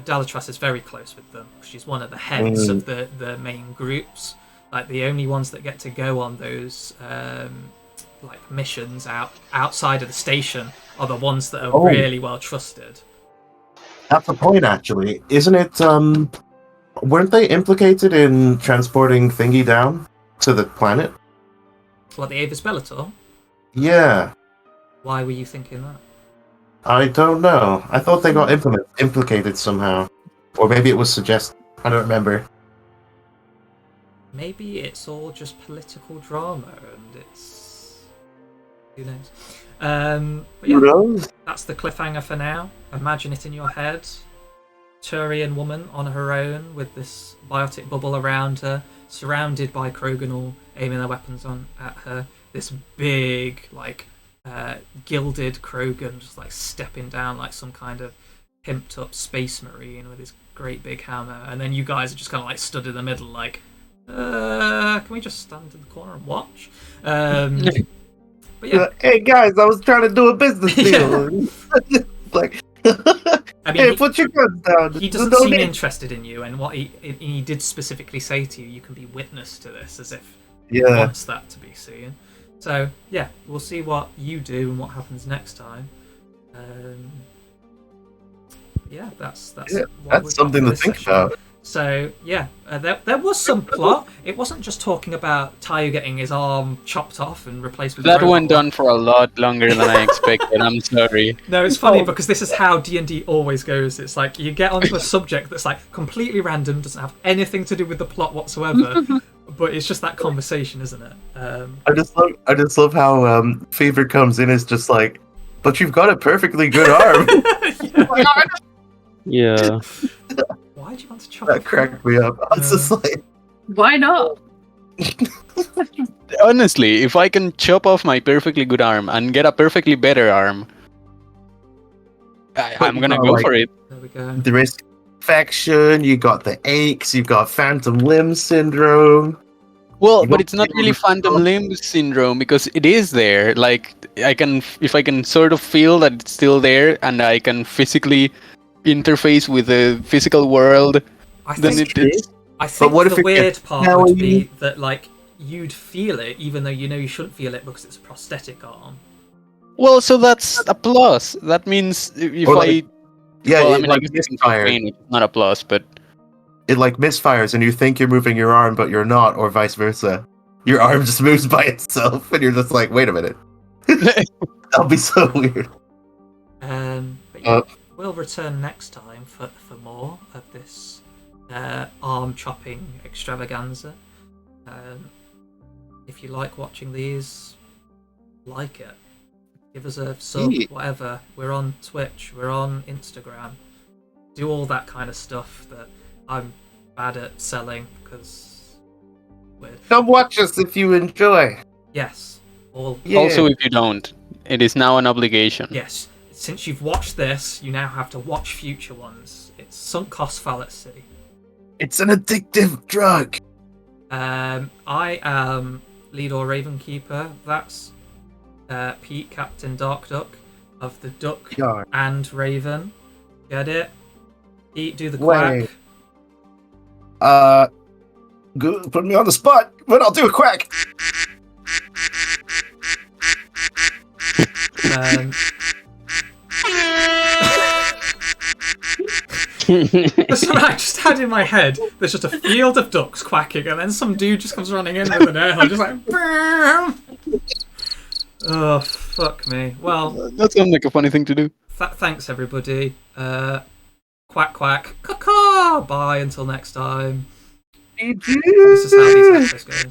Dalatras is very close with them. She's one of the heads of the main groups. Like the only ones that get to go on those like missions outside of the station are the ones that are really well trusted. That's the point, actually. Isn't it? Weren't they implicated in transporting Thingy down to the planet? What, the Avis Bellator? Yeah. Why were you thinking that? I don't know. I thought they got implicated somehow. Or maybe it was suggested. I don't remember. Maybe it's all just political drama and it's... Who knows? But yeah, Who knows? that's the cliffhanger for now. Imagine it in your head. Turian woman on her own with this biotic bubble around her, surrounded by Krogan all aiming their weapons at her. This big, like, gilded Krogan just like stepping down like some kind of pimped up space marine with his great big hammer, and then you guys are just kind of like stood in the middle like, can we just stand in the corner and watch? But yeah, Hey guys, I was trying to do a business deal. Like, I mean, hey, put your guns down. he doesn't seem interested in you, and what he did specifically say to you, you can be witness to this, as if he wants that to be seen. So yeah, we'll see what you do and what happens next time. Yeah, that's something to think about. So yeah, there was some plot. It wasn't just talking about Tayo getting his arm chopped off and replaced with. That a robot. went on for a lot longer than I expected. I'm sorry. No, it's funny because this is how D&D always goes. It's like you get onto a subject that's like completely random, doesn't have anything to do with the plot whatsoever, but it's just that conversation, isn't it? I just love how Fever comes in as just like, but you've got a perfectly good arm. Yeah. Why do you want to chop That off cracked me up. I was just like, Why not? Honestly, if I can chop off my perfectly good arm and get a perfectly better arm, I'm gonna go for it. There we go. there is infection, you got the aches, you've got phantom limb syndrome. Well, You but don't it's not feel really the phantom stuff. limb syndrome because it is there. Like if I can sort of feel that it's still there, and I can physically interface with the physical world, I then think it's I think what if the it weird gets part snowy? would be that like you'd feel it even though you know you shouldn't feel it because it's a prosthetic arm. well. So that's a plus. That means if Or I like, yeah, well, I it mean, I like guess I can feel misfires. pain, which is not a plus, but It like misfires, and you think you're moving your arm, but you're not, or vice versa. Your arm just moves by itself, and you're just like, wait a minute. That'll be so weird. But yeah, we'll return next time for more of this arm chopping extravaganza. If you like watching these, like it. Give us a sub, Yeah. whatever. We're on Twitch, we're on Instagram. Do all that kind of stuff that I'm bad at selling because we're... Come watch us if you enjoy. Yes. All Yeah. also if you don't, it is now an obligation. Yes. Since you've watched this, you now have to watch future ones. It's sunk cost fallacy. It's an addictive drug. I am Leador Ravenkeeper. That's Pete, Captain Dark Duck of the Duck Yar. and Raven. Get it? Pete, do the quack. Good. Put me on the spot, but I'll do a quack. That's what I just had in my head. There's just a field of ducks quacking, and then some dude just comes running in with an air horn, just like. Bam! Oh, fuck me. Well, That sounds like a funny thing to do. thanks everybody. Quack quack. Caw. Bye until next time. This is how these episodes go.